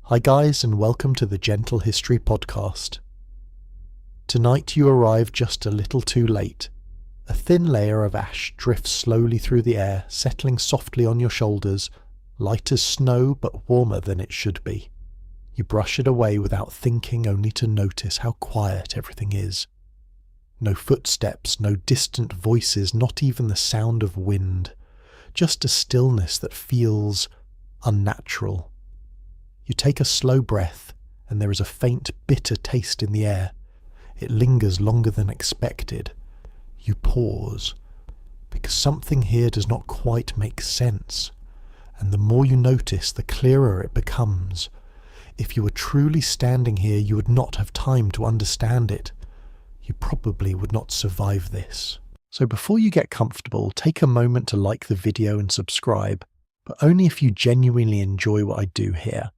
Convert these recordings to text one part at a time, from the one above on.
Hi guys, and welcome to the Gentle History Podcast. Tonight you arrive just a little too late. A thin layer of ash drifts slowly through the air, settling softly on your shoulders, light as snow but warmer than it should be. You brush it away without thinking, only to notice how quiet everything is. No footsteps, no distant voices, not even the sound of wind. Just a stillness that feels unnatural. You take a slow breath, and there is a faint, bitter taste in the air. It lingers longer than expected. You pause, because something here does not quite make sense, and the more you notice, the clearer it becomes. If you were truly standing here, you would not have time to understand it. You probably would not survive this. So before you get comfortable, take a moment to like the video and subscribe, but only if you genuinely enjoy what I do here.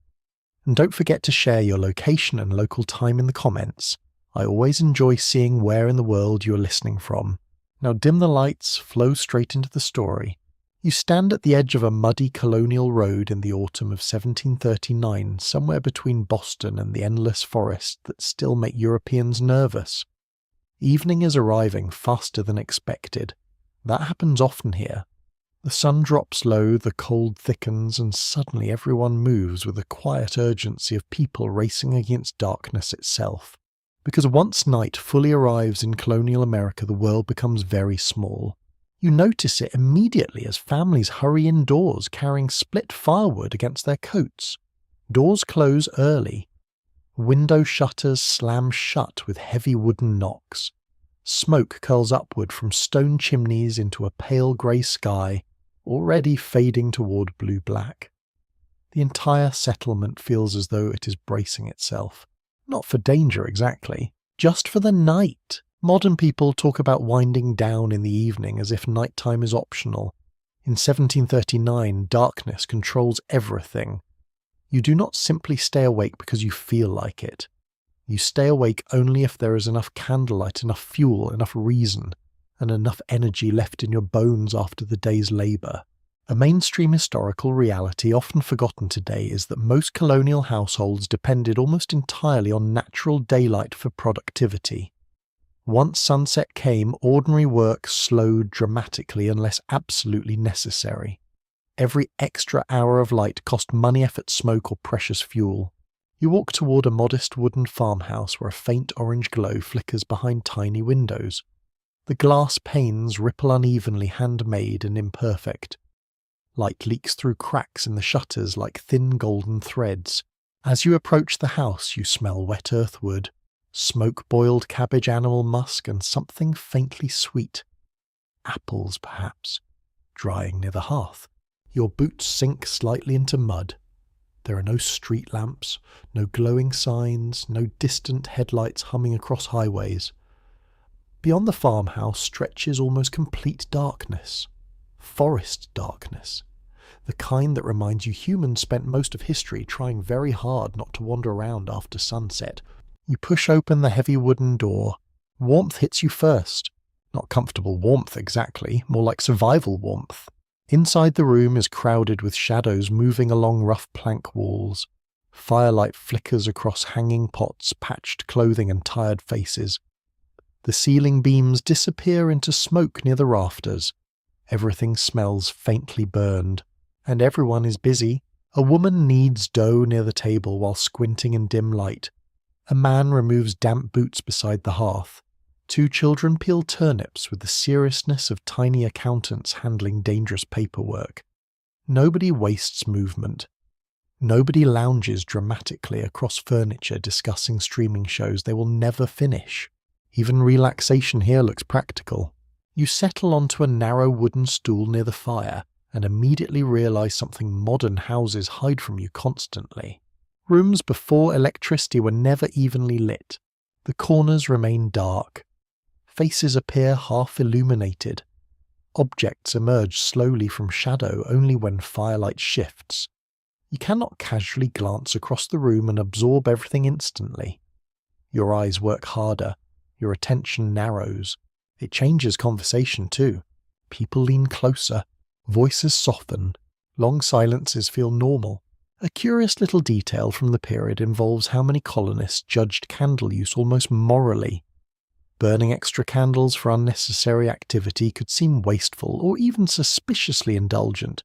And don't forget to share your location and local time in the comments. I always enjoy seeing where in the world you are listening from. Now dim the lights, flow straight into the story. You stand at the edge of a muddy colonial road in the autumn of 1739, somewhere between Boston and the endless forests that still make Europeans nervous. Evening is arriving faster than expected. That happens often here. The sun drops low, the cold thickens, and suddenly everyone moves with a quiet urgency of people racing against darkness itself. Because once night fully arrives in colonial America, the world becomes very small. You notice it immediately as families hurry indoors, carrying split firewood against their coats. Doors close early. Window shutters slam shut with heavy wooden knocks. Smoke curls upward from stone chimneys into a pale grey sky, already fading toward blue-black. The entire settlement feels as though it is bracing itself. Not for danger exactly, just for the night. Modern people talk about winding down in the evening as if nighttime is optional. In 1739, darkness controls everything. You do not simply stay awake because you feel like it. You stay awake only if there is enough candlelight, enough fuel, enough reason, and enough energy left in your bones after the day's labour. A mainstream historical reality often forgotten today is that most colonial households depended almost entirely on natural daylight for productivity. Once sunset came, ordinary work slowed dramatically unless absolutely necessary. Every extra hour of light cost money, effort, smoke, or precious fuel. You walk toward a modest wooden farmhouse where a faint orange glow flickers behind tiny windows. The glass panes ripple unevenly, handmade and imperfect. Light leaks through cracks in the shutters like thin golden threads. As you approach the house, you smell wet earthwood, smoke-boiled cabbage, animal musk, and something faintly sweet. Apples, perhaps, drying near the hearth. Your boots sink slightly into mud. There are no street lamps, no glowing signs, no distant headlights humming across highways. Beyond the farmhouse stretches almost complete darkness. Forest darkness. The kind that reminds you humans spent most of history trying very hard not to wander around after sunset. You push open the heavy wooden door. Warmth hits you first. Not comfortable warmth exactly, more like survival warmth. Inside the room is crowded with shadows moving along rough plank walls. Firelight flickers across hanging pots, patched clothing and tired faces. The ceiling beams disappear into smoke near the rafters. Everything smells faintly burned, and everyone is busy. A woman kneads dough near the table while squinting in dim light. A man removes damp boots beside the hearth. 2 children peel turnips with the seriousness of tiny accountants handling dangerous paperwork. Nobody wastes movement. Nobody lounges dramatically across furniture discussing streaming shows they will never finish. Even relaxation here looks practical. You settle onto a narrow wooden stool near the fire and immediately realize something modern houses hide from you constantly. Rooms before electricity were never evenly lit. The corners remain dark. Faces appear half illuminated. Objects emerge slowly from shadow only when firelight shifts. You cannot casually glance across the room and absorb everything instantly. Your eyes work harder. Your attention narrows. It changes conversation too. People lean closer. Voices soften. Long silences feel normal. A curious little detail from the period involves how many colonists judged candle use almost morally. Burning extra candles for unnecessary activity could seem wasteful or even suspiciously indulgent.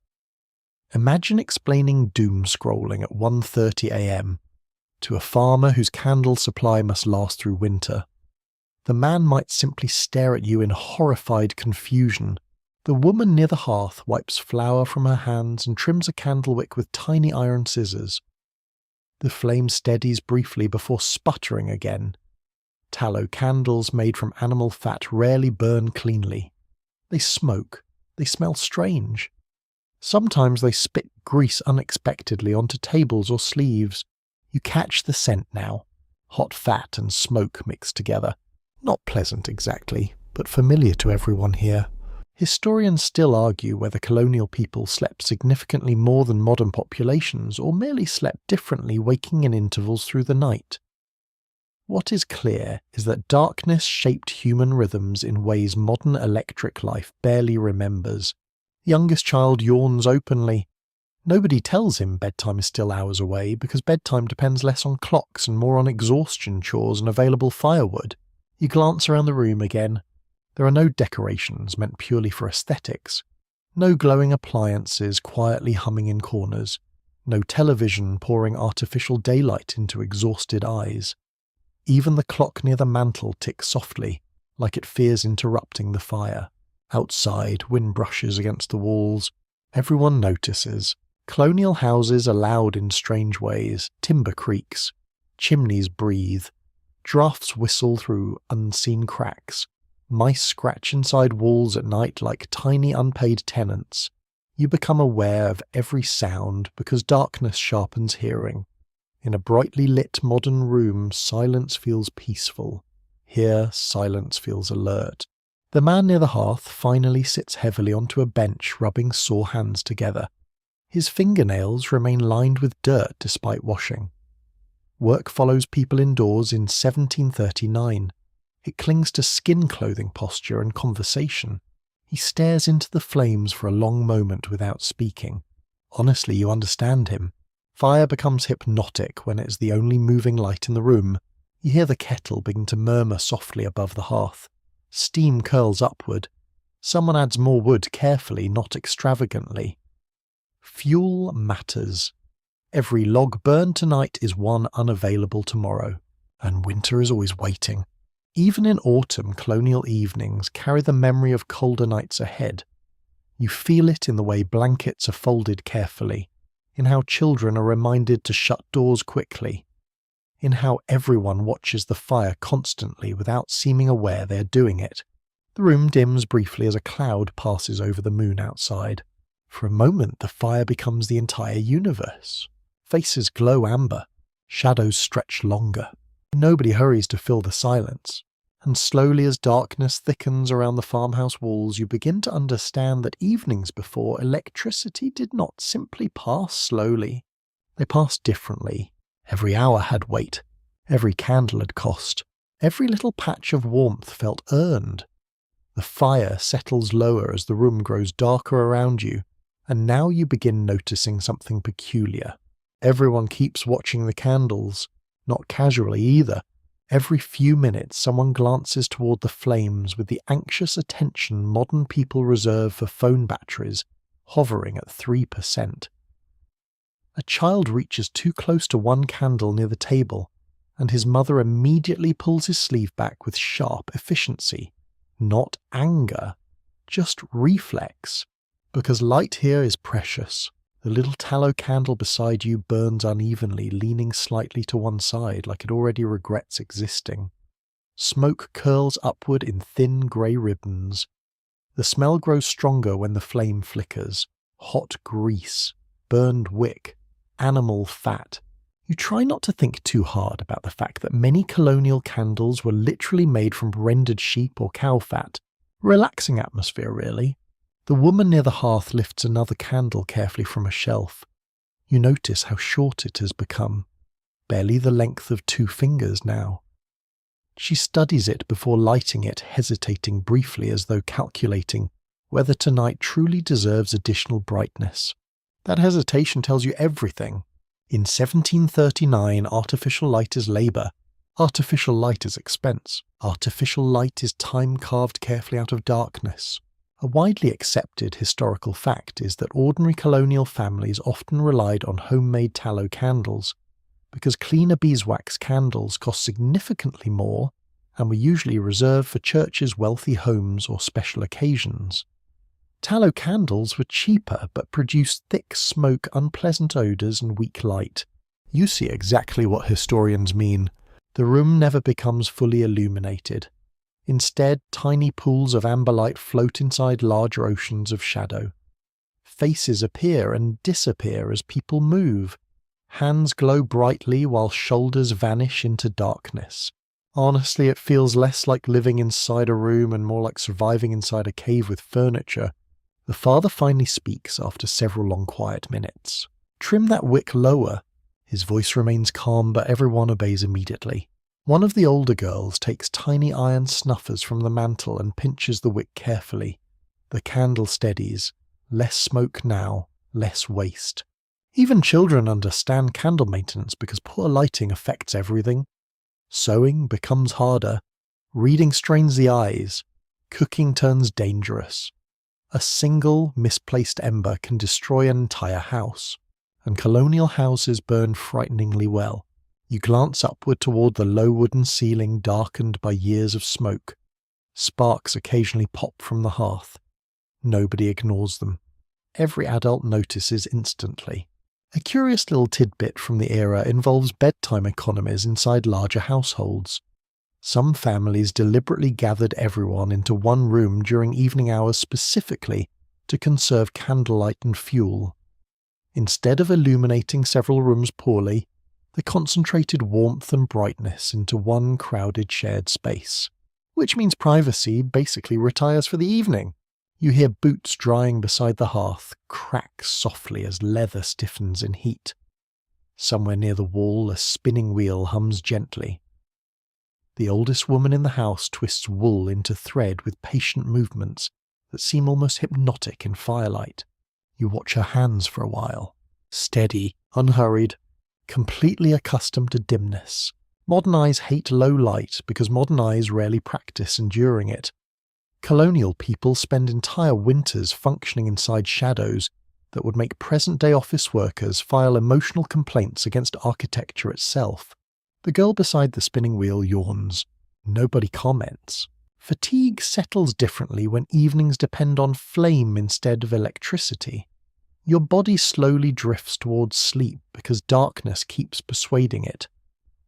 Imagine explaining doom scrolling at 1:30 a.m. to a farmer whose candle supply must last through winter. The man might simply stare at you in horrified confusion. The woman near the hearth wipes flour from her hands and trims a candle wick with tiny iron scissors. The flame steadies briefly before sputtering again. Tallow candles made from animal fat rarely burn cleanly. They smoke. They smell strange. Sometimes they spit grease unexpectedly onto tables or sleeves. You catch the scent now. Hot fat and smoke mixed together. Not pleasant exactly, but familiar to everyone here. Historians still argue whether colonial people slept significantly more than modern populations or merely slept differently, waking in intervals through the night. What is clear is that darkness shaped human rhythms in ways modern electric life barely remembers. The youngest child yawns openly. Nobody tells him bedtime is still hours away because bedtime depends less on clocks and more on exhaustion chores and available firewood. You glance around the room again. There are no decorations meant purely for aesthetics. No glowing appliances quietly humming in corners. No television pouring artificial daylight into exhausted eyes. Even the clock near the mantel ticks softly, like it fears interrupting the fire. Outside, wind brushes against the walls. Everyone notices. Colonial houses are loud in strange ways. Timber creaks. Chimneys breathe. Drafts whistle through unseen cracks. Mice scratch inside walls at night like tiny unpaid tenants. You become aware of every sound because darkness sharpens hearing. In a brightly lit modern room, silence feels peaceful. Here, silence feels alert. The man near the hearth finally sits heavily onto a bench, rubbing sore hands together. His fingernails remain lined with dirt despite washing. Work follows people indoors in 1739. It clings to skin clothing posture and conversation. He stares into the flames for a long moment without speaking. Honestly, you understand him. Fire becomes hypnotic when it is the only moving light in the room. You hear the kettle begin to murmur softly above the hearth. Steam curls upward. Someone adds more wood carefully, not extravagantly. Fuel matters. Every log burned tonight is one unavailable tomorrow, and winter is always waiting. Even in autumn, colonial evenings carry the memory of colder nights ahead. You feel it in the way blankets are folded carefully, in how children are reminded to shut doors quickly, in how everyone watches the fire constantly without seeming aware they are doing it. The room dims briefly as a cloud passes over the moon outside. For a moment, the fire becomes the entire universe. Faces glow amber. Shadows stretch longer. Nobody hurries to fill the silence. And slowly as darkness thickens around the farmhouse walls, you begin to understand that evenings before, electricity did not simply pass slowly. They passed differently. Every hour had weight. Every candle had cost. Every little patch of warmth felt earned. The fire settles lower as the room grows darker around you, and now you begin noticing something peculiar. Everyone keeps watching the candles, not casually either. Every few minutes someone glances toward the flames with the anxious attention modern people reserve for phone batteries, hovering at 3%. A child reaches too close to one candle near the table, and his mother immediately pulls his sleeve back with sharp efficiency. Not anger, just reflex. Because light here is precious. The little tallow candle beside you burns unevenly, leaning slightly to one side like it already regrets existing. Smoke curls upward in thin grey ribbons. The smell grows stronger when the flame flickers. Hot grease, burned wick, animal fat. You try not to think too hard about the fact that many colonial candles were literally made from rendered sheep or cow fat. Relaxing atmosphere, really. The woman near the hearth lifts another candle carefully from a shelf. You notice how short it has become, barely the length of 2 fingers now. She studies it before lighting it, hesitating briefly as though calculating whether tonight truly deserves additional brightness. That hesitation tells you everything. In 1739, artificial light is labour, artificial light is expense, artificial light is time carved carefully out of darkness. A widely accepted historical fact is that ordinary colonial families often relied on homemade tallow candles, because cleaner beeswax candles cost significantly more and were usually reserved for churches' wealthy homes or special occasions. Tallow candles were cheaper but produced thick smoke, unpleasant odours and weak light. You see exactly what historians mean. The room never becomes fully illuminated. Instead, tiny pools of amber light float inside larger oceans of shadow. Faces appear and disappear as people move. Hands glow brightly while shoulders vanish into darkness. Honestly, it feels less like living inside a room and more like surviving inside a cave with furniture. The father finally speaks after several long quiet minutes. "Trim that wick lower." His voice remains calm, but everyone obeys immediately. One of the older girls takes tiny iron snuffers from the mantel and pinches the wick carefully. The candle steadies. Less smoke now, less waste. Even children understand candle maintenance because poor lighting affects everything. Sewing becomes harder. Reading strains the eyes. Cooking turns dangerous. A single misplaced ember can destroy an entire house, and colonial houses burn frighteningly well. You glance upward toward the low wooden ceiling darkened by years of smoke. Sparks occasionally pop from the hearth. Nobody ignores them. Every adult notices instantly. A curious little tidbit from the era involves bedtime economies inside larger households. Some families deliberately gathered everyone into one room during evening hours specifically to conserve candlelight and fuel. Instead of illuminating several rooms poorly, they concentrated warmth and brightness into one crowded shared space, which means privacy basically retires for the evening. You hear boots drying beside the hearth crack softly as leather stiffens in heat. Somewhere near the wall, a spinning wheel hums gently. The oldest woman in the house twists wool into thread with patient movements that seem almost hypnotic in firelight. You watch her hands for a while. Steady, unhurried, completely accustomed to dimness. Modern eyes hate low light because modern eyes rarely practice enduring it. Colonial people spend entire winters functioning inside shadows that would make present-day office workers file emotional complaints against architecture itself. The girl beside the spinning wheel yawns. Nobody comments. Fatigue settles differently when evenings depend on flame instead of electricity. Your body slowly drifts towards sleep because darkness keeps persuading it.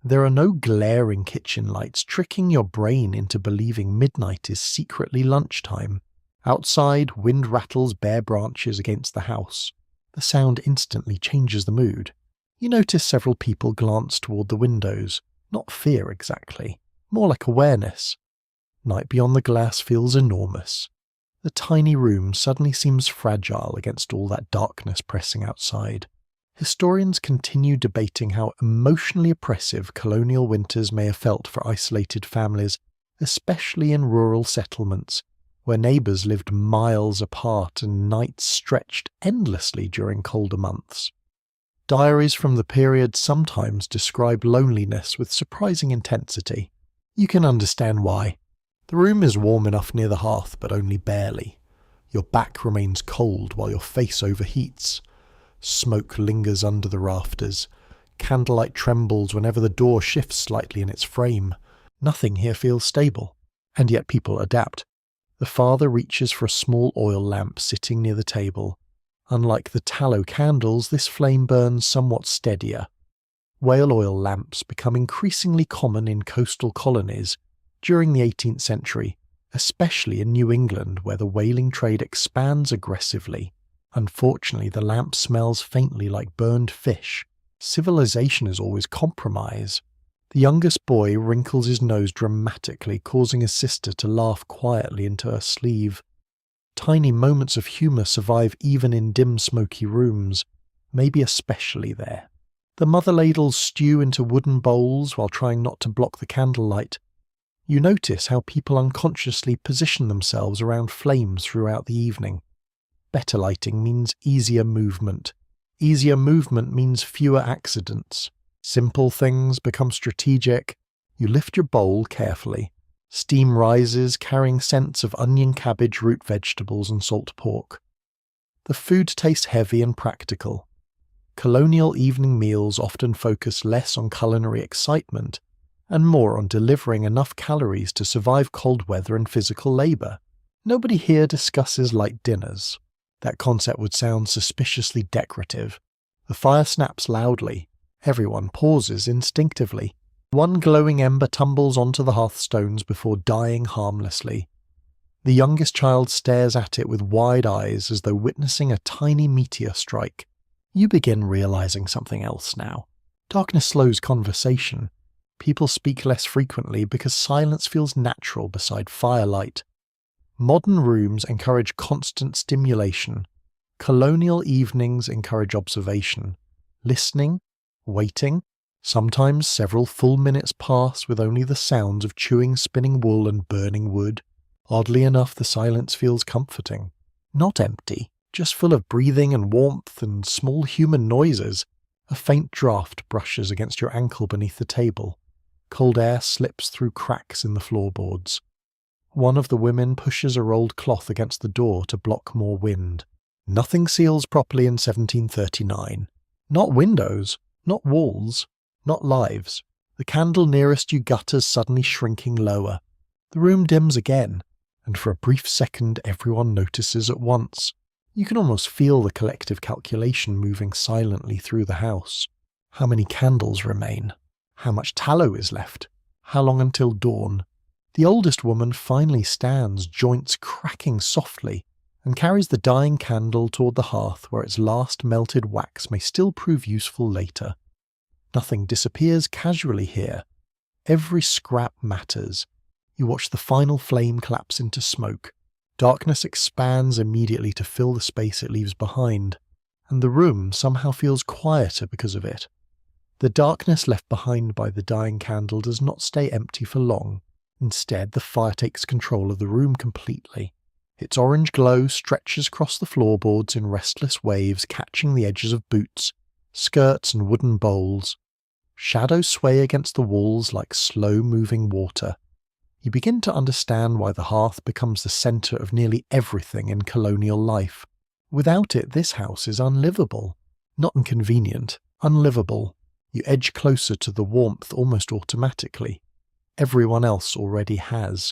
There are no glaring kitchen lights tricking your brain into believing midnight is secretly lunchtime. Outside, wind rattles bare branches against the house. The sound instantly changes the mood. You notice several people glance toward the windows. Not fear exactly, more like awareness. Night beyond the glass feels enormous. The tiny room suddenly seems fragile against all that darkness pressing outside. Historians continue debating how emotionally oppressive colonial winters may have felt for isolated families, especially in rural settlements, where neighbours lived miles apart and nights stretched endlessly during colder months. Diaries from the period sometimes describe loneliness with surprising intensity. You can understand why. The room is warm enough near the hearth, but only barely. Your back remains cold while your face overheats. Smoke lingers under the rafters. Candlelight trembles whenever the door shifts slightly in its frame. Nothing here feels stable, and yet people adapt. The father reaches for a small oil lamp sitting near the table. Unlike the tallow candles, this flame burns somewhat steadier. Whale oil lamps become increasingly common in coastal colonies during the 18th century, especially in New England where the whaling trade expands aggressively. Unfortunately, the lamp smells faintly like burned fish. Civilization is always compromise. The youngest boy wrinkles his nose dramatically, causing his sister to laugh quietly into her sleeve. Tiny moments of humour survive even in dim, smoky rooms, maybe especially there. The mother ladles stew into wooden bowls while trying not to block the candlelight. You notice how people unconsciously position themselves around flames throughout the evening. Better lighting means easier movement. Easier movement means fewer accidents. Simple things become strategic. You lift your bowl carefully. Steam rises, carrying scents of onion, cabbage, root vegetables, and salt pork. The food tastes heavy and practical. Colonial evening meals often focus less on culinary excitement and more on delivering enough calories to survive cold weather and physical labour. Nobody here discusses light dinners. That concept would sound suspiciously decorative. The fire snaps loudly. Everyone pauses instinctively. One glowing ember tumbles onto the hearthstones before dying harmlessly. The youngest child stares at it with wide eyes as though witnessing a tiny meteor strike. You begin realizing something else now. Darkness slows conversation. People speak less frequently because silence feels natural beside firelight. Modern rooms encourage constant stimulation. Colonial evenings encourage observation, listening, waiting. Sometimes several full minutes pass with only the sounds of chewing spinning wool and burning wood. Oddly enough, the silence feels comforting. Not empty, just full of breathing and warmth and small human noises. A faint draught brushes against your ankle beneath the table. Cold air slips through cracks in the floorboards. One of the women pushes a rolled cloth against the door to block more wind. Nothing seals properly in 1739. Not windows, not walls, not lives. The candle nearest you gutters, suddenly shrinking lower. The room dims again, and for a brief second everyone notices at once. You can almost feel the collective calculation moving silently through the house. How many candles remain? How much tallow is left? How long until dawn? The oldest woman finally stands, joints cracking softly, and carries the dying candle toward the hearth where its last melted wax may still prove useful later. Nothing disappears casually here. Every scrap matters. You watch the final flame collapse into smoke. Darkness expands immediately to fill the space it leaves behind, and the room somehow feels quieter because of it. The darkness left behind by the dying candle does not stay empty for long. Instead, the fire takes control of the room completely. Its orange glow stretches across the floorboards in restless waves, catching the edges of boots, skirts, and wooden bowls. Shadows sway against the walls like slow-moving water. You begin to understand why the hearth becomes the centre of nearly everything in colonial life. Without it, this house is unlivable. Not inconvenient, unlivable. You edge closer to the warmth almost automatically. Everyone else already has.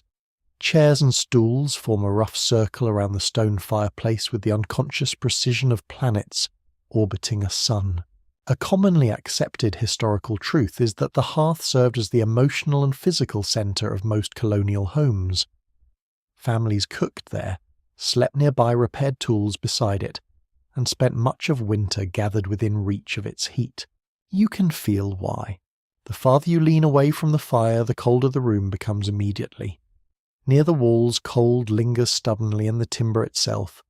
Chairs and stools form a rough circle around the stone fireplace with the unconscious precision of planets orbiting a sun. A commonly accepted historical truth is that the hearth served as the emotional and physical centre of most colonial homes. Families cooked there, slept nearby repaired tools beside it, and spent much of winter gathered within reach of its heat. You can feel why. The farther you lean away from the fire, the colder the room becomes immediately. Near the walls, cold lingers stubbornly in the timber itself,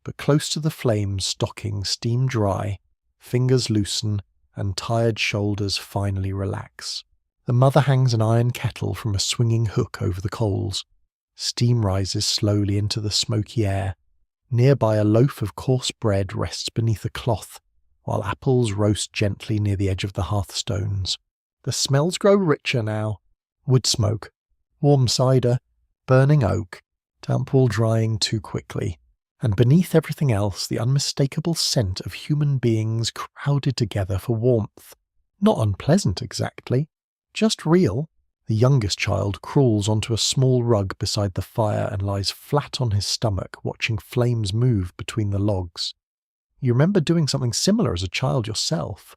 but close to the flames, stockings steam dry, fingers loosen, and tired shoulders finally relax. The mother hangs an iron kettle from a swinging hook over the coals. Steam rises slowly into the smoky air. Nearby, a loaf of coarse bread rests beneath a cloth, while apples roast gently near the edge of the hearthstones. The smells grow richer now. Wood smoke, warm cider, burning oak, damp wool drying too quickly, and beneath everything else the unmistakable scent of human beings crowded together for warmth. Not unpleasant exactly, just real. The youngest child crawls onto a small rug beside the fire and lies flat on his stomach, watching flames move between the logs. You remember doing something similar as a child yourself.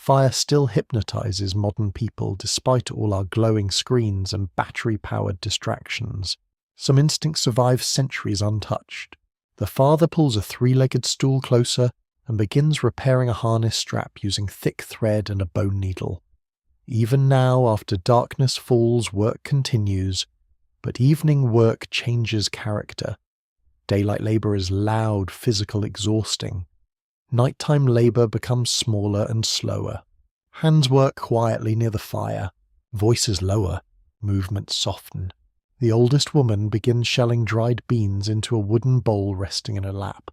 Fire still hypnotizes modern people despite all our glowing screens and battery-powered distractions. Some instincts survive centuries untouched. The father pulls a three-legged stool closer and begins repairing a harness strap using thick thread and a bone needle. Even now, after darkness falls, work continues, but evening work changes character. Daylight labor is loud, physical, exhausting. Nighttime labor becomes smaller and slower. Hands work quietly near the fire, voices lower, movements soften. The oldest woman begins shelling dried beans into a wooden bowl resting in her lap.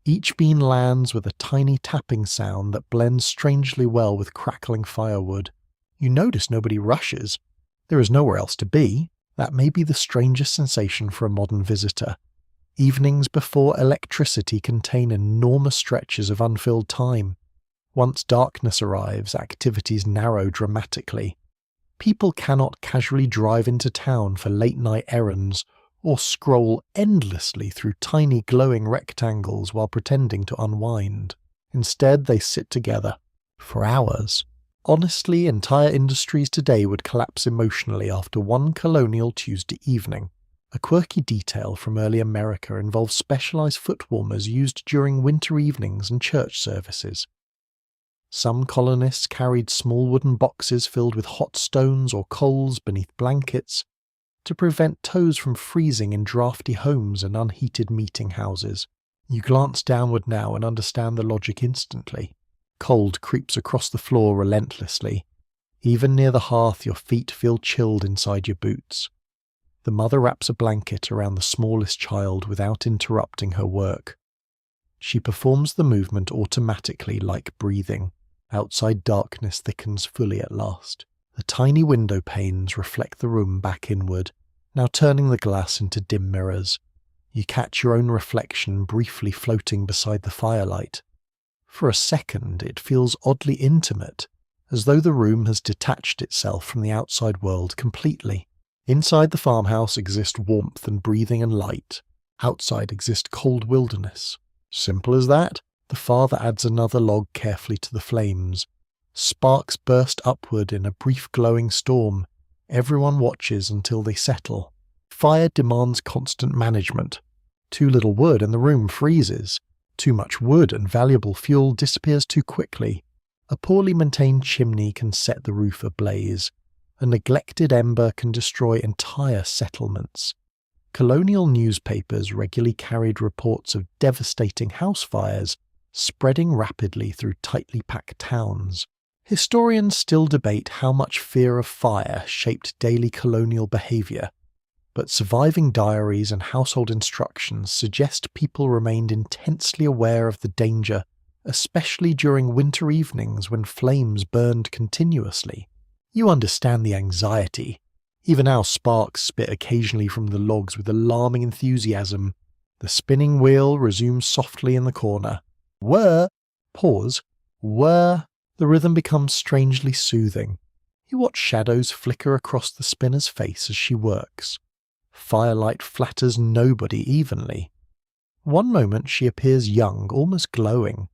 Each bean lands with a tiny tapping sound that blends strangely well with crackling firewood. You notice nobody rushes. There is nowhere else to be. That may be the strangest sensation for a modern visitor. Evenings before electricity contain enormous stretches of unfilled time. Once darkness arrives, activities narrow dramatically. People cannot casually drive into town for late-night errands or scroll endlessly through tiny glowing rectangles while pretending to unwind. Instead, they sit together for hours. Honestly, entire industries today would collapse emotionally after one colonial Tuesday evening. A quirky detail from early America involves specialized foot warmers used during winter evenings and church services. Some colonists carried small wooden boxes filled with hot stones or coals beneath blankets to prevent toes from freezing in drafty homes and unheated meeting houses. You glance downward now and understand the logic instantly. Cold creeps across the floor relentlessly. Even near the hearth, your feet feel chilled inside your boots. The mother wraps a blanket around the smallest child without interrupting her work. She performs the movement automatically, like breathing. Outside, darkness thickens fully at last. The tiny window panes reflect the room back inward, now turning the glass into dim mirrors. You catch your own reflection briefly floating beside the firelight. For a second, it feels oddly intimate, as though the room has detached itself from the outside world completely. Inside the farmhouse exist warmth and breathing and light. Outside exist cold wilderness. Simple as that. The father adds another log carefully to the flames. Sparks burst upward in a brief glowing storm. Everyone watches until they settle. Fire demands constant management. Too little wood and the room freezes. Too much wood and valuable fuel disappears too quickly. A poorly maintained chimney can set the roof ablaze. A neglected ember can destroy entire settlements. Colonial newspapers regularly carried reports of devastating house fires spreading rapidly through tightly packed towns. Historians still debate how much fear of fire shaped daily colonial behaviour, but surviving diaries and household instructions suggest people remained intensely aware of the danger, especially during winter evenings when flames burned continuously. You understand the anxiety. Even now sparks spit occasionally from the logs with alarming enthusiasm. The spinning wheel resumes softly in the corner. Whir! Pause. Whir! The rhythm becomes strangely soothing. You watch shadows flicker across the spinner's face as she works. Firelight flatters nobody evenly. One moment she appears young, almost glowing.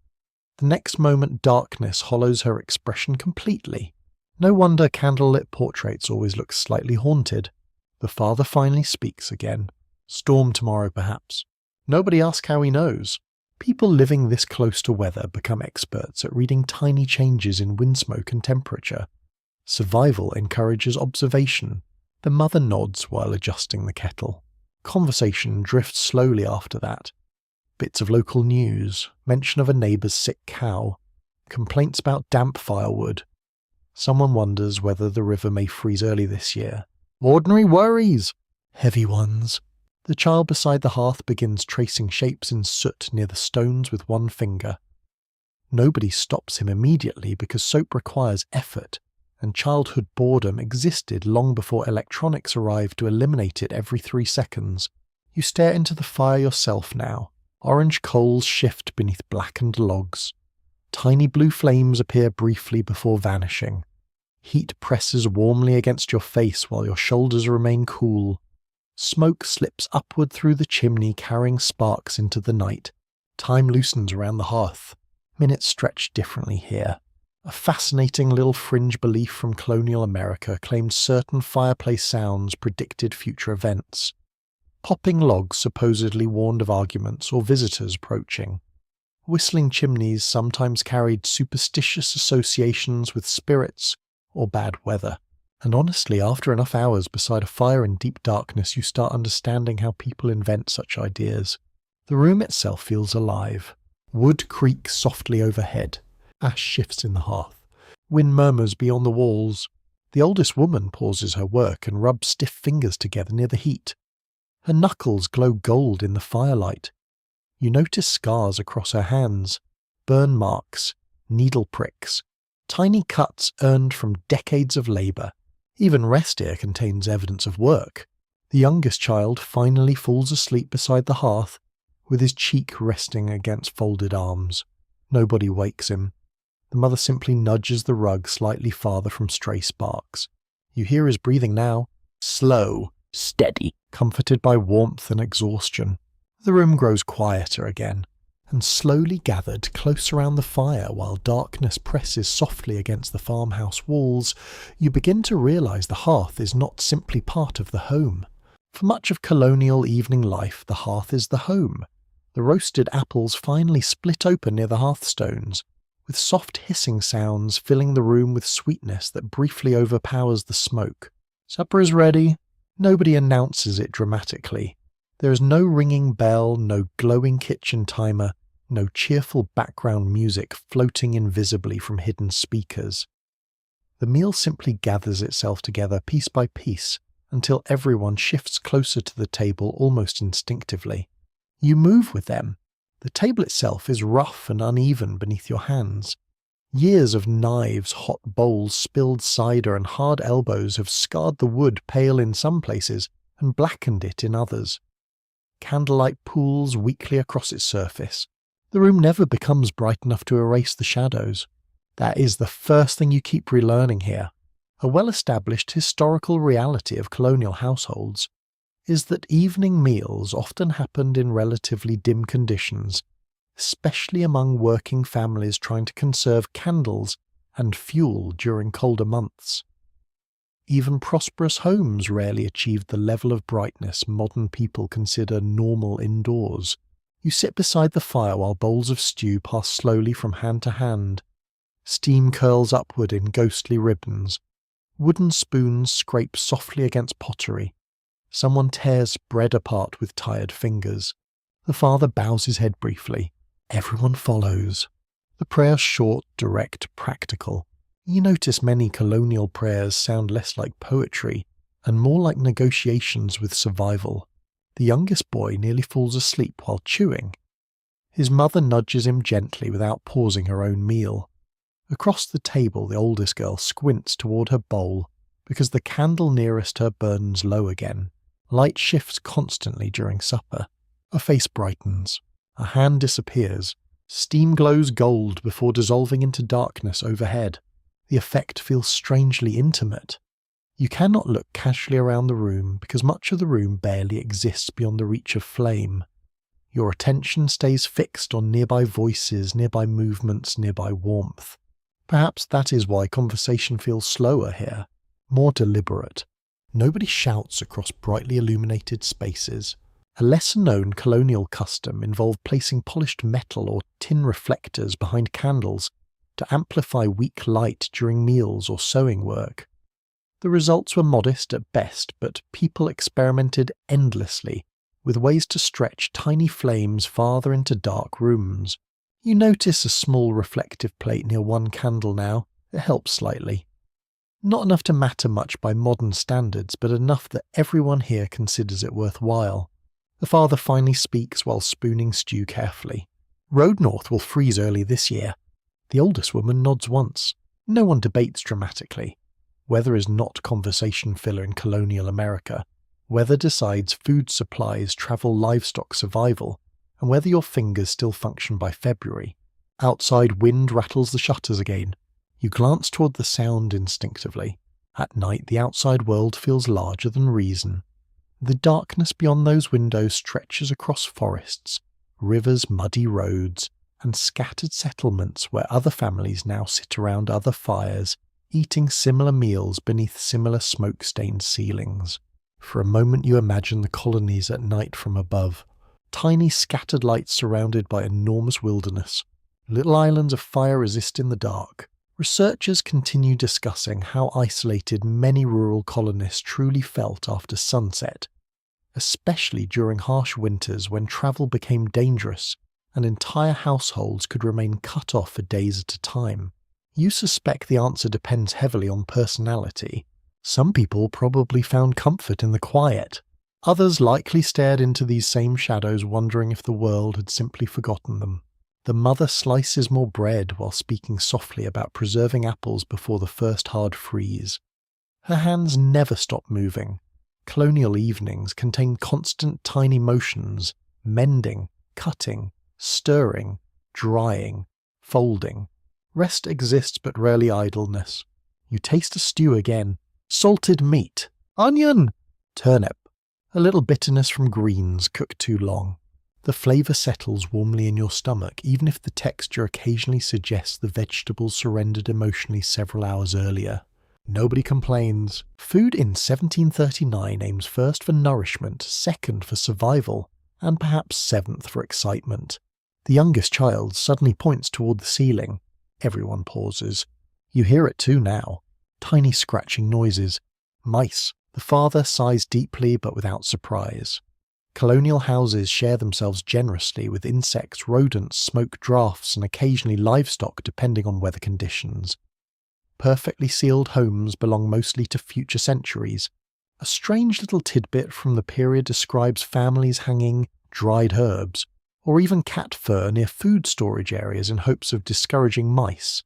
The next moment darkness hollows her expression completely. No wonder candlelit portraits always look slightly haunted. The father finally speaks again. Storm tomorrow, perhaps. Nobody asks how he knows. People living this close to weather become experts at reading tiny changes in wind smoke and temperature. Survival encourages observation. The mother nods while adjusting the kettle. Conversation drifts slowly after that. Bits of local news, mention of a neighbour's sick cow, complaints about damp firewood. Someone wonders whether the river may freeze early this year. Ordinary worries! Heavy ones. The child beside the hearth begins tracing shapes in soot near the stones with one finger. Nobody stops him immediately because soap requires effort, and childhood boredom existed long before electronics arrived to eliminate it every 3 seconds. You stare into the fire yourself now. Orange coals shift beneath blackened logs. Tiny blue flames appear briefly before vanishing. Heat presses warmly against your face while your shoulders remain cool. Smoke slips upward through the chimney, carrying sparks into the night. Time loosens around the hearth. Minutes stretch differently here. A fascinating little fringe belief from colonial America claimed certain fireplace sounds predicted future events. Popping logs supposedly warned of arguments or visitors approaching. Whistling chimneys sometimes carried superstitious associations with spirits or bad weather. And honestly, after enough hours beside a fire in deep darkness, you start understanding how people invent such ideas. The room itself feels alive. Wood creaks softly overhead. Ash shifts in the hearth. Wind murmurs beyond the walls. The oldest woman pauses her work and rubs stiff fingers together near the heat. Her knuckles glow gold in the firelight. You notice scars across her hands, burn marks, needle pricks, tiny cuts earned from decades of labour. Even rest here contains evidence of work. The youngest child finally falls asleep beside the hearth, with his cheek resting against folded arms. Nobody wakes him. The mother simply nudges the rug slightly farther from stray sparks. You hear his breathing now, slow, steady, comforted by warmth and exhaustion. The room grows quieter again, and slowly gathered close around the fire while darkness presses softly against the farmhouse walls, you begin to realise the hearth is not simply part of the home. For much of colonial evening life, the hearth is the home. The roasted apples finally split open near the hearthstones, with soft hissing sounds filling the room with sweetness that briefly overpowers the smoke. Supper is ready. Nobody announces it dramatically. There is no ringing bell, no glowing kitchen timer, no cheerful background music floating invisibly from hidden speakers. The meal simply gathers itself together piece by piece until everyone shifts closer to the table almost instinctively. You move with them. The table itself is rough and uneven beneath your hands. Years of knives, hot bowls, spilled cider, and hard elbows have scarred the wood pale in some places and blackened it in others. Candlelight pools weakly across its surface. The room never becomes bright enough to erase the shadows. That is the first thing you keep relearning here. A well-established historical reality of colonial households is that evening meals often happened in relatively dim conditions, especially among working families trying to conserve candles and fuel during colder months. Even prosperous homes rarely achieved the level of brightness modern people consider normal indoors. You sit beside the fire while bowls of stew pass slowly from hand to hand. Steam curls upward in ghostly ribbons. Wooden spoons scrape softly against pottery. Someone tears bread apart with tired fingers. The father bows his head briefly. Everyone follows. The prayer's short, direct, practical. You notice many colonial prayers sound less like poetry and more like negotiations with survival. The youngest boy nearly falls asleep while chewing. His mother nudges him gently without pausing her own meal. Across the table, the oldest girl squints toward her bowl because the candle nearest her burns low again. Light shifts constantly during supper. A face brightens. A hand disappears. Steam glows gold before dissolving into darkness overhead. The effect feels strangely intimate. You cannot look casually around the room because much of the room barely exists beyond the reach of flame. Your attention stays fixed on nearby voices, nearby movements, nearby warmth. Perhaps that is why conversation feels slower here, more deliberate. Nobody shouts across brightly illuminated spaces. A lesser-known colonial custom involved placing polished metal or tin reflectors behind candles to amplify weak light during meals or sewing work. The results were modest at best, but people experimented endlessly with ways to stretch tiny flames farther into dark rooms. You notice a small reflective plate near one candle now. It helps slightly. Not enough to matter much by modern standards, but enough that everyone here considers it worthwhile. The father finally speaks while spooning stew carefully. Road north will freeze early this year. The oldest woman nods once. No one debates dramatically. Weather is not conversation filler in colonial America. Weather decides food supplies, travel, livestock survival, and whether your fingers still function by February. Outside, wind rattles the shutters again. You glance toward the sound instinctively. At night, the outside world feels larger than reason. The darkness beyond those windows stretches across forests, rivers, muddy roads, and scattered settlements where other families now sit around other fires, eating similar meals beneath similar smoke-stained ceilings. For a moment you imagine the colonies at night from above. Tiny scattered lights surrounded by enormous wilderness. Little islands of fire resist in the dark. Researchers continue discussing how isolated many rural colonists truly felt after sunset, especially during harsh winters when travel became dangerous and entire households could remain cut off for days at a time. You suspect the answer depends heavily on personality. Some people probably found comfort in the quiet. Others likely stared into these same shadows, wondering if the world had simply forgotten them. The mother slices more bread while speaking softly about preserving apples before the first hard freeze. Her hands never stop moving. Colonial evenings contain constant tiny motions, mending, cutting, stirring, drying, folding. Rest exists but rarely idleness. You taste a stew again. Salted meat. Onion! Turnip. A little bitterness from greens cooked too long. The flavour settles warmly in your stomach, even if the texture occasionally suggests the vegetables surrendered emotionally several hours earlier. Nobody complains. Food in 1739 aims first for nourishment, second for survival, and perhaps seventh for excitement. The youngest child suddenly points toward the ceiling. Everyone pauses. You hear it too now. Tiny scratching noises. Mice. The father sighs deeply but without surprise. Colonial houses share themselves generously with insects, rodents, smoke drafts, and occasionally livestock depending on weather conditions. Perfectly sealed homes belong mostly to future centuries. A strange little tidbit from the period describes families hanging dried herbs, or even cat fur near food storage areas in hopes of discouraging mice.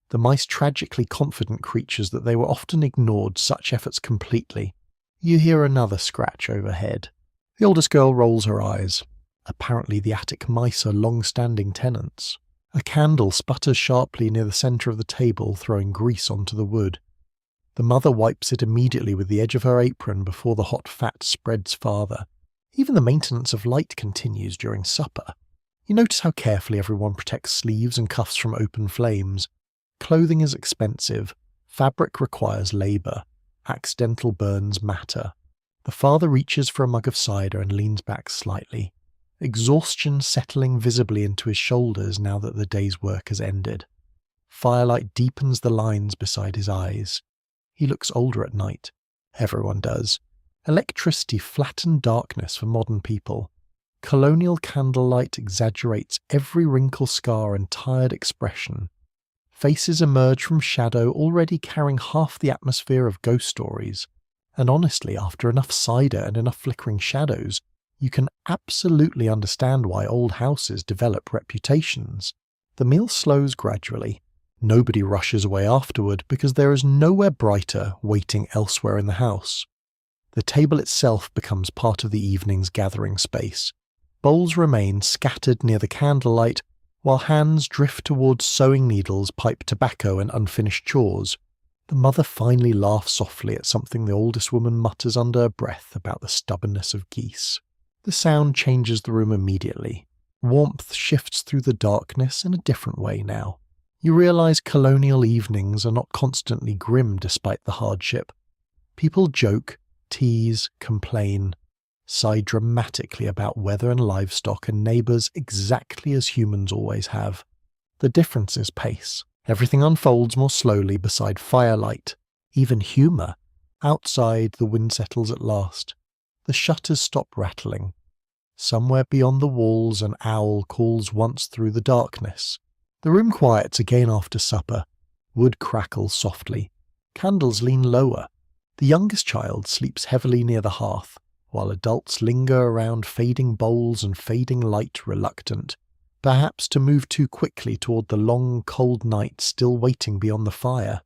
The mice tragically confident creatures that they were often ignored such efforts completely. You hear another scratch overhead. The oldest girl rolls her eyes. Apparently the attic mice are long-standing tenants. A candle sputters sharply near the centre of the table, throwing grease onto the wood. The mother wipes it immediately with the edge of her apron before the hot fat spreads farther. Even the maintenance of light continues during supper. You notice how carefully everyone protects sleeves and cuffs from open flames. Clothing is expensive. Fabric requires labour. Accidental burns matter. The father reaches for a mug of cider and leans back slightly. Exhaustion settling visibly into his shoulders now that the day's work has ended. Firelight deepens the lines beside his eyes. He looks older at night. Everyone does. Electricity flattened darkness for modern people. Colonial candlelight exaggerates every wrinkle, scar, and tired expression. Faces emerge from shadow already carrying half the atmosphere of ghost stories. And honestly, after enough cider and enough flickering shadows, you can absolutely understand why old houses develop reputations. The meal slows gradually. Nobody rushes away afterward because there is nowhere brighter waiting elsewhere in the house. The table itself becomes part of the evening's gathering space. Bowls remain scattered near the candlelight, while hands drift towards sewing needles, pipe tobacco, and unfinished chores. The mother finally laughs softly at something the oldest woman mutters under her breath about the stubbornness of geese. The sound changes the room immediately. Warmth shifts through the darkness in a different way now. You realise colonial evenings are not constantly grim despite the hardship. People joke, tease, complain, sigh dramatically about weather and livestock and neighbours exactly as humans always have. The difference is pace. Everything unfolds more slowly beside firelight, even humour. Outside, the wind settles at last. The shutters stop rattling. Somewhere beyond the walls, an owl calls once through the darkness. The room quiets again after supper. Wood crackles softly. Candles lean lower. The youngest child sleeps heavily near the hearth, while adults linger around fading bowls and fading light, reluctant, perhaps to move too quickly toward the long, cold night still waiting beyond the fire.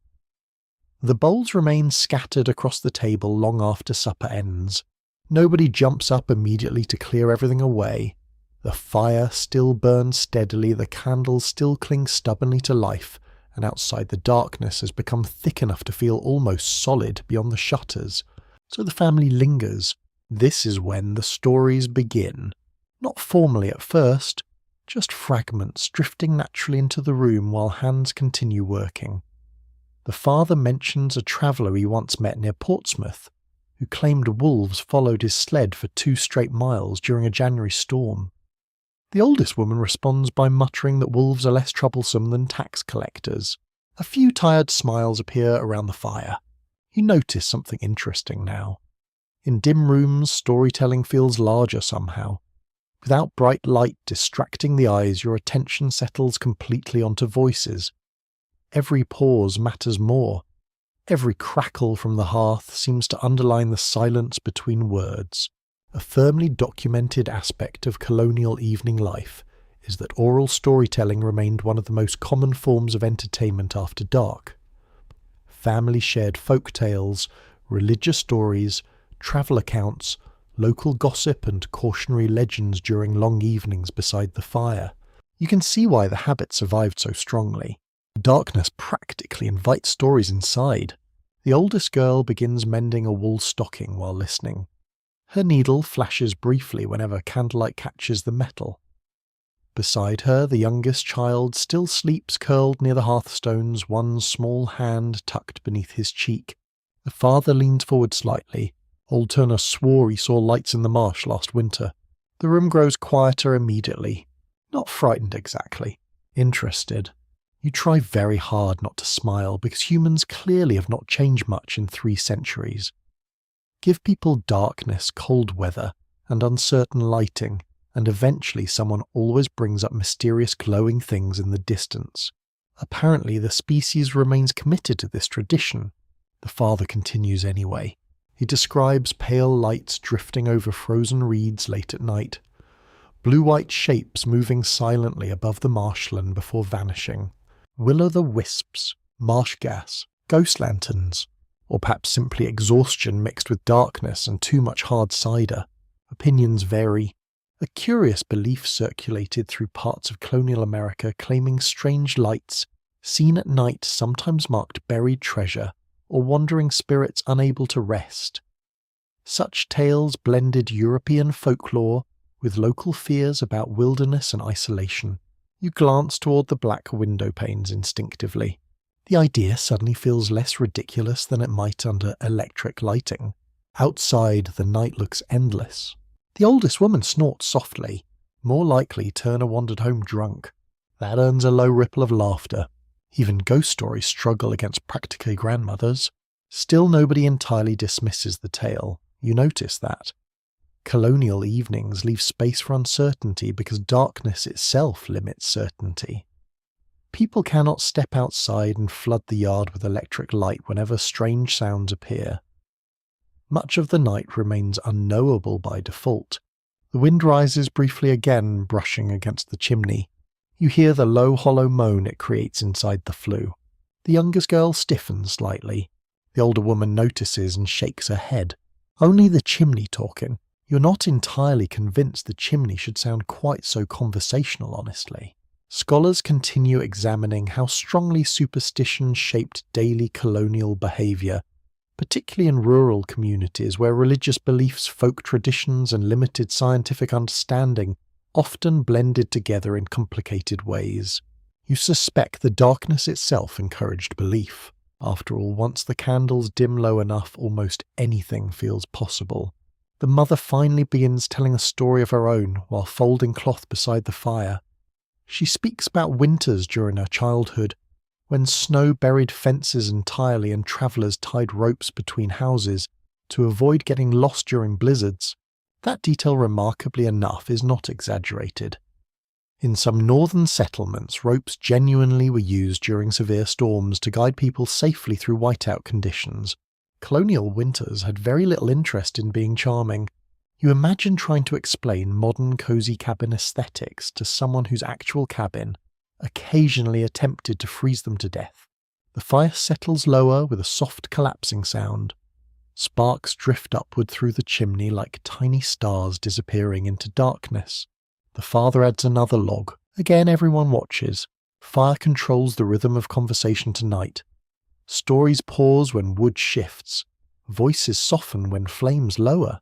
The bowls remain scattered across the table long after supper ends. Nobody jumps up immediately to clear everything away. The fire still burns steadily, the candles still cling stubbornly to life, and outside the darkness has become thick enough to feel almost solid beyond the shutters. So the family lingers. This is when the stories begin. Not formally at first, just fragments drifting naturally into the room while hands continue working. The father mentions a traveller he once met near Portsmouth, who claimed wolves followed his sled for 2 straight miles during a January storm. The oldest woman responds by muttering that wolves are less troublesome than tax collectors. A few tired smiles appear around the fire. You notice something interesting now. In dim rooms, storytelling feels larger somehow. Without bright light distracting the eyes, your attention settles completely onto voices. Every pause matters more. Every crackle from the hearth seems to underline the silence between words. A firmly documented aspect of colonial evening life is that oral storytelling remained one of the most common forms of entertainment after dark. Family shared folk tales, religious stories, travel accounts, local gossip and cautionary legends during long evenings beside the fire. You can see why the habit survived so strongly. Darkness practically invites stories inside. The oldest girl begins mending a wool stocking while listening. Her needle flashes briefly whenever candlelight catches the metal. Beside her, the youngest child still sleeps curled near the hearthstones, one small hand tucked beneath his cheek. The father leans forward slightly. Old Turner swore he saw lights in the marsh last winter. The room grows quieter immediately. Not frightened exactly. Interested. You try very hard not to smile because humans clearly have not changed much in 3 centuries. Give people darkness, cold weather, and uncertain lighting, and eventually someone always brings up mysterious glowing things in the distance. Apparently the species remains committed to this tradition. The father continues anyway. He describes pale lights drifting over frozen reeds late at night. Blue-white shapes moving silently above the marshland before vanishing. Will-o'-the-wisps, marsh gas, ghost lanterns, or perhaps simply exhaustion mixed with darkness and too much hard cider. Opinions vary. A curious belief circulated through parts of colonial America claiming strange lights, seen at night, sometimes marked buried treasure or wandering spirits unable to rest. Such tales blended European folklore with local fears about wilderness and isolation. You glance toward the black window panes instinctively. The idea suddenly feels less ridiculous than it might under electric lighting. Outside, the night looks endless. The oldest woman snorts softly. More likely, Turner wandered home drunk. That earns a low ripple of laughter. Even ghost stories struggle against practically grandmothers. Still, nobody entirely dismisses the tale. You notice that. Colonial evenings leave space for uncertainty because darkness itself limits certainty. People cannot step outside and flood the yard with electric light whenever strange sounds appear. Much of the night remains unknowable by default. The wind rises briefly again, brushing against the chimney. You hear the low, hollow moan it creates inside the flue. The youngest girl stiffens slightly. The older woman notices and shakes her head. Only the chimney talking. You're not entirely convinced the chimney should sound quite so conversational, honestly. Scholars continue examining how strongly superstition shaped daily colonial behaviour, particularly in rural communities where religious beliefs, folk traditions, and limited scientific understanding often blended together in complicated ways. You suspect the darkness itself encouraged belief. After all, once the candles dim low enough, almost anything feels possible. The mother finally begins telling a story of her own while folding cloth beside the fire. She speaks about winters during her childhood, when snow buried fences entirely and travellers tied ropes between houses to avoid getting lost during blizzards. That detail, remarkably enough, is not exaggerated. In some northern settlements, ropes genuinely were used during severe storms to guide people safely through whiteout conditions. Colonial winters had very little interest in being charming. You imagine trying to explain modern cozy cabin aesthetics to someone whose actual cabin occasionally attempted to freeze them to death. The fire settles lower with a soft collapsing sound. Sparks drift upward through the chimney like tiny stars disappearing into darkness. The father adds another log. Again, everyone watches. Fire controls the rhythm of conversation tonight. Stories pause when wood shifts. Voices soften when flames lower.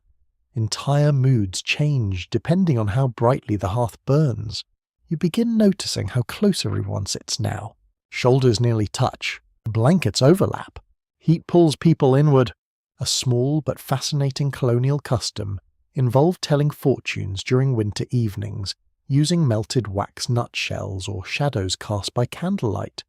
Entire moods change depending on how brightly the hearth burns. You begin noticing how close everyone sits now. Shoulders nearly touch. Blankets overlap. Heat pulls people inward. A small but fascinating colonial custom involved telling fortunes during winter evenings using melted wax nutshells or shadows cast by candlelight.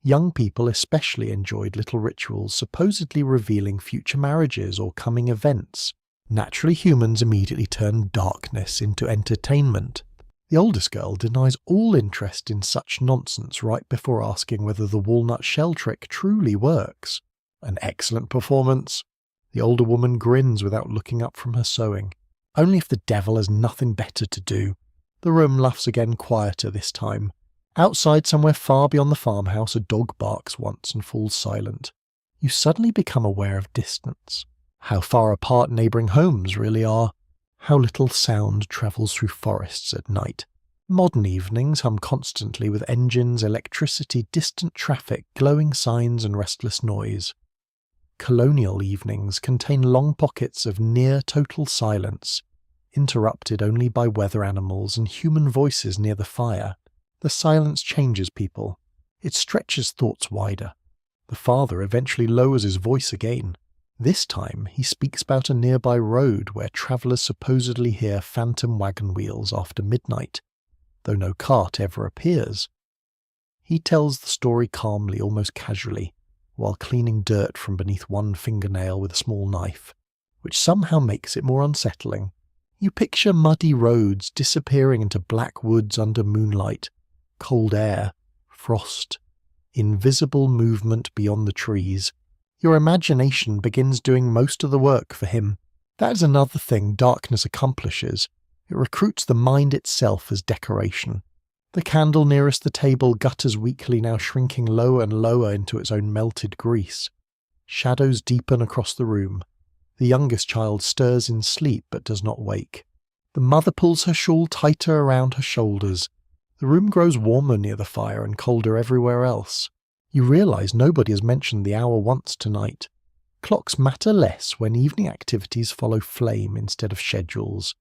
Young people especially enjoyed little rituals supposedly revealing future marriages or coming events. Naturally, humans immediately turn darkness into entertainment. The oldest girl denies all interest in such nonsense right before asking whether the walnut shell trick truly works. An excellent performance. The older woman grins without looking up from her sewing. Only if the devil has nothing better to do. The room laughs again, quieter this time. Outside, somewhere far beyond the farmhouse, a dog barks once and falls silent. You suddenly become aware of distance. How far apart neighbouring homes really are. How little sound travels through forests at night. Modern evenings hum constantly with engines, electricity, distant traffic, glowing signs and restless noise. Colonial evenings contain long pockets of near total silence, interrupted only by weather animals and human voices near the fire. The silence changes people. It stretches thoughts wider. The father eventually lowers his voice again. This time he speaks about a nearby road where travellers supposedly hear phantom wagon wheels after midnight, though no cart ever appears. He tells the story calmly, almost casually, while cleaning dirt from beneath one fingernail with a small knife, which somehow makes it more unsettling. You picture muddy roads disappearing into black woods under moonlight, cold air, frost, invisible movement beyond the trees. Your imagination begins doing most of the work for him. That is another thing darkness accomplishes. It recruits the mind itself as decoration. The candle nearest the table gutters weakly, now shrinking lower and lower into its own melted grease. Shadows deepen across the room. The youngest child stirs in sleep but does not wake. The mother pulls her shawl tighter around her shoulders. The room grows warmer near the fire and colder everywhere else. You realise nobody has mentioned the hour once tonight. Clocks matter less when evening activities follow flame instead of schedules.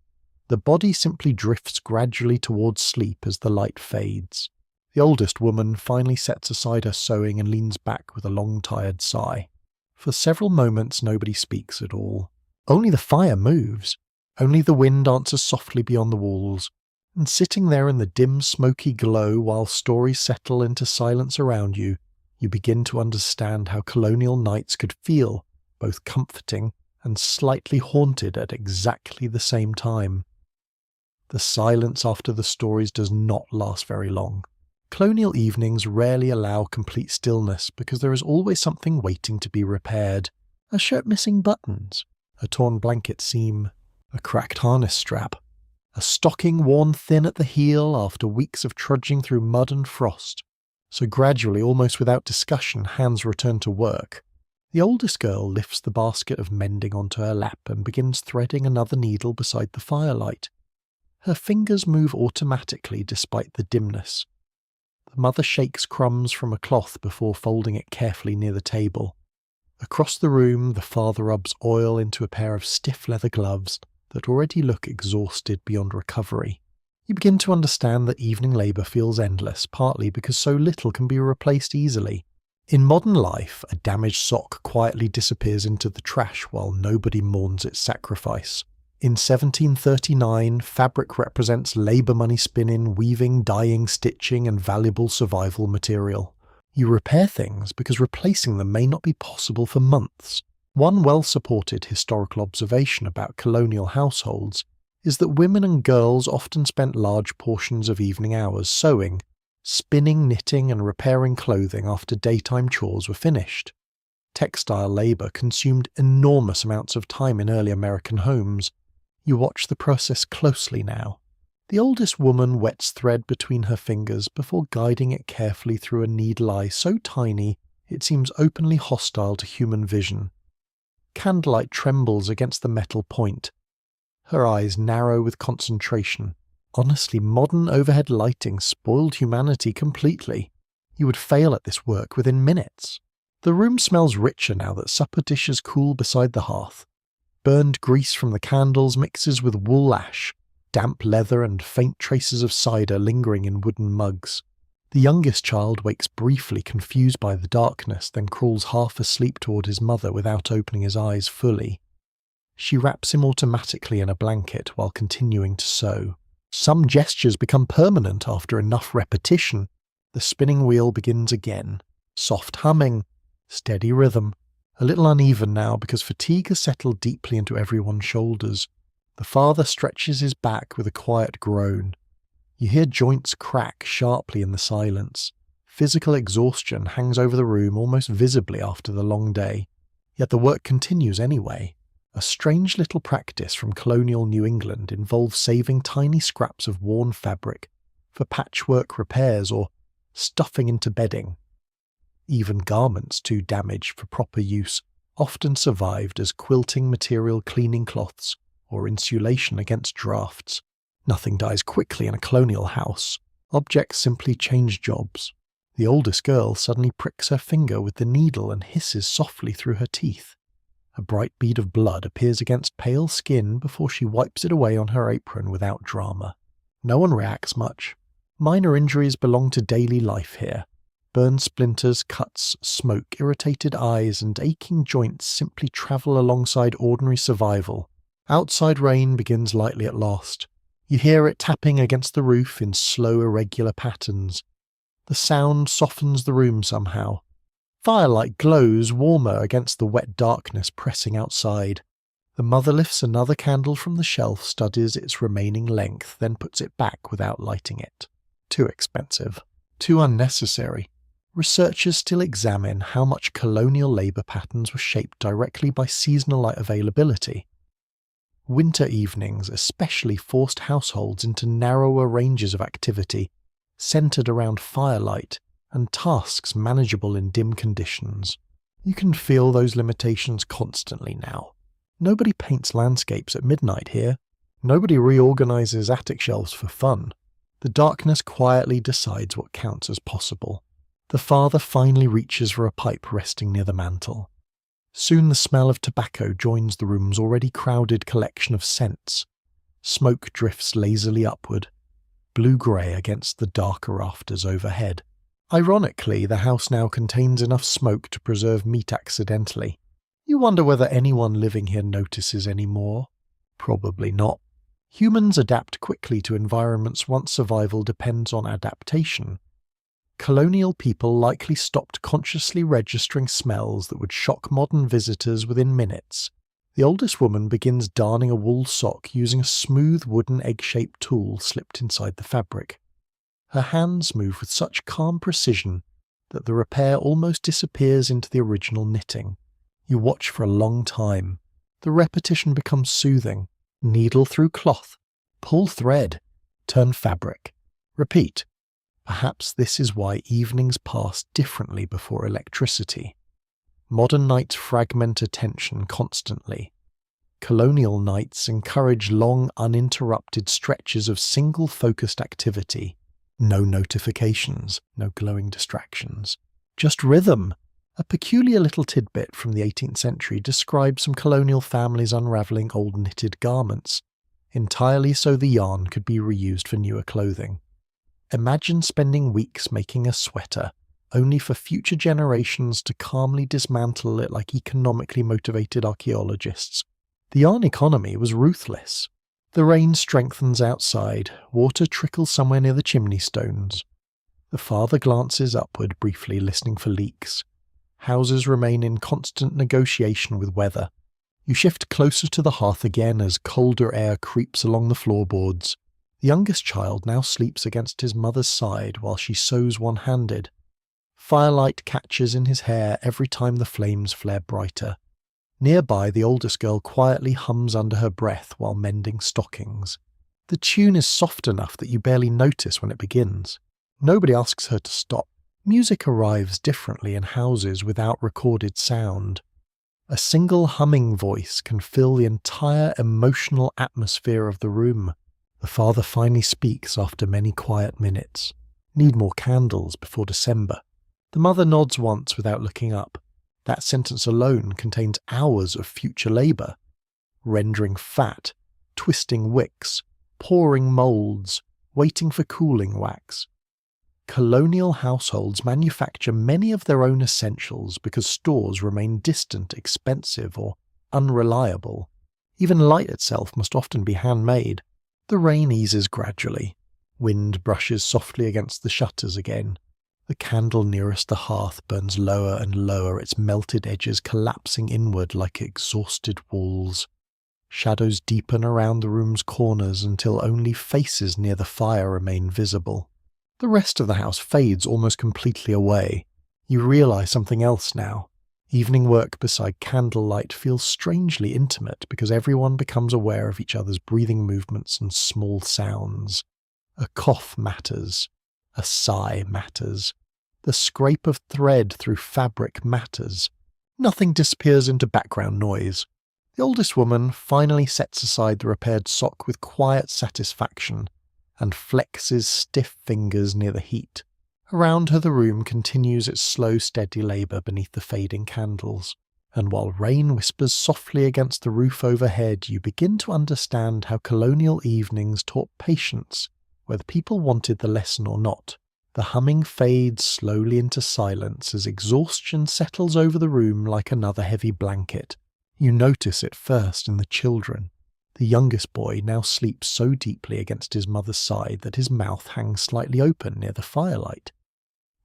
The body simply drifts gradually towards sleep as the light fades. The oldest woman finally sets aside her sewing and leans back with a long, tired sigh. For several moments nobody speaks at all. Only the fire moves. Only the wind answers softly beyond the walls. And sitting there in the dim, smoky glow while stories settle into silence around you, you begin to understand how colonial nights could feel, both comforting and slightly haunted at exactly the same time. The silence after the stories does not last very long. Colonial evenings rarely allow complete stillness because there is always something waiting to be repaired. A shirt missing buttons, a torn blanket seam, a cracked harness strap, a stocking worn thin at the heel after weeks of trudging through mud and frost. So gradually, almost without discussion, hands return to work. The oldest girl lifts the basket of mending onto her lap and begins threading another needle beside the firelight. Her fingers move automatically despite the dimness. The mother shakes crumbs from a cloth before folding it carefully near the table. Across the room, the father rubs oil into a pair of stiff leather gloves that already look exhausted beyond recovery. You begin to understand that evening labour feels endless, partly because so little can be replaced easily. In modern life, a damaged sock quietly disappears into the trash while nobody mourns its sacrifice. In 1739, fabric represents labour money spinning, weaving, dyeing, stitching, and valuable survival material. You repair things because replacing them may not be possible for months. One well-supported historical observation about colonial households is that women and girls often spent large portions of evening hours sewing, spinning, knitting, and repairing clothing after daytime chores were finished. Textile labour consumed enormous amounts of time in early American homes. You watch the process closely now. The oldest woman wets thread between her fingers before guiding it carefully through a needle eye so tiny it seems openly hostile to human vision. Candlelight trembles against the metal point. Her eyes narrow with concentration. Honestly, modern overhead lighting spoiled humanity completely. You would fail at this work within minutes. The room smells richer now that supper dishes cool beside the hearth. Burned grease from the candles mixes with wool ash, damp leather and faint traces of cider lingering in wooden mugs. The youngest child wakes briefly, confused by the darkness, then crawls half asleep toward his mother without opening his eyes fully. She wraps him automatically in a blanket while continuing to sew. Some gestures become permanent after enough repetition. The spinning wheel begins again. Soft humming, steady rhythm. A little uneven now because fatigue has settled deeply into everyone's shoulders. The father stretches his back with a quiet groan. You hear joints crack sharply in the silence. Physical exhaustion hangs over the room almost visibly after the long day. Yet the work continues anyway. A strange little practice from colonial New England involves saving tiny scraps of worn fabric for patchwork repairs or stuffing into bedding. Even garments too damaged for proper use often survived as quilting material, cleaning cloths, or insulation against drafts. Nothing dies quickly in a colonial house. Objects simply change jobs. The oldest girl suddenly pricks her finger with the needle and hisses softly through her teeth. A bright bead of blood appears against pale skin before she wipes it away on her apron without drama. No one reacts much. Minor injuries belong to daily life here. Burned splinters, cuts, smoke, irritated eyes, and aching joints simply travel alongside ordinary survival. Outside rain begins lightly at last. You hear it tapping against the roof in slow, irregular patterns. The sound softens the room somehow. Firelight glows warmer against the wet darkness pressing outside. The mother lifts another candle from the shelf, studies its remaining length, then puts it back without lighting it. Too expensive. Too unnecessary. Researchers still examine how much colonial labour patterns were shaped directly by seasonal light availability. Winter evenings especially forced households into narrower ranges of activity, centred around firelight and tasks manageable in dim conditions. You can feel those limitations constantly now. Nobody paints landscapes at midnight here. Nobody reorganises attic shelves for fun. The darkness quietly decides what counts as possible. The father finally reaches for a pipe resting near the mantel. Soon the smell of tobacco joins the room's already crowded collection of scents. Smoke drifts lazily upward, blue-grey against the darker rafters overhead. Ironically, the house now contains enough smoke to preserve meat accidentally. You wonder whether anyone living here notices any more. Probably not. Humans adapt quickly to environments once survival depends on adaptation. Colonial people likely stopped consciously registering smells that would shock modern visitors within minutes. The oldest woman begins darning a wool sock using a smooth wooden egg-shaped tool slipped inside the fabric. Her hands move with such calm precision that the repair almost disappears into the original knitting. You watch for a long time. The repetition becomes soothing. Needle through cloth. Pull thread. Turn fabric. Repeat. Perhaps this is why evenings pass differently before electricity. Modern nights fragment attention constantly. Colonial nights encourage long, uninterrupted stretches of single-focused activity. No notifications, no glowing distractions. Just rhythm. A peculiar little tidbit from the 18th century describes some colonial families unravelling old knitted garments, entirely so the yarn could be reused for newer clothing. Imagine spending weeks making a sweater, only for future generations to calmly dismantle it like economically motivated archaeologists. The yarn economy was ruthless. The rain strengthens outside, water trickles somewhere near the chimney stones. The father glances upward briefly, listening for leaks. Houses remain in constant negotiation with weather. You shift closer to the hearth again as colder air creeps along the floorboards. The youngest child now sleeps against his mother's side while she sews one-handed. Firelight catches in his hair every time the flames flare brighter. Nearby, the oldest girl quietly hums under her breath while mending stockings. The tune is soft enough that you barely notice when it begins. Nobody asks her to stop. Music arrives differently in houses without recorded sound. A single humming voice can fill the entire emotional atmosphere of the room. The father finally speaks after many quiet minutes. Need more candles before December. The mother nods once without looking up. That sentence alone contains hours of future labour. Rendering fat, twisting wicks, pouring moulds, waiting for cooling wax. Colonial households manufacture many of their own essentials because stores remain distant, expensive, or unreliable. Even light itself must often be handmade. The rain eases gradually. Wind brushes softly against the shutters again. The candle nearest the hearth burns lower and lower, its melted edges collapsing inward like exhausted walls. Shadows deepen around the room's corners until only faces near the fire remain visible. The rest of the house fades almost completely away. You realise something else now. Evening work beside candlelight feels strangely intimate because everyone becomes aware of each other's breathing movements and small sounds. A cough matters. A sigh matters. The scrape of thread through fabric matters. Nothing disappears into background noise. The oldest woman finally sets aside the repaired sock with quiet satisfaction and flexes stiff fingers near the heat. Around her the room continues its slow, steady labour beneath the fading candles, and while rain whispers softly against the roof overhead, you begin to understand how colonial evenings taught patience, whether people wanted the lesson or not. The humming fades slowly into silence as exhaustion settles over the room like another heavy blanket. You notice it first in the children. The youngest boy now sleeps so deeply against his mother's side that his mouth hangs slightly open near the firelight.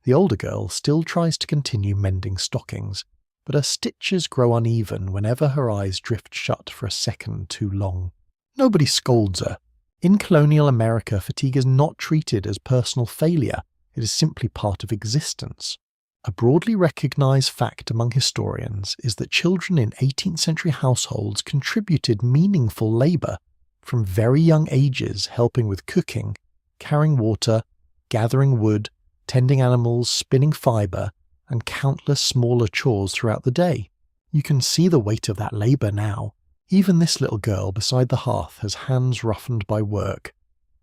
The older girl still tries to continue mending stockings, but her stitches grow uneven whenever her eyes drift shut for a second too long. Nobody scolds her. In colonial America, fatigue is not treated as personal failure. It is simply part of existence. A broadly recognized fact among historians is that children in 18th century households contributed meaningful labor, from very young ages helping with cooking, carrying water, gathering wood, tending animals, spinning fibre, and countless smaller chores throughout the day. You can see the weight of that labour now. Even this little girl beside the hearth has hands roughened by work.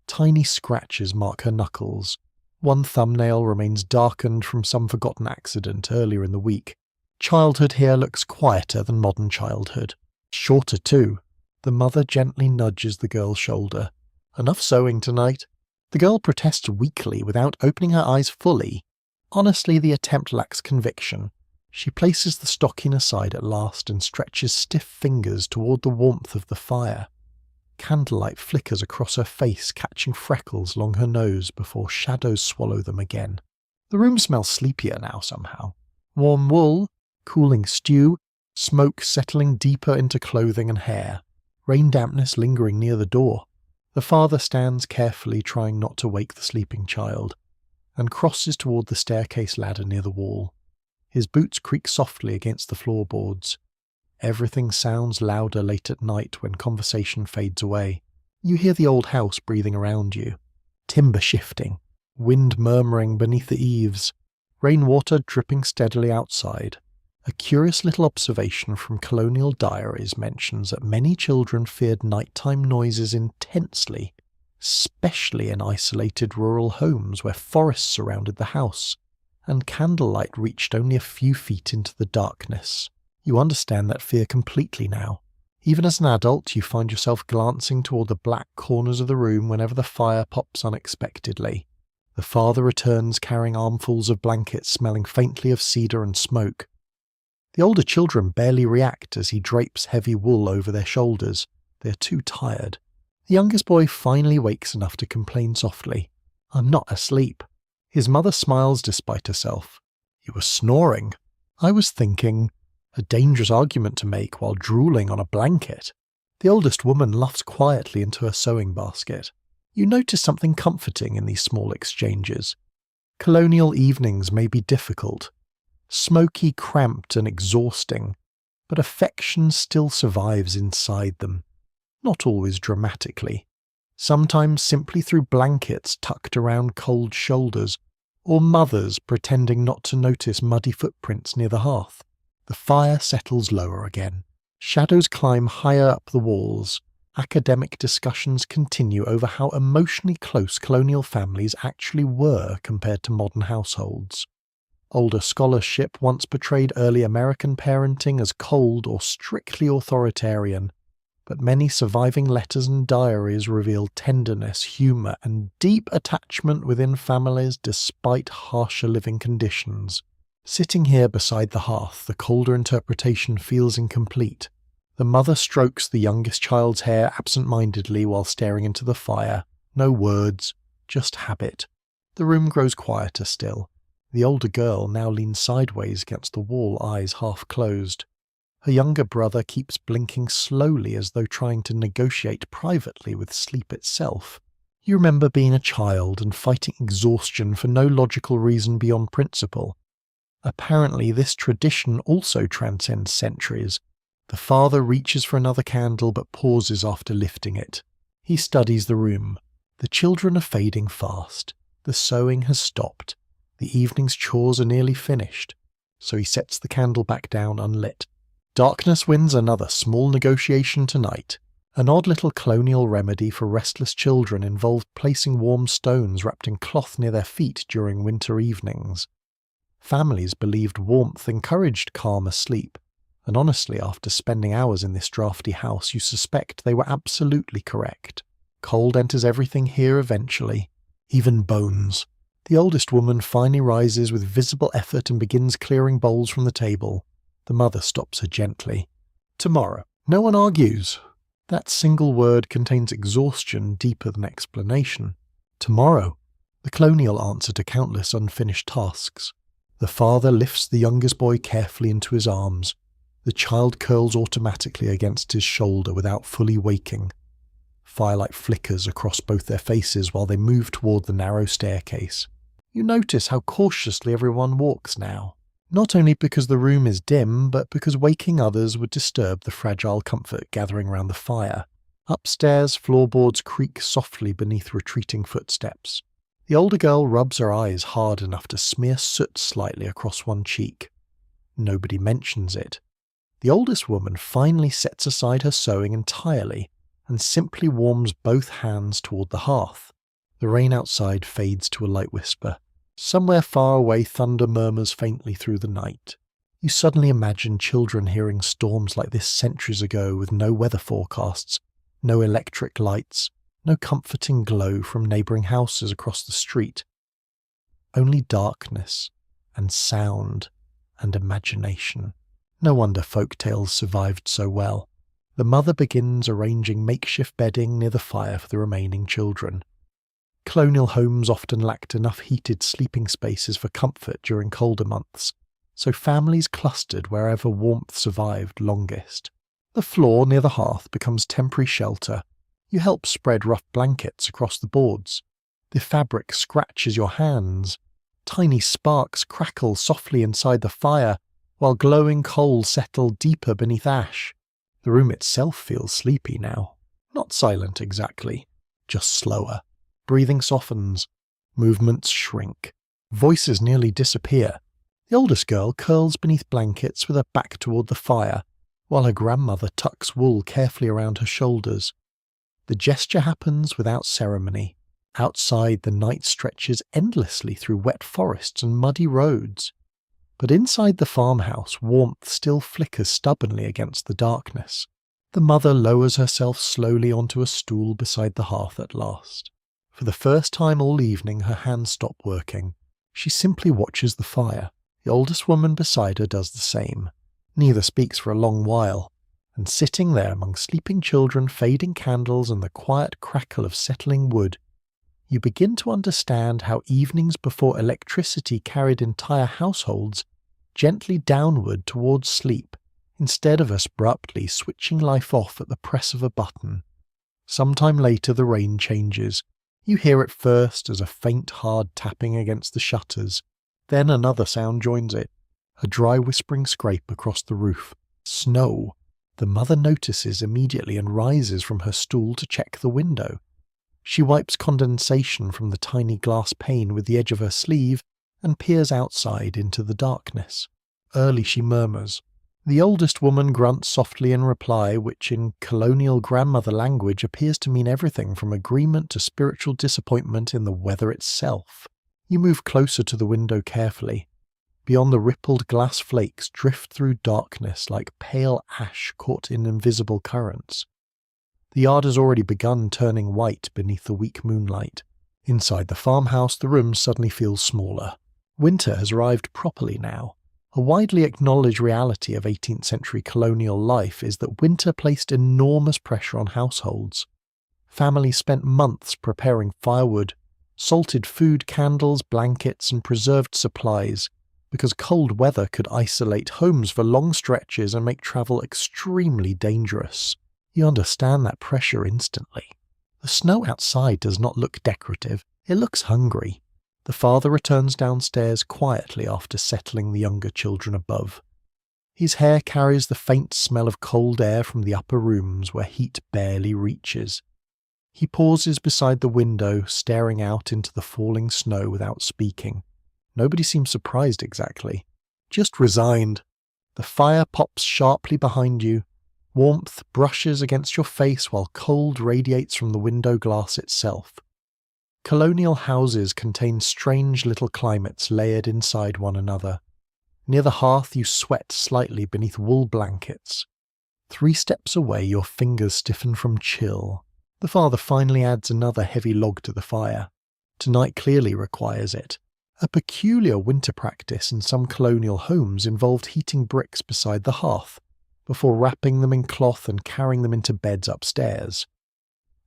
Tiny scratches mark her knuckles. One thumbnail remains darkened from some forgotten accident earlier in the week. Childhood here looks quieter than modern childhood. Shorter too. The mother gently nudges the girl's shoulder. "Enough sewing tonight." The girl protests weakly without opening her eyes fully. Honestly, the attempt lacks conviction. She places the stocking aside at last and stretches stiff fingers toward the warmth of the fire. Candlelight flickers across her face, catching freckles along her nose before shadows swallow them again. The room smells sleepier now somehow. Warm wool, cooling stew, smoke settling deeper into clothing and hair, rain dampness lingering near the door. The father stands carefully trying not to wake the sleeping child, and crosses toward the staircase ladder near the wall. His boots creak softly against the floorboards. Everything sounds louder late at night when conversation fades away. You hear the old house breathing around you. Timber shifting, wind murmuring beneath the eaves, rainwater dripping steadily outside. A curious little observation from colonial diaries mentions that many children feared nighttime noises intensely, especially in isolated rural homes where forests surrounded the house, and candlelight reached only a few feet into the darkness. You understand that fear completely now. Even as an adult, you find yourself glancing toward the black corners of the room whenever the fire pops unexpectedly. The father returns carrying armfuls of blankets smelling faintly of cedar and smoke. The older children barely react as he drapes heavy wool over their shoulders. They are too tired. The youngest boy finally wakes enough to complain softly. "I'm not asleep." His mother smiles despite herself. "You were snoring." "I was thinking." A dangerous argument to make while drooling on a blanket. The oldest woman luffs quietly into her sewing basket. You notice something comforting in these small exchanges. Colonial evenings may be difficult, smoky, cramped and exhausting, but affection still survives inside them. Not always dramatically. Sometimes simply through blankets tucked around cold shoulders, or mothers pretending not to notice muddy footprints near the hearth. The fire settles lower again. Shadows climb higher up the walls. Academic discussions continue over how emotionally close colonial families actually were compared to modern households. Older scholarship once portrayed early American parenting as cold or strictly authoritarian, but many surviving letters and diaries reveal tenderness, humour, and deep attachment within families despite harsher living conditions. Sitting here beside the hearth, the colder interpretation feels incomplete. The mother strokes the youngest child's hair absent-mindedly while staring into the fire. No words, just habit. The room grows quieter still. The older girl now leans sideways against the wall, eyes half closed. Her younger brother keeps blinking slowly as though trying to negotiate privately with sleep itself. You remember being a child and fighting exhaustion for no logical reason beyond principle. Apparently, this tradition also transcends centuries. The father reaches for another candle but pauses after lifting it. He studies the room. The children are fading fast. The sewing has stopped. The evening's chores are nearly finished. So he sets the candle back down unlit. Darkness wins another small negotiation tonight. An odd little colonial remedy for restless children involved placing warm stones wrapped in cloth near their feet during winter evenings. Families believed warmth encouraged calmer sleep, and honestly, after spending hours in this drafty house, you suspect they were absolutely correct. Cold enters everything here eventually, even bones. The oldest woman finally rises with visible effort and begins clearing bowls from the table. The mother stops her gently. Tomorrow. No one argues. That single word contains exhaustion deeper than explanation. Tomorrow. The colonial answer to countless unfinished tasks. The father lifts the youngest boy carefully into his arms. The child curls automatically against his shoulder without fully waking. Firelight flickers across both their faces while they move toward the narrow staircase. You notice how cautiously everyone walks now. Not only because the room is dim, but because waking others would disturb the fragile comfort gathering around the fire. Upstairs, floorboards creak softly beneath retreating footsteps. The older girl rubs her eyes hard enough to smear soot slightly across one cheek. Nobody mentions it. The oldest woman finally sets aside her sewing entirely and simply warms both hands toward the hearth. The rain outside fades to a light whisper. Somewhere far away, thunder murmurs faintly through the night. You suddenly imagine children hearing storms like this centuries ago with no weather forecasts, no electric lights, no comforting glow from neighbouring houses across the street. Only darkness and sound and imagination. No wonder folk tales survived so well. The mother begins arranging makeshift bedding near the fire for the remaining children. Colonial homes often lacked enough heated sleeping spaces for comfort during colder months, so families clustered wherever warmth survived longest. The floor near the hearth becomes temporary shelter. You help spread rough blankets across the boards. The fabric scratches your hands. Tiny sparks crackle softly inside the fire, while glowing coals settle deeper beneath ash. The room itself feels sleepy now. Not silent exactly, just slower. Breathing softens. Movements shrink. Voices nearly disappear. The oldest girl curls beneath blankets with her back toward the fire, while her grandmother tucks wool carefully around her shoulders. The gesture happens without ceremony. Outside, the night stretches endlessly through wet forests and muddy roads. But inside the farmhouse, warmth still flickers stubbornly against the darkness. The mother lowers herself slowly onto a stool beside the hearth at last. For the first time all evening, her hands stop working. She simply watches the fire. The oldest woman beside her does the same. Neither speaks for a long while. And sitting there among sleeping children, fading candles, and the quiet crackle of settling wood, you begin to understand how evenings before electricity carried entire households gently downward towards sleep, instead of abruptly switching life off at the press of a button. Sometime later the rain changes. You hear it first as a faint hard tapping against the shutters. Then another sound joins it, a dry whispering scrape across the roof. Snow. The mother notices immediately and rises from her stool to check the window. She wipes condensation from the tiny glass pane with the edge of her sleeve and peers outside into the darkness. Early she murmurs. The oldest woman grunts softly in reply, which in colonial grandmother language appears to mean everything from agreement to spiritual disappointment in the weather itself. You move closer to the window carefully. Beyond, the rippled glass flakes drift through darkness like pale ash caught in invisible currents. The yard has already begun turning white beneath the weak moonlight. Inside the farmhouse, the room suddenly feels smaller. Winter has arrived properly now. A widely acknowledged reality of 18th century colonial life is that winter placed enormous pressure on households. Families spent months preparing firewood, salted food, candles, blankets, and preserved supplies, because cold weather could isolate homes for long stretches and make travel extremely dangerous. You understand that pressure instantly. The snow outside does not look decorative, it looks hungry. The father returns downstairs quietly after settling the younger children above. His hair carries the faint smell of cold air from the upper rooms where heat barely reaches. He pauses beside the window, staring out into the falling snow without speaking. Nobody seems surprised exactly, just resigned. The fire pops sharply behind you. Warmth brushes against your face while cold radiates from the window glass itself. Colonial houses contain strange little climates layered inside one another. Near the hearth you sweat slightly beneath wool blankets. 3 steps away your fingers stiffen from chill. The father finally adds another heavy log to the fire. Tonight clearly requires it. A peculiar winter practice in some colonial homes involved heating bricks beside the hearth, before wrapping them in cloth and carrying them into beds upstairs.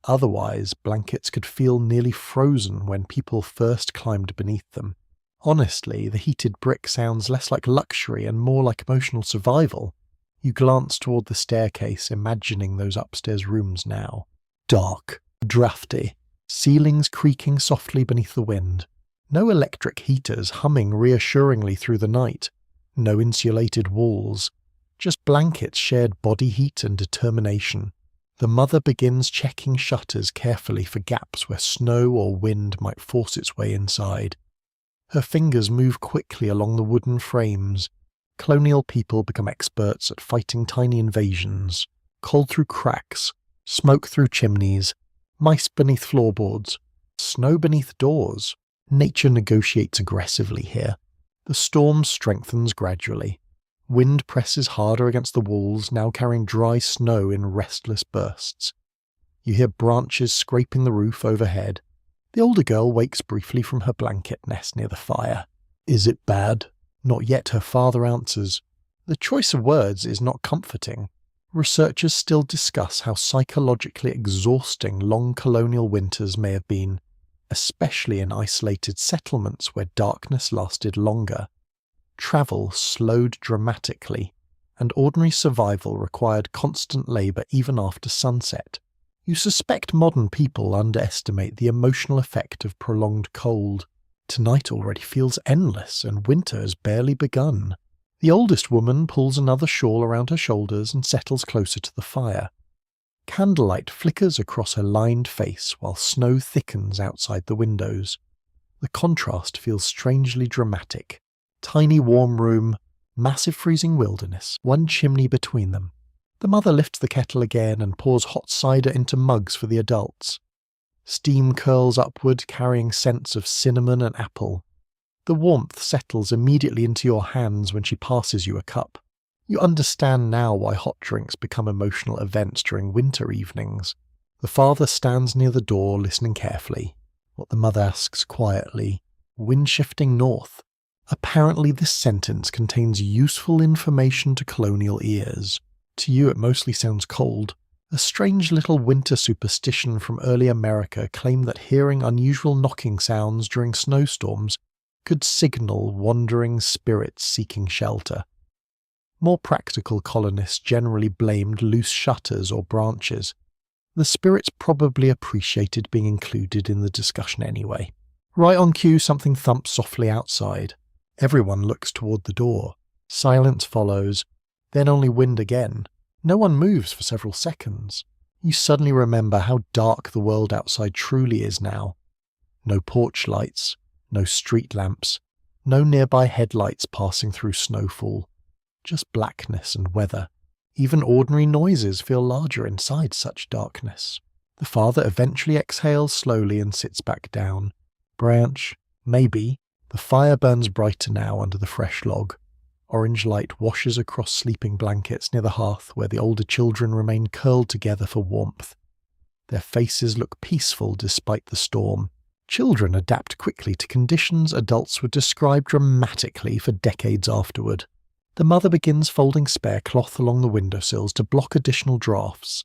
Otherwise, blankets could feel nearly frozen when people first climbed beneath them. Honestly, the heated brick sounds less like luxury and more like emotional survival. You glance toward the staircase, imagining those upstairs rooms now. Dark, drafty, ceilings creaking softly beneath the wind. No electric heaters humming reassuringly through the night. No insulated walls. Just blankets, shared body heat and determination. The mother begins checking shutters carefully for gaps where snow or wind might force its way inside. Her fingers move quickly along the wooden frames. Colonial people become experts at fighting tiny invasions. Cold through cracks, smoke through chimneys, mice beneath floorboards, snow beneath doors. Nature negotiates aggressively here. The storm strengthens gradually. Wind presses harder against the walls, now carrying dry snow in restless bursts. You hear branches scraping the roof overhead. The older girl wakes briefly from her blanket nest near the fire. Is it bad? Not yet, her father answers. The choice of words is not comforting. Researchers still discuss how psychologically exhausting long colonial winters may have been, especially in isolated settlements where darkness lasted longer. Travel slowed dramatically, and ordinary survival required constant labour even after sunset. You suspect modern people underestimate the emotional effect of prolonged cold. Tonight already feels endless, and winter has barely begun. The oldest woman pulls another shawl around her shoulders and settles closer to the fire. Candlelight flickers across her lined face while snow thickens outside the windows. The contrast feels strangely dramatic. Tiny warm room, massive freezing wilderness, one chimney between them. The mother lifts the kettle again and pours hot cider into mugs for the adults. Steam curls upward, carrying scents of cinnamon and apple. The warmth settles immediately into your hands when she passes you a cup. You understand now why hot drinks become emotional events during winter evenings. The father stands near the door, listening carefully. What the mother asks quietly, wind shifting north. Apparently this sentence contains useful information to colonial ears. To you it mostly sounds cold. A strange little winter superstition from early America claimed that hearing unusual knocking sounds during snowstorms could signal wandering spirits seeking shelter. More practical colonists generally blamed loose shutters or branches. The spirits probably appreciated being included in the discussion anyway. Right on cue, something thumps softly outside. Everyone looks toward the door. Silence follows, then only wind again. No one moves for several seconds. You suddenly remember how dark the world outside truly is now. No porch lights, no street lamps, no nearby headlights passing through snowfall. Just blackness and weather. Even ordinary noises feel larger inside such darkness. The father eventually exhales slowly and sits back down. Branch, maybe. The fire burns brighter now under the fresh log. Orange light washes across sleeping blankets near the hearth where the older children remain curled together for warmth. Their faces look peaceful despite the storm. Children adapt quickly to conditions adults would describe dramatically for decades afterward. The mother begins folding spare cloth along the windowsills to block additional drafts.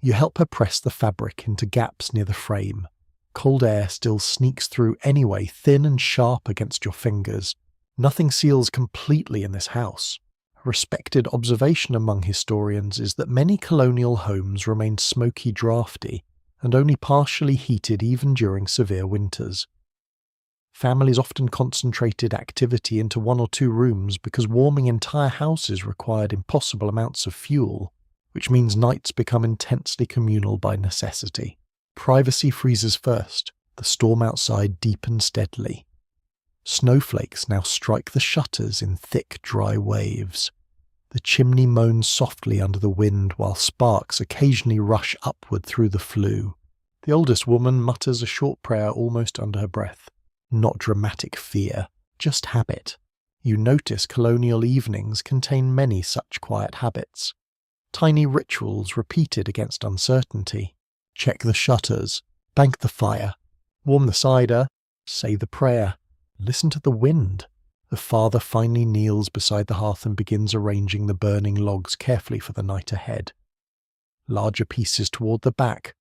You help her press the fabric into gaps near the frame. Cold air still sneaks through anyway, thin and sharp against your fingers. Nothing seals completely in this house. A respected observation among historians is that many colonial homes remained smoky drafty and only partially heated even during severe winters. Families often concentrated activity into 1 or 2 rooms because warming entire houses required impossible amounts of fuel, which means nights become intensely communal by necessity. Privacy freezes first, the storm outside deepens steadily. Snowflakes now strike the shutters in thick, dry waves. The chimney moans softly under the wind while sparks occasionally rush upward through the flue. The oldest woman mutters a short prayer almost under her breath. Not dramatic fear, just habit. You notice colonial evenings contain many such quiet habits. Tiny rituals repeated against uncertainty. Check the shutters, bank the fire, warm the cider, say the prayer, listen to the wind. The father finally kneels beside the hearth and begins arranging the burning logs carefully for the night ahead. Larger pieces toward the back,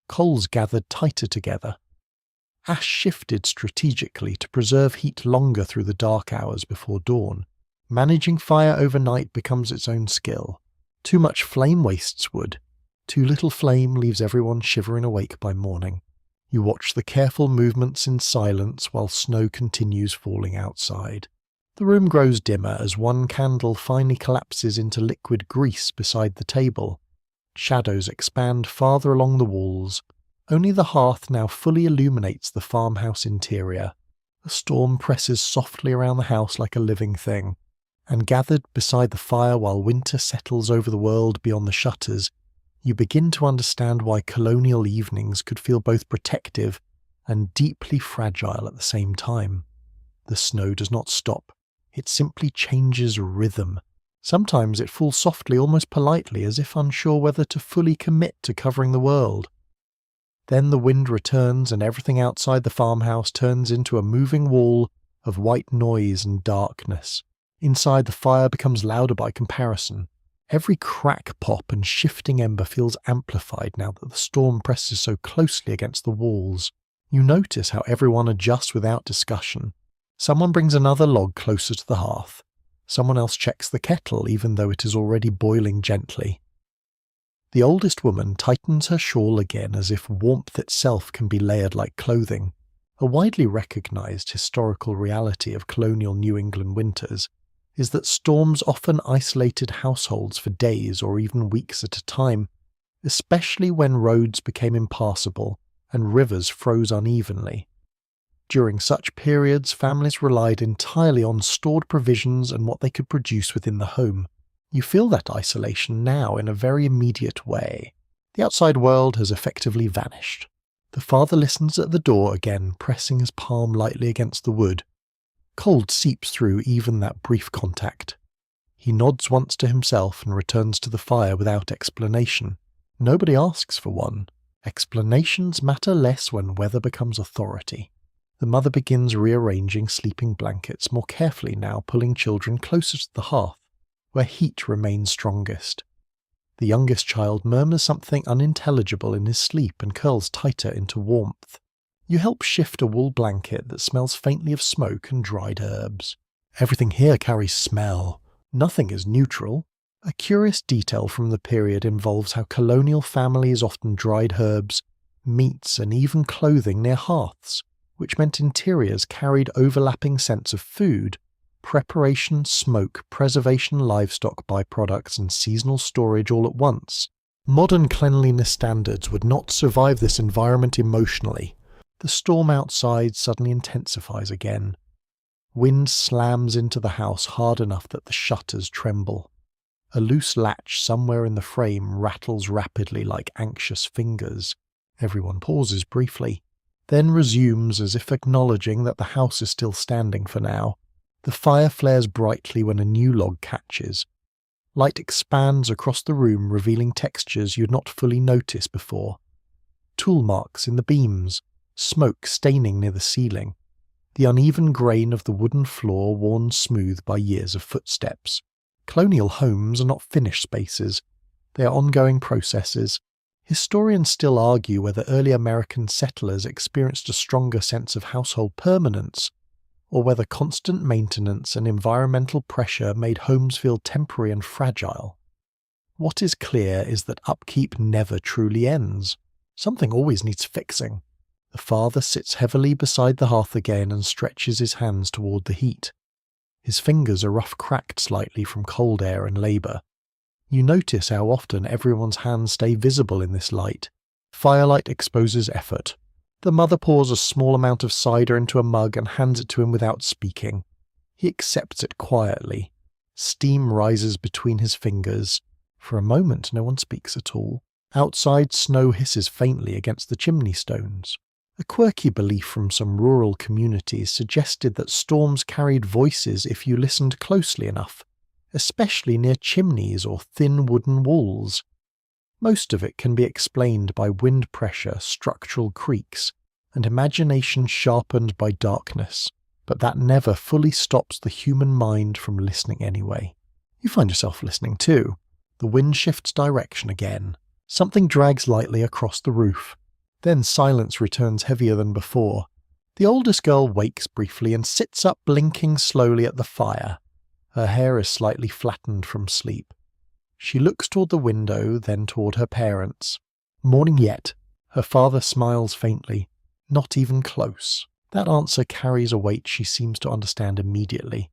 coals gathered tighter together. Ash shifted strategically to preserve heat longer through the dark hours before dawn. Managing fire overnight becomes its own skill. Too much flame wastes wood. Too little flame leaves everyone shivering awake by morning. You watch the careful movements in silence while snow continues falling outside. The room grows dimmer as one candle finally collapses into liquid grease beside the table. Shadows expand farther along the walls. Only the hearth now fully illuminates the farmhouse interior. The storm presses softly around the house like a living thing, and gathered beside the fire while winter settles over the world beyond the shutters, you begin to understand why colonial evenings could feel both protective and deeply fragile at the same time. The snow does not stop. It simply changes rhythm. Sometimes it falls softly, almost politely, as if unsure whether to fully commit to covering the world. Then the wind returns and everything outside the farmhouse turns into a moving wall of white noise and darkness. Inside, the fire becomes louder by comparison. Every crack pop and shifting ember feels amplified now that the storm presses so closely against the walls. You notice how everyone adjusts without discussion. Someone brings another log closer to the hearth. Someone else checks the kettle even though it is already boiling gently. The oldest woman tightens her shawl again as if warmth itself can be layered like clothing. A widely recognized historical reality of colonial New England winters is that storms often isolated households for days or even weeks at a time, especially when roads became impassable and rivers froze unevenly. During such periods, families relied entirely on stored provisions and what they could produce within the home. You feel that isolation now in a very immediate way. The outside world has effectively vanished. The father listens at the door again, pressing his palm lightly against the wood. Cold seeps through even that brief contact. He nods once to himself and returns to the fire without explanation. Nobody asks for one. Explanations matter less when weather becomes authority. The mother begins rearranging sleeping blankets more carefully now, pulling children closer to the hearth, where heat remains strongest. The youngest child murmurs something unintelligible in his sleep and curls tighter into warmth. You help shift a wool blanket that smells faintly of smoke and dried herbs. Everything here carries smell. Nothing is neutral. A curious detail from the period involves how colonial families often dried herbs, meats, and even clothing near hearths, which meant interiors carried overlapping scents of food, preparation, smoke, preservation, livestock byproducts, and seasonal storage all at once. Modern cleanliness standards would not survive this environment emotionally. The storm outside suddenly intensifies again. Wind slams into the house hard enough that the shutters tremble. A loose latch somewhere in the frame rattles rapidly like anxious fingers. Everyone pauses briefly, then resumes as if acknowledging that the house is still standing for now. The fire flares brightly when a new log catches. Light expands across the room, revealing textures you'd not fully noticed before. Tool marks in the beams, smoke staining near the ceiling, the uneven grain of the wooden floor worn smooth by years of footsteps. Colonial homes are not finished spaces. They are ongoing processes. Historians still argue whether early American settlers experienced a stronger sense of household permanence, or whether constant maintenance and environmental pressure made homes feel temporary and fragile. What is clear is that upkeep never truly ends. Something always needs fixing. The father sits heavily beside the hearth again and stretches his hands toward the heat. His fingers are rough cracked slightly from cold air and labour. You notice how often everyone's hands stay visible in this light. Firelight exposes effort. The mother pours a small amount of cider into a mug and hands it to him without speaking. He accepts it quietly. Steam rises between his fingers. For a moment no one speaks at all. Outside, snow hisses faintly against the chimney stones. A quirky belief from some rural communities suggested that storms carried voices if you listened closely enough, especially near chimneys or thin wooden walls. Most of it can be explained by wind pressure, structural creaks, and imagination sharpened by darkness, but that never fully stops the human mind from listening anyway. You find yourself listening too. The wind shifts direction again. Something drags lightly across the roof. Then silence returns heavier than before. The oldest girl wakes briefly and sits up, blinking slowly at the fire. Her hair is slightly flattened from sleep. She looks toward the window, then toward her parents. Morning yet. Her father smiles faintly. Not even close. That answer carries a weight she seems to understand immediately.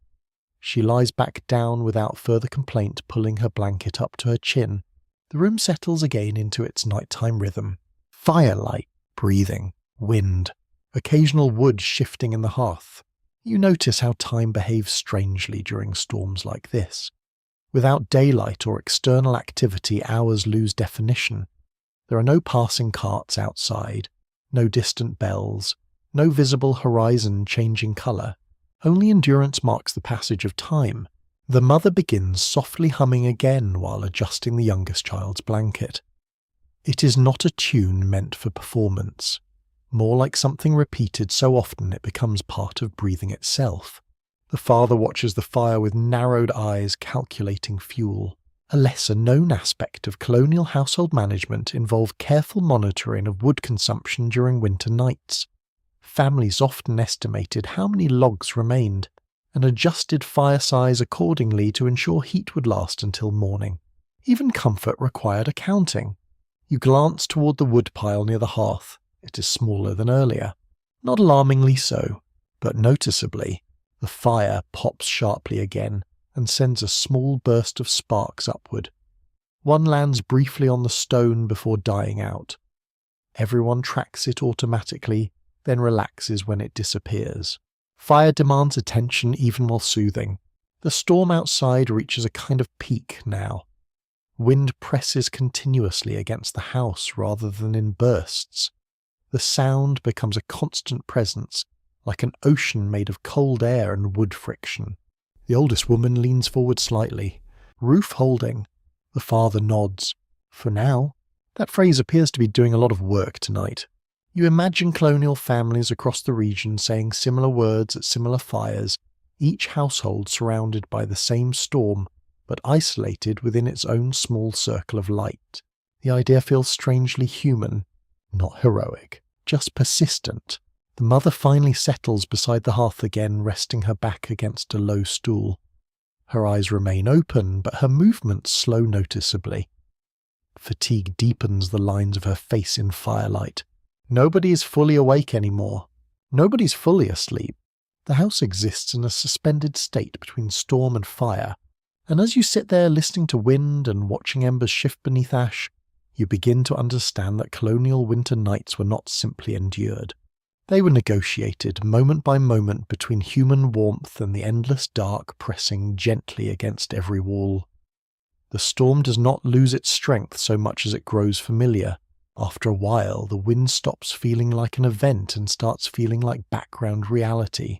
She lies back down without further complaint, pulling her blanket up to her chin. The room settles again into its nighttime rhythm. Firelight, breathing, wind, occasional wood shifting in the hearth. You notice how time behaves strangely during storms like this. Without daylight or external activity, hours lose definition. There are no passing carts outside, no distant bells, no visible horizon changing colour. Only endurance marks the passage of time. The mother begins softly humming again while adjusting the youngest child's blanket. It is not a tune meant for performance, more like something repeated so often it becomes part of breathing itself. The father watches the fire with narrowed eyes, calculating fuel. A lesser-known aspect of colonial household management involved careful monitoring of wood consumption during winter nights. Families often estimated how many logs remained, and adjusted fire size accordingly to ensure heat would last until morning. Even comfort required accounting. You glance toward the woodpile near the hearth. It is smaller than earlier. Not alarmingly so, but noticeably. The fire pops sharply again and sends a small burst of sparks upward. One lands briefly on the stone before dying out. Everyone tracks it automatically, then relaxes when it disappears. Fire demands attention even while soothing. The storm outside reaches a kind of peak now. Wind presses continuously against the house rather than in bursts. The sound becomes a constant presence, like an ocean made of cold air and wood friction. The oldest woman leans forward slightly, roof holding. The father nods. For now. That phrase appears to be doing a lot of work tonight. You imagine colonial families across the region saying similar words at similar fires, each household surrounded by the same storm, but isolated within its own small circle of light. The idea feels strangely human, not heroic, just persistent. The mother finally settles beside the hearth again, resting her back against a low stool. Her eyes remain open, but her movements slow noticeably. Fatigue deepens the lines of her face in firelight. Nobody is fully awake anymore. Nobody's fully asleep. The house exists in a suspended state between storm and fire, and as you sit there listening to wind and watching embers shift beneath ash, you begin to understand that colonial winter nights were not simply endured. They were negotiated moment by moment between human warmth and the endless dark pressing gently against every wall. The storm does not lose its strength so much as it grows familiar. After a while, the wind stops feeling like an event and starts feeling like background reality.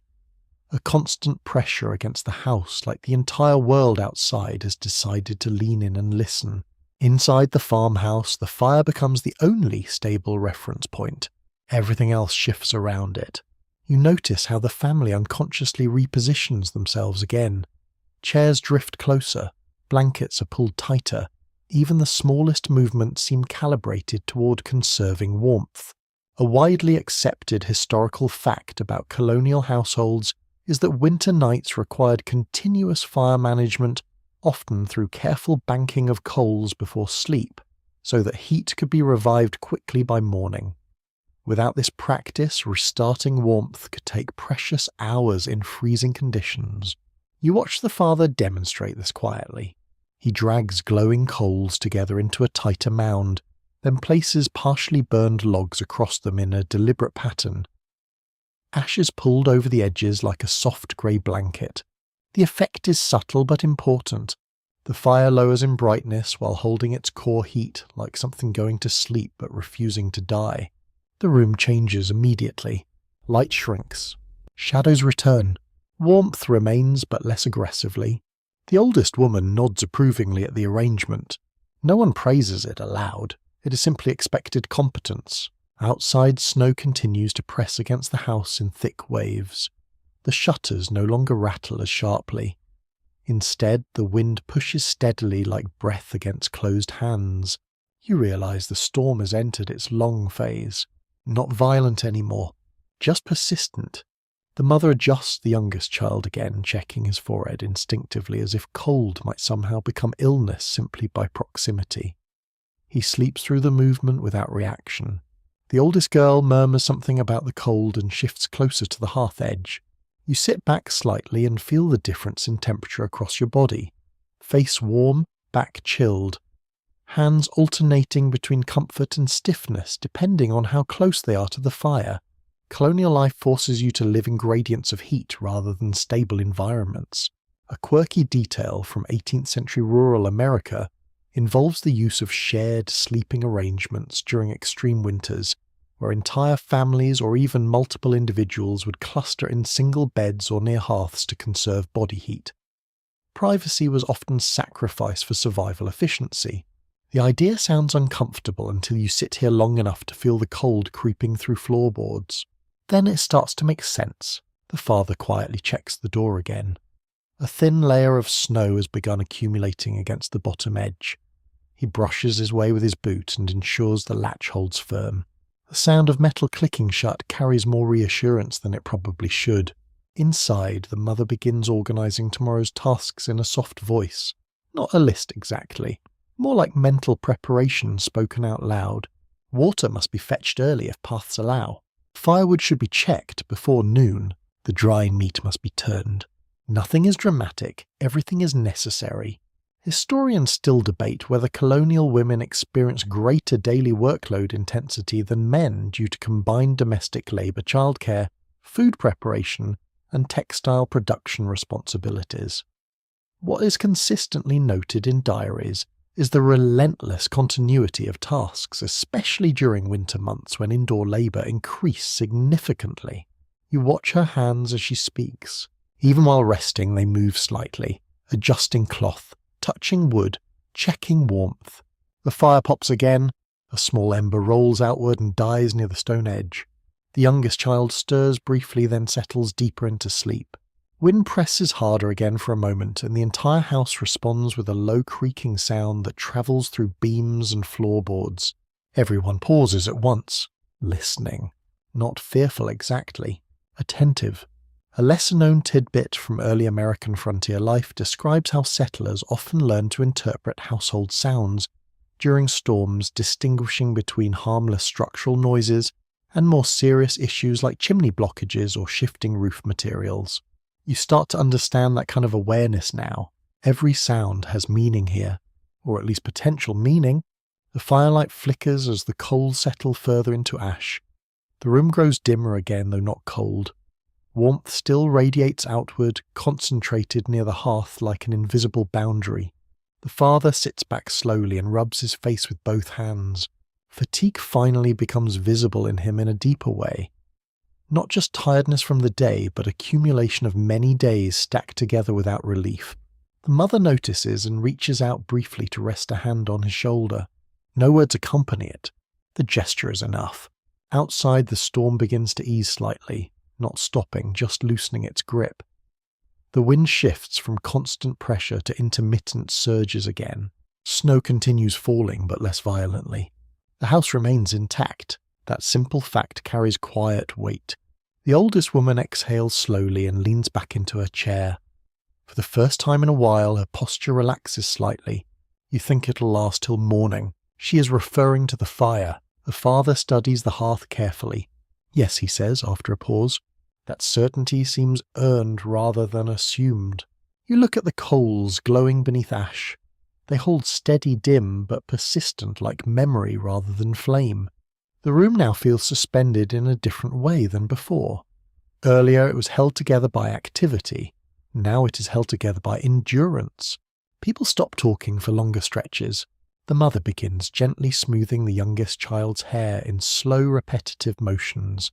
A constant pressure against the house, like the entire world outside has decided to lean in and listen. Inside the farmhouse, the fire becomes the only stable reference point. Everything else shifts around it. You notice how the family unconsciously repositions themselves again. Chairs drift closer, blankets are pulled tighter. Even the smallest movements seem calibrated toward conserving warmth. A widely accepted historical fact about colonial households is that winter nights required continuous fire management, often through careful banking of coals before sleep, so that heat could be revived quickly by morning. Without this practice, restarting warmth could take precious hours in freezing conditions. You watch the father demonstrate this quietly. He drags glowing coals together into a tighter mound, then places partially burned logs across them in a deliberate pattern. Ash is pulled over the edges like a soft grey blanket. The effect is subtle but important. The fire lowers in brightness while holding its core heat like something going to sleep but refusing to die. The room changes immediately. Light shrinks. Shadows return. Warmth remains but less aggressively. The oldest woman nods approvingly at the arrangement. No one praises it aloud. It is simply expected competence. Outside, snow continues to press against the house in thick waves. The shutters no longer rattle as sharply. Instead, the wind pushes steadily like breath against closed hands. You realize the storm has entered its long phase. Not violent anymore, just persistent. The mother adjusts the youngest child again, checking his forehead instinctively as if cold might somehow become illness simply by proximity. He sleeps through the movement without reaction. The oldest girl murmurs something about the cold and shifts closer to the hearth edge. You sit back slightly and feel the difference in temperature across your body. Face warm, back chilled. Hands alternating between comfort and stiffness depending on how close they are to the fire. Colonial life forces you to live in gradients of heat rather than stable environments. A quirky detail from 18th century rural America involves the use of shared sleeping arrangements during extreme winters, where entire families or even multiple individuals would cluster in single beds or near hearths to conserve body heat. Privacy was often sacrificed for survival efficiency. The idea sounds uncomfortable until you sit here long enough to feel the cold creeping through floorboards. Then it starts to make sense. The father quietly checks the door again. A thin layer of snow has begun accumulating against the bottom edge. He brushes his way with his boot and ensures the latch holds firm. The sound of metal clicking shut carries more reassurance than it probably should. Inside, the mother begins organising tomorrow's tasks in a soft voice. Not a list exactly. More like mental preparation spoken out loud. Water must be fetched early if paths allow. Firewood should be checked before noon. The dry meat must be turned. Nothing is dramatic, everything is necessary. Historians still debate whether colonial women experience greater daily workload intensity than men due to combined domestic labour, childcare, food preparation, and textile production responsibilities. What is consistently noted in diaries is the relentless continuity of tasks, especially during winter months when indoor labour increased significantly. You watch her hands as she speaks. Even while resting, they move slightly, adjusting cloth, touching wood, checking warmth. The fire pops again. A small ember rolls outward and dies near the stone edge. The youngest child stirs briefly, then settles deeper into sleep. Wind presses harder again for a moment, and the entire house responds with a low creaking sound that travels through beams and floorboards. Everyone pauses at once, listening. Not fearful exactly, attentive. A lesser-known tidbit from early American frontier life describes how settlers often learned to interpret household sounds during storms, distinguishing between harmless structural noises and more serious issues like chimney blockages or shifting roof materials. You start to understand that kind of awareness now. Every sound has meaning here, or at least potential meaning. The firelight flickers as the coals settle further into ash. The room grows dimmer again, though not cold. Warmth still radiates outward, concentrated near the hearth like an invisible boundary. The father sits back slowly and rubs his face with both hands. Fatigue finally becomes visible in him in a deeper way. Not just tiredness from the day, but accumulation of many days stacked together without relief. The mother notices and reaches out briefly to rest a hand on his shoulder. No words accompany it. The gesture is enough. Outside, the storm begins to ease slightly, not stopping, just loosening its grip. The wind shifts from constant pressure to intermittent surges again. Snow continues falling, but less violently. The house remains intact. That simple fact carries quiet weight. The oldest woman exhales slowly and leans back into her chair. For the first time in a while, her posture relaxes slightly. You think it'll last till morning. She is referring to the fire, The father studies the hearth carefully. Yes, he says after a pause, that certainty seems earned rather than assumed. You look at the coals glowing beneath ash. They hold steady dim but persistent like memory rather than flame. The room now feels suspended in a different way than before. Earlier it was held together by activity. Now it is held together by endurance. People stop talking for longer stretches. The mother begins gently smoothing the youngest child's hair in slow repetitive motions.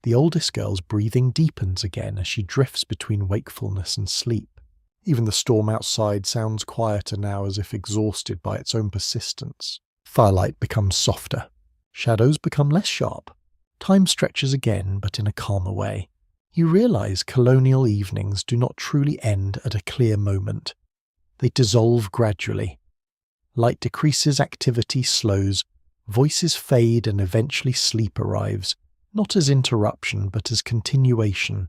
The oldest girl's breathing deepens again as she drifts between wakefulness and sleep. Even the storm outside sounds quieter now, as if exhausted by its own persistence. Firelight becomes softer. Shadows become less sharp. Time stretches again, but in a calmer way. You realize colonial evenings do not truly end at a clear moment. They dissolve gradually. Light decreases, activity slows, voices fade, and eventually sleep arrives, not as interruption but as continuation.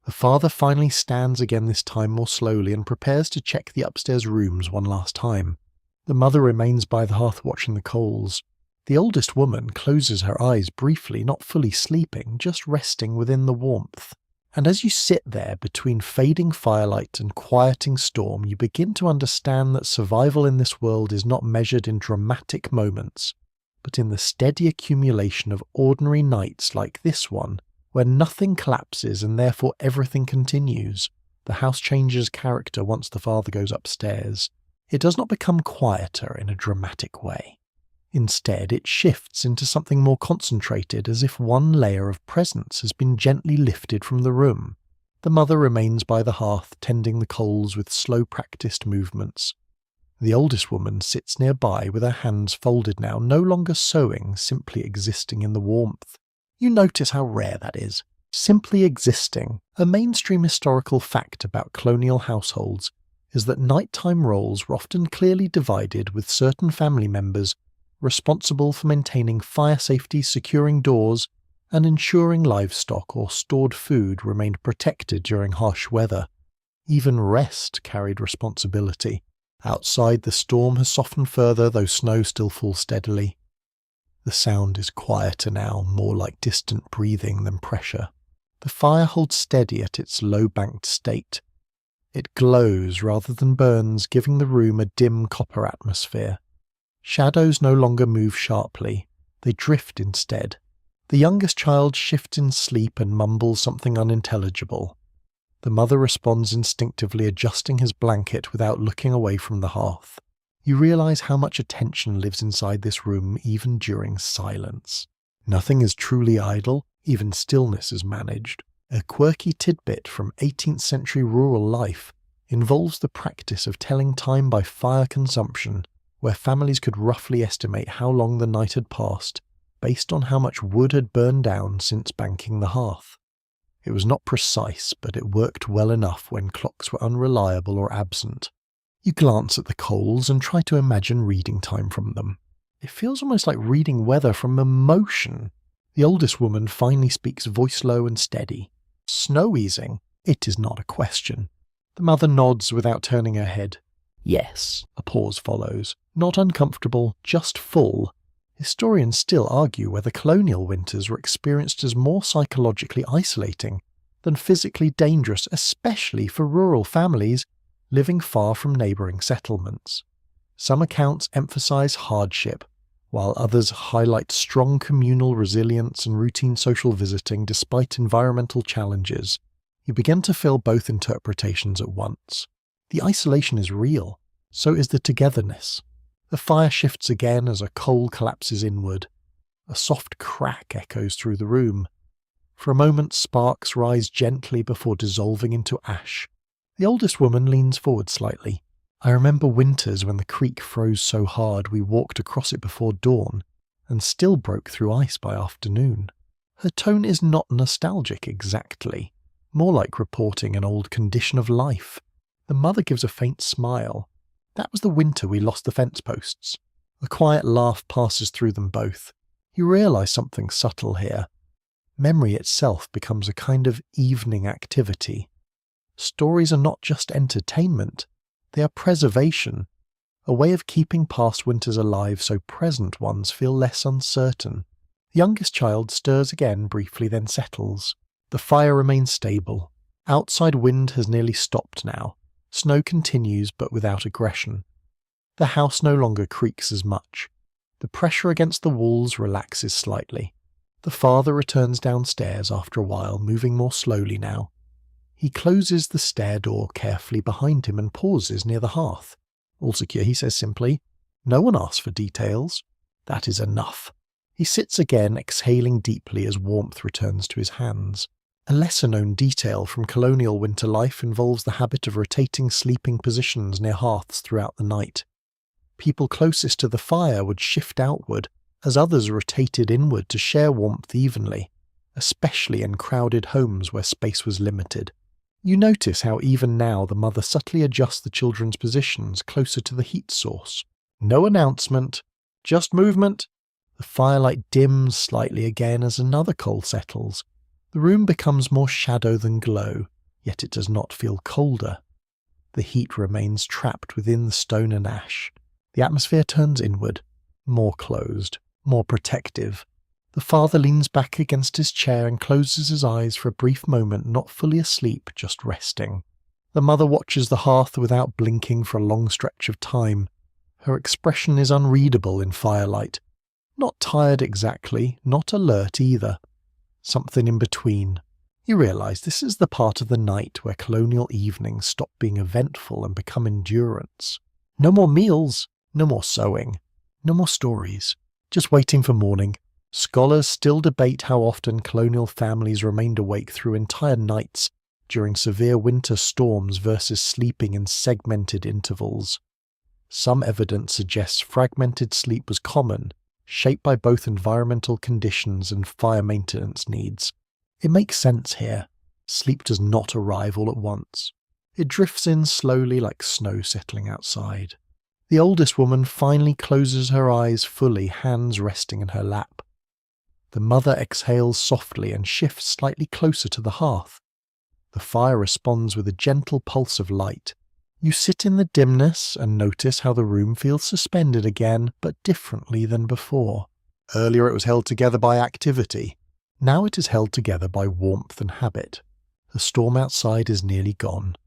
The father finally stands again, this time more slowly, and prepares to check the upstairs rooms one last time. The mother remains by the hearth watching the coals. The oldest woman closes her eyes briefly, not fully sleeping, just resting within the warmth. And as you sit there between fading firelight and quieting storm, you begin to understand that survival in this world is not measured in dramatic moments, but in the steady accumulation of ordinary nights like this one, where nothing collapses and therefore everything continues. The house changes character once the father goes upstairs. It does not become quieter in a dramatic way. Instead, it shifts into something more concentrated, as if one layer of presence has been gently lifted from the room. The mother remains by the hearth, tending the coals with slow practiced movements. The oldest woman sits nearby with her hands folded now, no longer sewing, simply existing in the warmth. You notice how rare that is. Simply existing. A mainstream historical fact about colonial households is that nighttime roles were often clearly divided, with certain family members responsible for maintaining fire safety, securing doors, and ensuring livestock or stored food remained protected during harsh weather. Even rest carried responsibility. Outside, the storm has softened further, though snow still falls steadily. The sound is quieter now, more like distant breathing than pressure. The fire holds steady at its low-banked state. It glows rather than burns, giving the room a dim copper atmosphere. Shadows no longer move sharply. They drift instead. The youngest child shifts in sleep and mumbles something unintelligible. The mother responds instinctively, adjusting his blanket without looking away from the hearth. You realize how much attention lives inside this room even during silence. Nothing is truly idle, even stillness is managed. A quirky tidbit from 18th century rural life involves the practice of telling time by fire consumption, where families could roughly estimate how long the night had passed based on how much wood had burned down since banking the hearth. It was not precise, but it worked well enough when clocks were unreliable or absent. You glance at the coals and try to imagine reading time from them. It feels almost like reading weather from emotion. The oldest woman finally speaks, voice low and steady. Snow easing? It is not a question. The mother nods without turning her head. Yes. A pause follows. Not uncomfortable, just full. Historians still argue whether colonial winters were experienced as more psychologically isolating than physically dangerous, especially for rural families living far from neighbouring settlements. Some accounts emphasise hardship, while others highlight strong communal resilience and routine social visiting despite environmental challenges. You begin to feel both interpretations at once. The isolation is real, so is the togetherness. The fire shifts again as a coal collapses inward. A soft crack echoes through the room. For a moment, sparks rise gently before dissolving into ash. The oldest woman leans forward slightly. I remember winters when the creek froze so hard we walked across it before dawn, and still broke through ice by afternoon. Her tone is not nostalgic exactly, more like reporting an old condition of life. The mother gives a faint smile. That was the winter we lost the fence posts. A quiet laugh passes through them both. You realise something subtle here. Memory itself becomes a kind of evening activity. Stories are not just entertainment, they are preservation. a way of keeping past winters alive so present ones feel less uncertain. The youngest child stirs again briefly, then settles. The fire remains stable. Outside wind has nearly stopped now. Snow continues, but without aggression. The house no longer creaks as much. The pressure against the walls relaxes slightly. The father returns downstairs after a while, moving more slowly now. He closes the stair door carefully behind him and pauses near the hearth. All secure, he says simply. No one asks for details. That is enough. He sits again, exhaling deeply as warmth returns to his hands. A lesser-known detail from colonial winter life involves the habit of rotating sleeping positions near hearths throughout the night. People closest to the fire would shift outward, as others rotated inward to share warmth evenly, especially in crowded homes where space was limited. You notice how even now the mother subtly adjusts the children's positions closer to the heat source. No announcement, just movement. The firelight dims slightly again as another coal settles. The room becomes more shadow than glow, yet it does not feel colder. The heat remains trapped within the stone and ash. The atmosphere turns inward, more closed, more protective. The father leans back against his chair and closes his eyes for a brief moment, not fully asleep, just resting. The mother watches the hearth without blinking for a long stretch of time. Her expression is unreadable in firelight. Not tired exactly, not alert either. Something in between. You realise this is the part of the night where colonial evenings stop being eventful and become endurance. No more meals, no more sewing, no more stories. Just waiting for morning. Scholars still debate how often colonial families remained awake through entire nights during severe winter storms versus sleeping in segmented intervals. Some evidence suggests fragmented sleep was common, shaped by both environmental conditions and fire maintenance needs. It makes sense here. Sleep does not arrive all at once. It drifts in slowly like snow settling outside. The oldest woman finally closes her eyes fully, hands resting in her lap. The mother exhales softly and shifts slightly closer to the hearth. The fire responds with a gentle pulse of light. You sit in the dimness and notice how the room feels suspended again, but differently than before. Earlier it was held together by activity. Now it is held together by warmth and habit. The storm outside is nearly gone.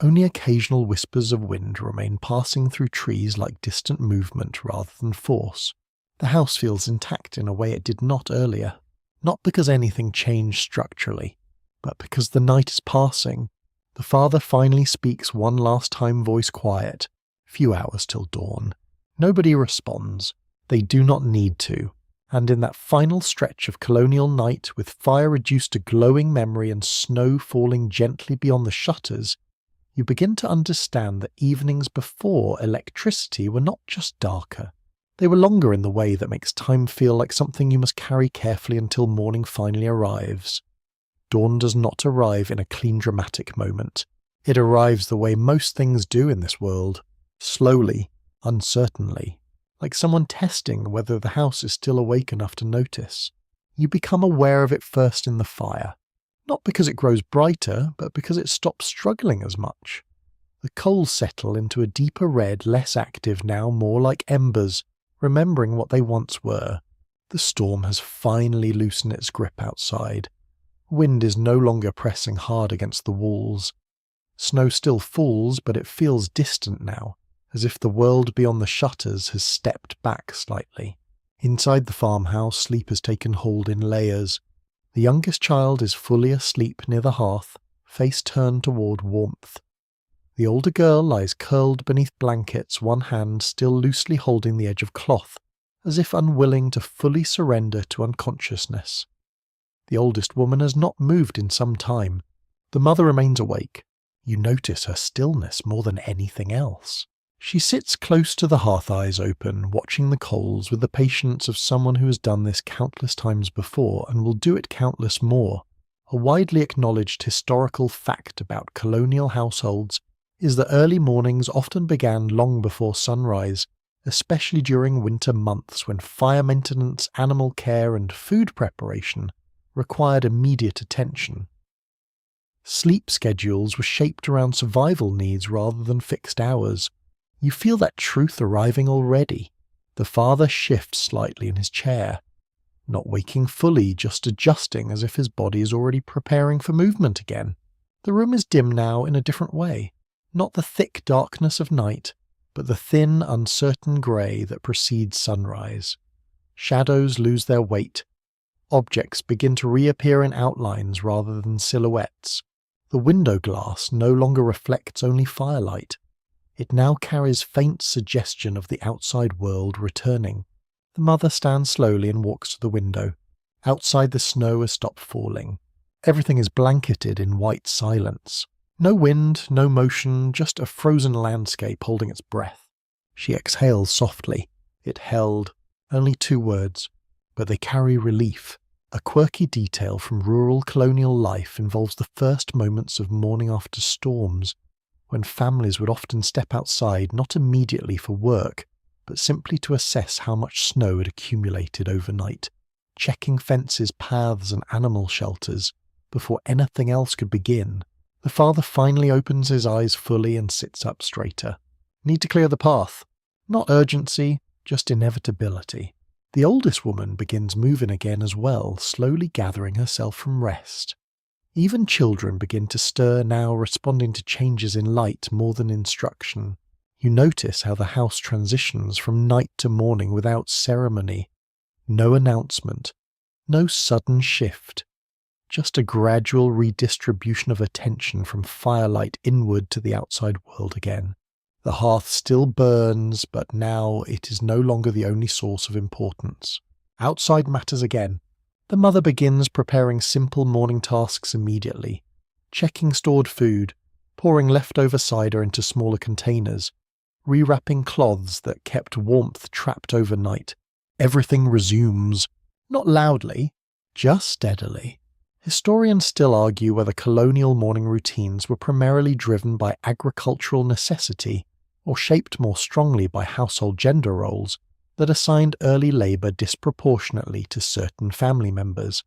Only occasional whispers of wind remain passing through trees like distant movement rather than force. The house feels intact in a way it did not earlier. Not because anything changed structurally, but because the night is passing. The father finally speaks one last time, voice quiet. Few hours till dawn. Nobody responds. They do not need to. And in that final stretch of colonial night, with fire reduced to glowing memory and snow falling gently beyond the shutters, you begin to understand that evenings before electricity were not just darker. They were longer in the way that makes time feel like something you must carry carefully until morning finally arrives. Dawn does not arrive in a clean dramatic moment. It arrives the way most things do in this world. Slowly, uncertainly. Like someone testing whether the house is still awake enough to notice. You become aware of it first in the fire. Not because it grows brighter, but because it stops struggling as much. The coals settle into a deeper red, less active now, more like embers, remembering what they once were. The storm has finally loosened its grip outside. Wind is no longer pressing hard against the walls. Snow still falls, but it feels distant now, as if the world beyond the shutters has stepped back slightly. Inside the farmhouse, sleep has taken hold in layers. The youngest child is fully asleep near the hearth, face turned toward warmth. The older girl lies curled beneath blankets, one hand still loosely holding the edge of cloth, as if unwilling to fully surrender to unconsciousness. The oldest woman has not moved in some time. The mother remains awake. You notice her stillness more than anything else. She sits close to the hearth, eyes open, watching the coals with the patience of someone who has done this countless times before and will do it countless more. A widely acknowledged historical fact about colonial households is that early mornings often began long before sunrise, especially during winter months when fire maintenance, animal care, and food preparation required immediate attention. Sleep schedules were shaped around survival needs rather than fixed hours. You feel that truth arriving already. The father shifts slightly in his chair, not waking fully, just adjusting as if his body is already preparing for movement again. The room is dim now in a different way. Not the thick darkness of night, but the thin, uncertain grey that precedes sunrise. Shadows lose their weight. Objects begin to reappear in outlines rather than silhouettes. The window glass no longer reflects only firelight. It now carries faint suggestion of the outside world returning. The mother stands slowly and walks to the window. Outside, the snow has stopped falling. Everything is blanketed in white silence. No wind, no motion, just a frozen landscape holding its breath. She exhales softly. It held only 2 words, but they carry relief. A quirky detail from rural colonial life involves the first moments of morning after storms, when families would often step outside not immediately for work, but simply to assess how much snow had accumulated overnight, checking fences, paths, and animal shelters before anything else could begin. The father finally opens his eyes fully and sits up straighter. Need to clear the path. Not urgency, just inevitability. The oldest woman begins moving again as well, slowly gathering herself from rest. Even children begin to stir now, responding to changes in light more than instruction. You notice how the house transitions from night to morning without ceremony. No announcement. No sudden shift. Just a gradual redistribution of attention from firelight inward to the outside world again. The hearth still burns, but now it is no longer the only source of importance. Outside matters again. The mother begins preparing simple morning tasks immediately, checking stored food, pouring leftover cider into smaller containers, rewrapping cloths that kept warmth trapped overnight. Everything resumes, not loudly, just steadily. Historians still argue whether colonial morning routines were primarily driven by agricultural necessity or shaped more strongly by household gender roles that assigned early labour disproportionately to certain family members.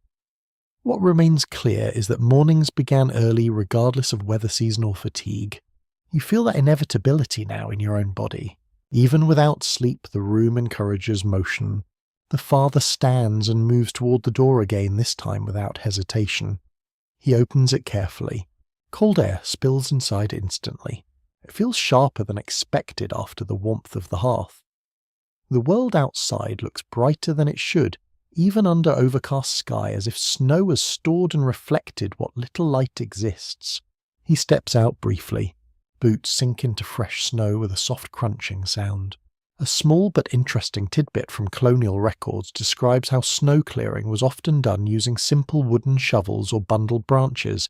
What remains clear is that mornings began early regardless of weather season or fatigue. You feel that inevitability now in your own body. Even without sleep, the room encourages motion. The father stands and moves toward the door again, this time without hesitation. He opens it carefully. Cold air spills inside instantly. It feels sharper than expected after the warmth of the hearth. The world outside looks brighter than it should, even under overcast sky, as if snow has stored and reflected what little light exists. He steps out briefly. Boots sink into fresh snow with a soft crunching sound. A small but interesting tidbit from colonial records describes how snow clearing was often done using simple wooden shovels or bundled branches,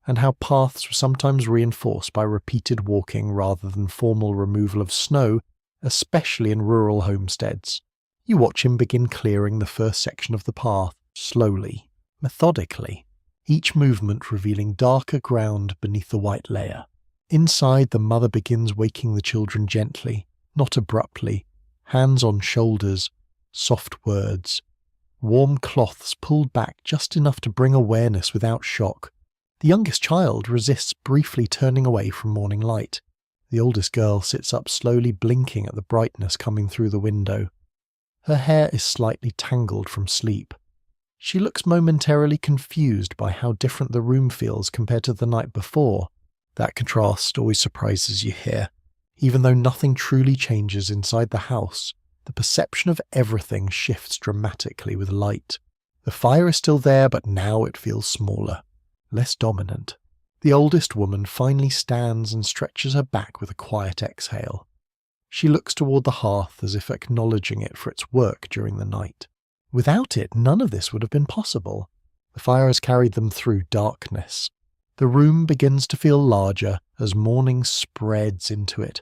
and how paths were sometimes reinforced by repeated walking rather than formal removal of snow, especially in rural homesteads. You watch him begin clearing the first section of the path, slowly, methodically, each movement revealing darker ground beneath the white layer. Inside, the mother begins waking the children gently, not abruptly, hands on shoulders, soft words. Warm cloths pulled back just enough to bring awareness without shock. The youngest child resists briefly turning away from morning light. The oldest girl sits up slowly, blinking at the brightness coming through the window. Her hair is slightly tangled from sleep. She looks momentarily confused by how different the room feels compared to the night before. That contrast always surprises you here. Even though nothing truly changes inside the house, the perception of everything shifts dramatically with light. The fire is still there, but now it feels smaller, less dominant. The oldest woman finally stands and stretches her back with a quiet exhale. She looks toward the hearth as if acknowledging it for its work during the night. Without it, none of this would have been possible. The fire has carried them through darkness. The room begins to feel larger as morning spreads into it.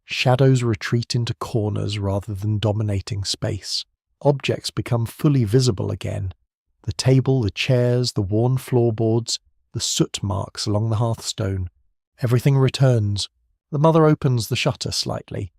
Shadows retreat into corners rather than dominating space. Objects become fully visible again. The table, the chairs, the worn floorboards, the soot marks along the hearthstone. Everything returns. The mother opens the shutter slightly.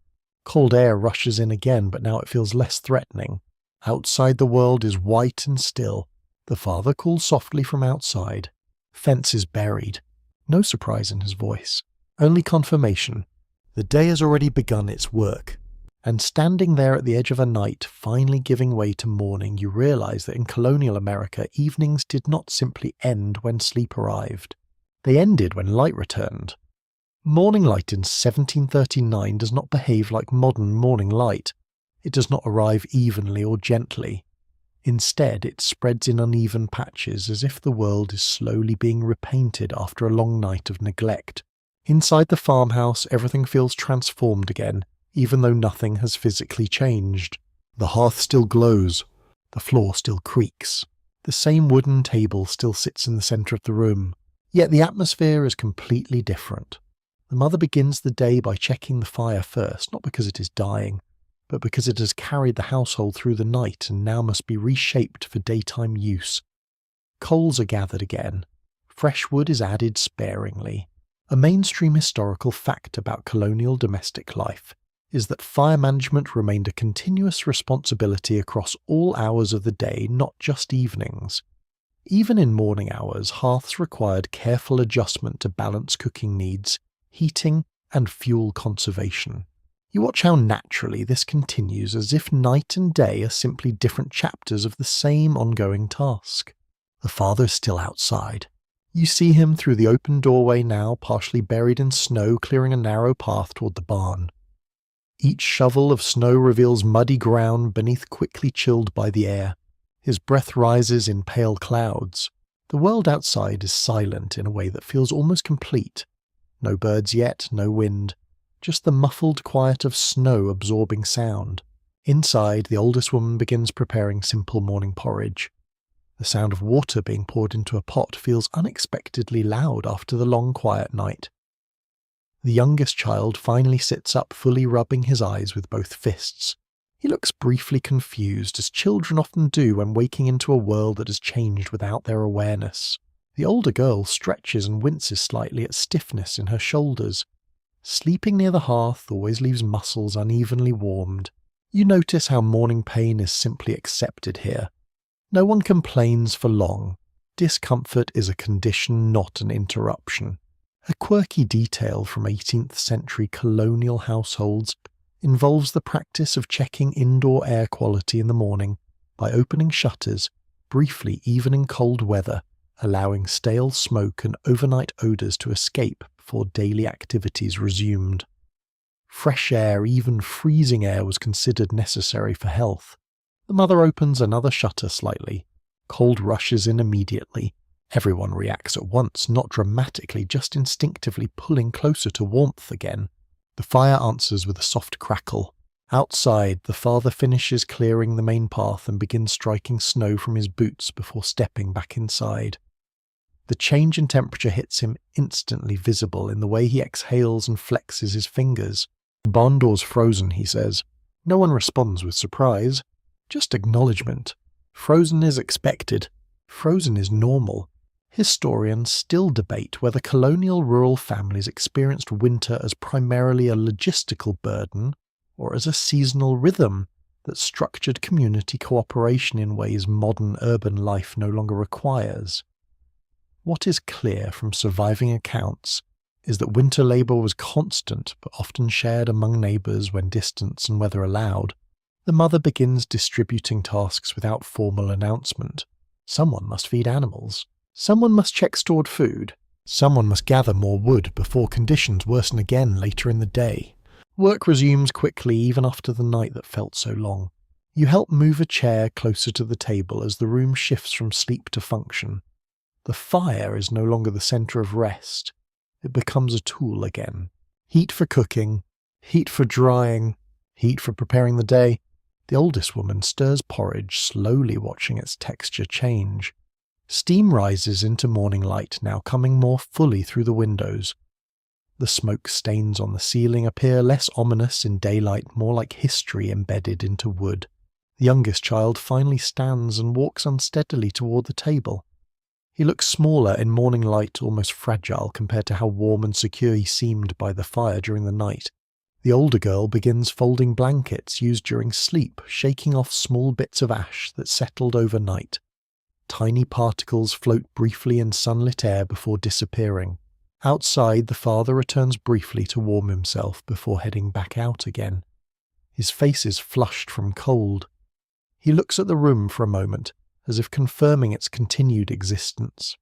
Cold air rushes in again, but now it feels less threatening. Outside, the world is white and still. The father calls softly from outside. Fence is buried. No surprise in his voice. Only confirmation. The day has already begun its work, and standing there at the edge of a night, finally giving way to morning, you realise that in colonial America, evenings did not simply end when sleep arrived. They ended when light returned. Morning light in 1739 does not behave like modern morning light. It does not arrive evenly or gently. Instead, it spreads in uneven patches as if the world is slowly being repainted after a long night of neglect. Inside the farmhouse, everything feels transformed again, even though nothing has physically changed. The hearth still glows. The floor still creaks. The same wooden table still sits in the centre of the room. Yet the atmosphere is completely different. The mother begins the day by checking the fire first, not because it is dying, but because it has carried the household through the night and now must be reshaped for daytime use. Coals are gathered again. Fresh wood is added sparingly. A mainstream historical fact about colonial domestic life is that fire management remained a continuous responsibility across all hours of the day, not just evenings. Even in morning hours, hearths required careful adjustment to balance cooking needs, heating, and fuel conservation. You watch how naturally this continues, as if night and day are simply different chapters of the same ongoing task. The father is still outside. You see him through the open doorway now, partially buried in snow, clearing a narrow path toward the barn. Each shovel of snow reveals muddy ground beneath, quickly chilled by the air. His breath rises in pale clouds. The world outside is silent in a way that feels almost complete. No birds yet, no wind. Just the muffled quiet of snow absorbing sound. Inside, the oldest woman begins preparing simple morning porridge. The sound of water being poured into a pot feels unexpectedly loud after the long quiet night. The youngest child finally sits up, fully rubbing his eyes with both fists. He looks briefly confused, as children often do when waking into a world that has changed without their awareness. The older girl stretches and winces slightly at stiffness in her shoulders. Sleeping near the hearth always leaves muscles unevenly warmed. You notice how morning pain is simply accepted here. No one complains for long. Discomfort is a condition, not an interruption. A quirky detail from 18th century colonial households involves the practice of checking indoor air quality in the morning by opening shutters, briefly even in cold weather, allowing stale smoke and overnight odours to escape before daily activities resumed. Fresh air, even freezing air, was considered necessary for health. The mother opens another shutter slightly. Cold rushes in immediately. Everyone reacts at once, not dramatically, just instinctively pulling closer to warmth again. The fire answers with a soft crackle. Outside, the father finishes clearing the main path and begins striking snow from his boots before stepping back inside. The change in temperature hits him, instantly visible in the way he exhales and flexes his fingers. The barn door's frozen, he says. No one responds with surprise. Just acknowledgement. Frozen is expected. Frozen is normal. Historians still debate whether colonial rural families experienced winter as primarily a logistical burden or as a seasonal rhythm that structured community cooperation in ways modern urban life no longer requires. What is clear from surviving accounts is that winter labour was constant but often shared among neighbours when distance and weather allowed. The mother begins distributing tasks without formal announcement. Someone must feed animals. Someone must check stored food. Someone must gather more wood before conditions worsen again later in the day. Work resumes quickly even after the night that felt so long. You help move a chair closer to the table as the room shifts from sleep to function. The fire is no longer the centre of rest. It becomes a tool again. Heat for cooking, heat for drying, heat for preparing the day. The oldest woman stirs porridge, slowly watching its texture change. Steam rises into morning light, now coming more fully through the windows. The smoke stains on the ceiling appear less ominous in daylight, more like history embedded into wood. The youngest child finally stands and walks unsteadily toward the table. He looks smaller in morning light, almost fragile compared to how warm and secure he seemed by the fire during the night. The older girl begins folding blankets used during sleep, shaking off small bits of ash that settled overnight. Tiny particles float briefly in sunlit air before disappearing. Outside, the father returns briefly to warm himself before heading back out again. His face is flushed from cold. He looks at the room for a moment, as if confirming its continued existence.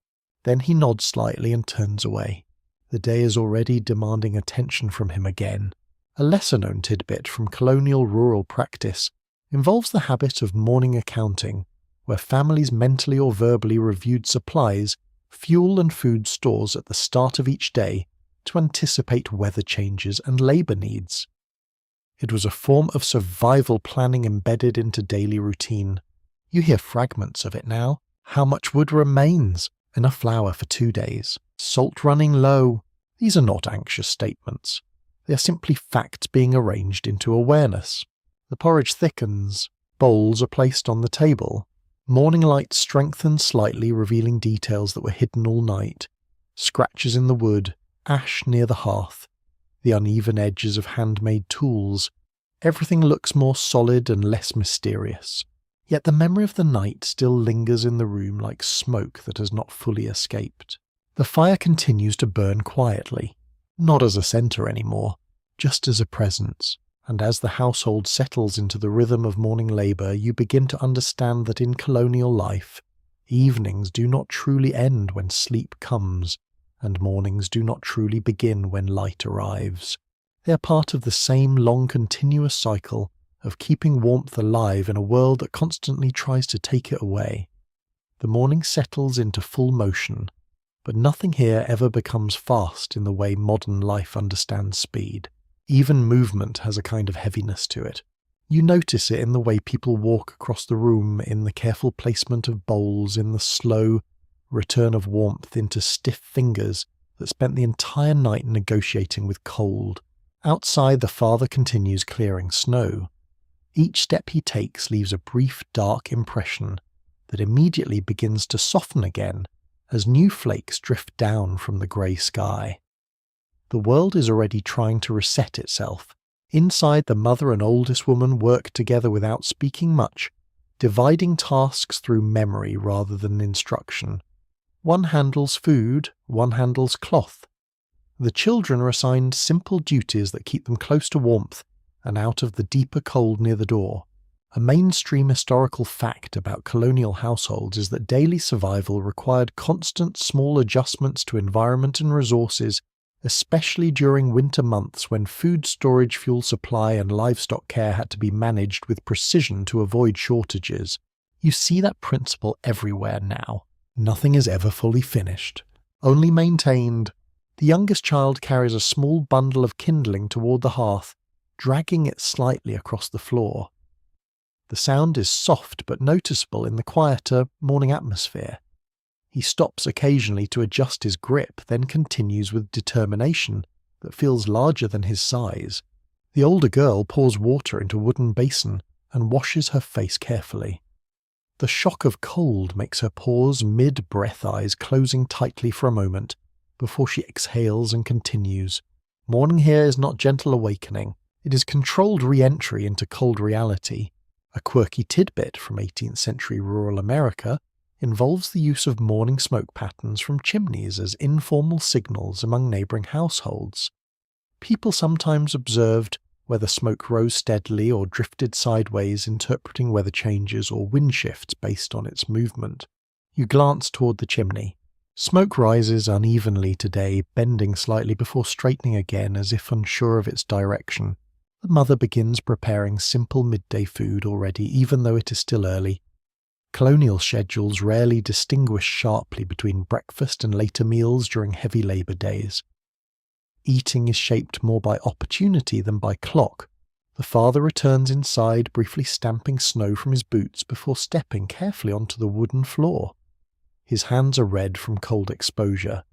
Then he nods slightly and turns away. The day is already demanding attention from him again. A lesser-known tidbit from colonial rural practice involves the habit of morning accounting, where families mentally or verbally reviewed supplies, fuel and food stores at the start of each day to anticipate weather changes and labour needs. It was a form of survival planning embedded into daily routine. You hear fragments of it now. How much wood remains? Enough flour for 2 days. Salt running low. These are not anxious statements. They are simply facts being arranged into awareness. The porridge thickens. Bowls are placed on the table. Morning light strengthens slightly, revealing details that were hidden all night. Scratches in the wood, ash near the hearth, the uneven edges of handmade tools. Everything looks more solid and less mysterious. Yet the memory of the night still lingers in the room like smoke that has not fully escaped. The fire continues to burn quietly, not as a centre anymore, just as a presence. And as the household settles into the rhythm of morning labour, you begin to understand that in colonial life, evenings do not truly end when sleep comes, and mornings do not truly begin when light arrives. They are part of the same long continuous cycle of keeping warmth alive in a world that constantly tries to take it away. The morning settles into full motion, but nothing here ever becomes fast in the way modern life understands speed. Even movement has a kind of heaviness to it. You notice it in the way people walk across the room, in the careful placement of bowls, in the slow return of warmth into stiff fingers that spent the entire night negotiating with cold. Outside, the father continues clearing snow. Each step he takes leaves a brief, dark impression that immediately begins to soften again as new flakes drift down from the grey sky. The world is already trying to reset itself. Inside, the mother and oldest woman work together without speaking much, dividing tasks through memory rather than instruction. One handles food, one handles cloth. The children are assigned simple duties that keep them close to warmth and out of the deeper cold near the door. A mainstream historical fact about colonial households is that daily survival required constant small adjustments to environment and resources, especially during winter months when food storage, fuel supply and livestock care had to be managed with precision to avoid shortages. You see that principle everywhere now. Nothing is ever fully finished, only maintained. The youngest child carries a small bundle of kindling toward the hearth, dragging it slightly across the floor. The sound is soft but noticeable in the quieter morning atmosphere. He stops occasionally to adjust his grip, then continues with determination that feels larger than his size. The older girl pours water into a wooden basin and washes her face carefully. The shock of cold makes her pause mid-breath, eyes closing tightly for a moment before she exhales and continues. Morning here is not gentle awakening. It is controlled re-entry into cold reality. A quirky tidbit from 18th century rural America involves the use of morning smoke patterns from chimneys as informal signals among neighbouring households. People sometimes observed whether smoke rose steadily or drifted sideways, interpreting weather changes or wind shifts based on its movement. You glance toward the chimney. Smoke rises unevenly today, bending slightly before straightening again as if unsure of its direction. The mother begins preparing simple midday food already, even though it is still early. Colonial schedules rarely distinguish sharply between breakfast and later meals during heavy labour days. Eating is shaped more by opportunity than by clock. The father returns inside, briefly stamping snow from his boots before stepping carefully onto the wooden floor. His hands are red from cold exposure.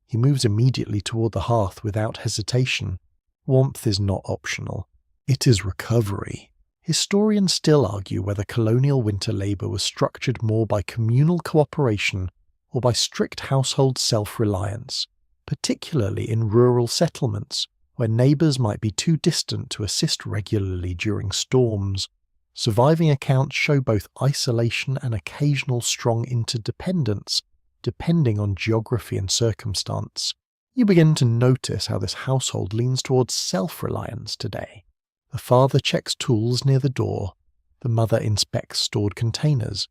He moves immediately toward the hearth without hesitation. Warmth is not optional. It is recovery. Historians still argue whether colonial winter labour was structured more by communal cooperation or by strict household self-reliance, particularly in rural settlements, where neighbours might be too distant to assist regularly during storms. Surviving accounts show both isolation and occasional strong interdependence, depending on geography and circumstance. You begin to notice how this household leans towards self-reliance today. The father checks tools near the door. The mother inspects stored containers.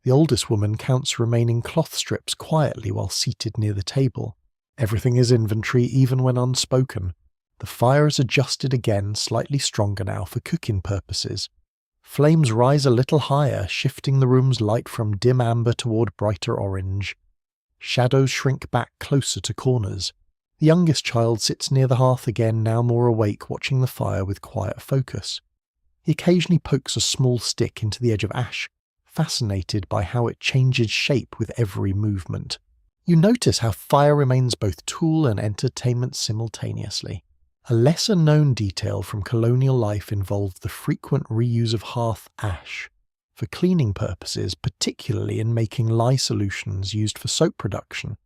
The oldest woman counts remaining cloth strips quietly while seated near the table. Everything is inventory even when unspoken. The fire is adjusted again, slightly stronger now for cooking purposes. Flames rise a little higher, shifting the room's light from dim amber toward brighter orange. Shadows shrink back closer to corners. The youngest child sits near the hearth again, now more awake, watching the fire with quiet focus. He occasionally pokes a small stick into the edge of ash, fascinated by how it changes shape with every movement. You notice how fire remains both tool and entertainment simultaneously. A lesser-known detail from colonial life involved the frequent reuse of hearth ash for cleaning purposes, particularly in making lye solutions used for soap production.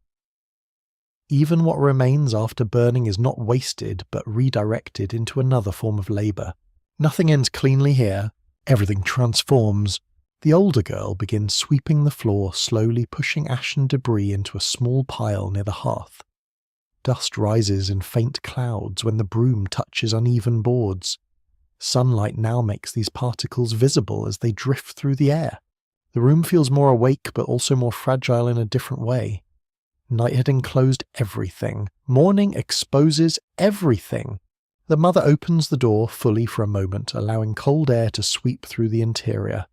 Even what remains after burning is not wasted but redirected into another form of labour. Nothing ends cleanly here, everything transforms. The older girl begins sweeping the floor, slowly pushing ash and debris into a small pile near the hearth. Dust rises in faint clouds when the broom touches uneven boards. Sunlight now makes these particles visible as they drift through the air. The room feels more awake but also more fragile in a different way. Night had enclosed everything. Morning exposes everything. The mother opens the door fully for a moment, allowing cold air to sweep through the interior.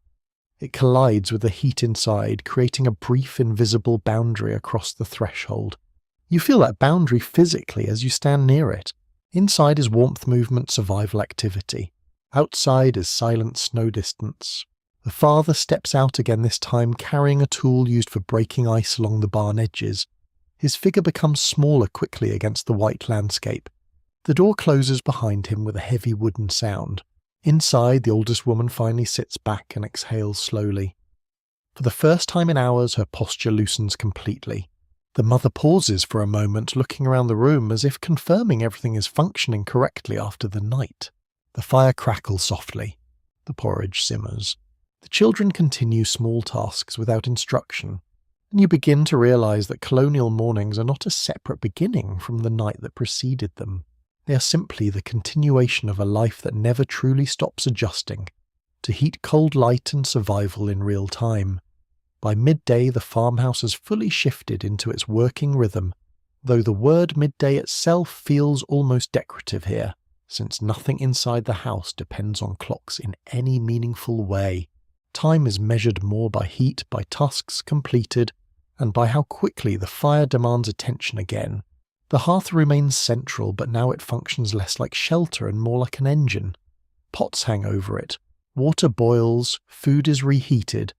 It collides with the heat inside, creating a brief invisible boundary across the threshold. You feel that boundary physically as you stand near it. Inside is warmth movement, survival activity. Outside is silent snow distance. The father steps out again, this time carrying a tool used for breaking ice along the barn edges. His figure becomes smaller quickly against the white landscape. The door closes behind him with a heavy wooden sound. Inside, the oldest woman finally sits back and exhales slowly. For the first time in hours, her posture loosens completely. The mother pauses for a moment, looking around the room as if confirming everything is functioning correctly after the night. The fire crackles softly. The porridge simmers. The children continue small tasks without instruction, and you begin to realize that colonial mornings are not a separate beginning from the night that preceded them. They are simply the continuation of a life that never truly stops adjusting to heat, cold light, and survival in real time. By midday, the farmhouse has fully shifted into its working rhythm, though the word midday itself feels almost decorative here, since nothing inside the house depends on clocks in any meaningful way. Time is measured more by heat, by tasks completed, and by how quickly the fire demands attention again. The hearth remains central, but now it functions less like shelter and more like an engine. Pots hang over it, water boils, food is reheated,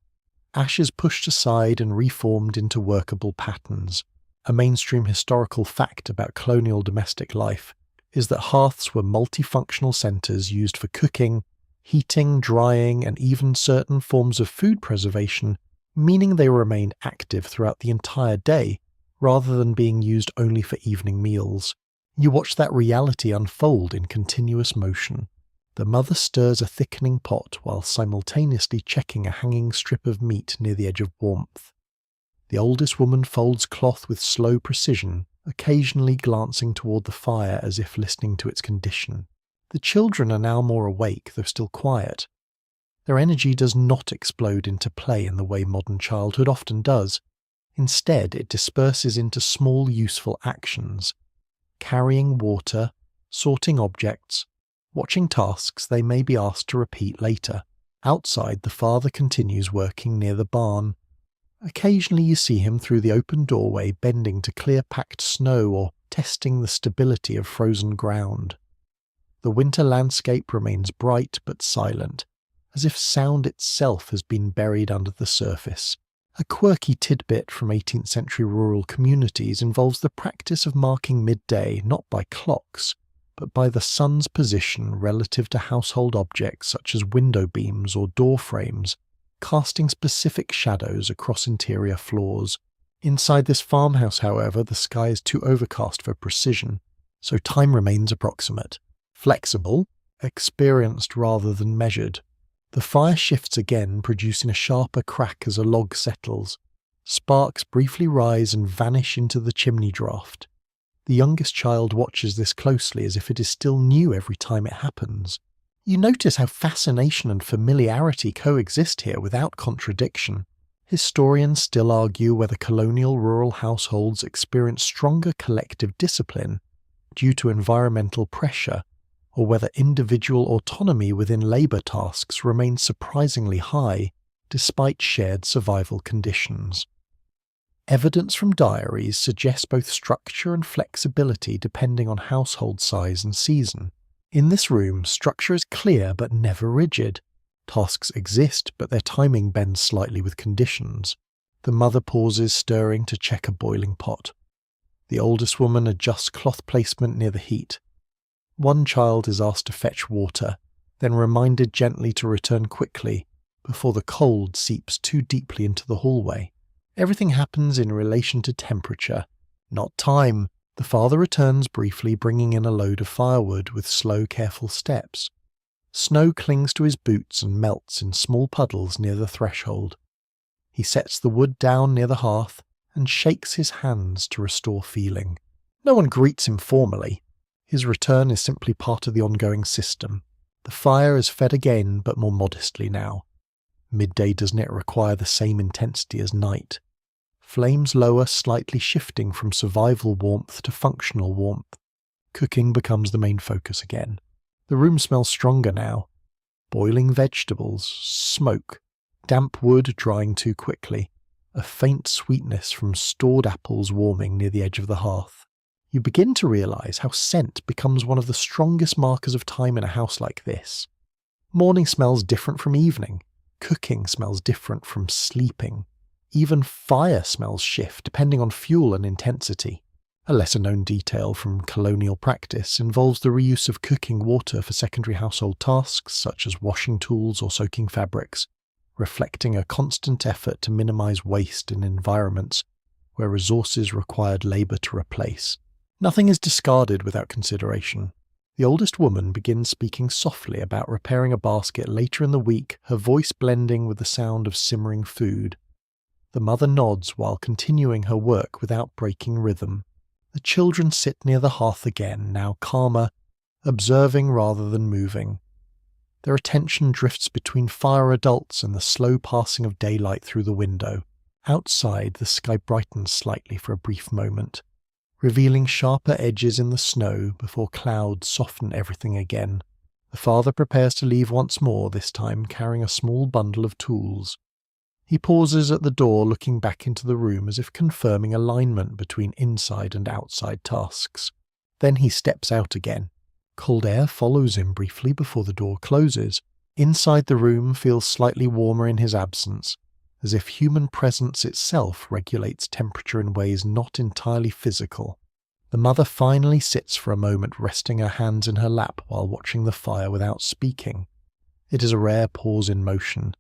ash is pushed aside and reformed into workable patterns. A mainstream historical fact about colonial domestic life is that hearths were multifunctional centres used for cooking, heating, drying, and even certain forms of food preservation, meaning they remained active throughout the entire day, rather than being used only for evening meals. You watch that reality unfold in continuous motion. The mother stirs a thickening pot while simultaneously checking a hanging strip of meat near the edge of warmth. The oldest woman folds cloth with slow precision, occasionally glancing toward the fire as if listening to its condition. The children are now more awake, though still quiet. Their energy does not explode into play in the way modern childhood often does. Instead, it disperses into small, useful actions. Carrying water, sorting objects, watching tasks they may be asked to repeat later. Outside, the father continues working near the barn. Occasionally you see him through the open doorway bending to clear packed snow or testing the stability of frozen ground. The winter landscape remains bright but silent, as if sound itself has been buried under the surface. A quirky tidbit from 18th century rural communities involves the practice of marking midday not by clocks, but by the sun's position relative to household objects such as window beams or door frames, casting specific shadows across interior floors. Inside this farmhouse, however, the sky is too overcast for precision, so time remains approximate, flexible, experienced rather than measured. The fire shifts again, producing a sharper crack as a log settles. Sparks briefly rise and vanish into the chimney draught. The youngest child watches this closely as if it is still new every time it happens. You notice how fascination and familiarity coexist here without contradiction. Historians still argue whether colonial rural households experience stronger collective discipline due to environmental pressure, or whether individual autonomy within labour tasks remains surprisingly high despite shared survival conditions. Evidence from diaries suggests both structure and flexibility depending on household size and season. In this room, structure is clear but never rigid. Tasks exist, but their timing bends slightly with conditions. The mother pauses, stirring to check a boiling pot. The oldest woman adjusts cloth placement near the heat. One child is asked to fetch water, then reminded gently to return quickly before the cold seeps too deeply into the hallway. Everything happens in relation to temperature, not time. The father returns briefly, bringing in a load of firewood with slow, careful steps. Snow clings to his boots and melts in small puddles near the threshold. He sets the wood down near the hearth and shakes his hands to restore feeling. No one greets him formally. His return is simply part of the ongoing system. The fire is fed again, but more modestly now. Midday does not require the same intensity as night. Flames lower, slightly shifting from survival warmth to functional warmth. Cooking becomes the main focus again. The room smells stronger now. Boiling vegetables, smoke, damp wood drying too quickly, a faint sweetness from stored apples warming near the edge of the hearth. You begin to realise how scent becomes one of the strongest markers of time in a house like this. Morning smells different from evening. Cooking smells different from sleeping. Even fire smells shift depending on fuel and intensity. A lesser-known detail from colonial practice involves the reuse of cooking water for secondary household tasks such as washing tools or soaking fabrics, reflecting a constant effort to minimise waste in environments where resources required labour to replace. Nothing is discarded without consideration. The oldest woman begins speaking softly about repairing a basket later in the week, her voice blending with the sound of simmering food. The mother nods while continuing her work without breaking rhythm. The children sit near the hearth again, now calmer, observing rather than moving. Their attention drifts between fire adults and the slow passing of daylight through the window. Outside, the sky brightens slightly for a brief moment, revealing sharper edges in the snow before clouds soften everything again. The father prepares to leave once more, this time carrying a small bundle of tools. He pauses at the door, looking back into the room as if confirming alignment between inside and outside tasks. Then he steps out again. Cold air follows him briefly before the door closes. Inside the room feels slightly warmer in his absence, as if human presence itself regulates temperature in ways not entirely physical. The mother finally sits for a moment, resting her hands in her lap while watching the fire without speaking. It is a rare pause in motion,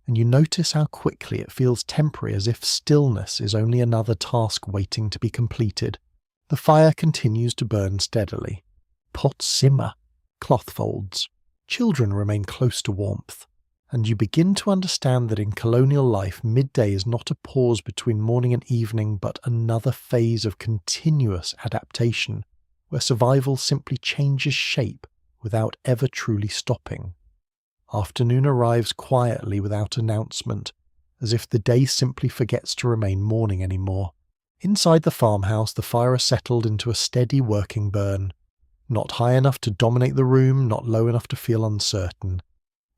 and you notice how quickly it feels temporary, as if stillness is only another task waiting to be completed. The fire continues to burn steadily. Pots simmer, cloth folds. Children remain close to warmth. And you begin to understand that in colonial life, midday is not a pause between morning and evening, but another phase of continuous adaptation, where survival simply changes shape without ever truly stopping. Afternoon arrives quietly without announcement, as if the day simply forgets to remain morning anymore. Inside the farmhouse, the fire has settled into a steady working burn, not high enough to dominate the room, not low enough to feel uncertain.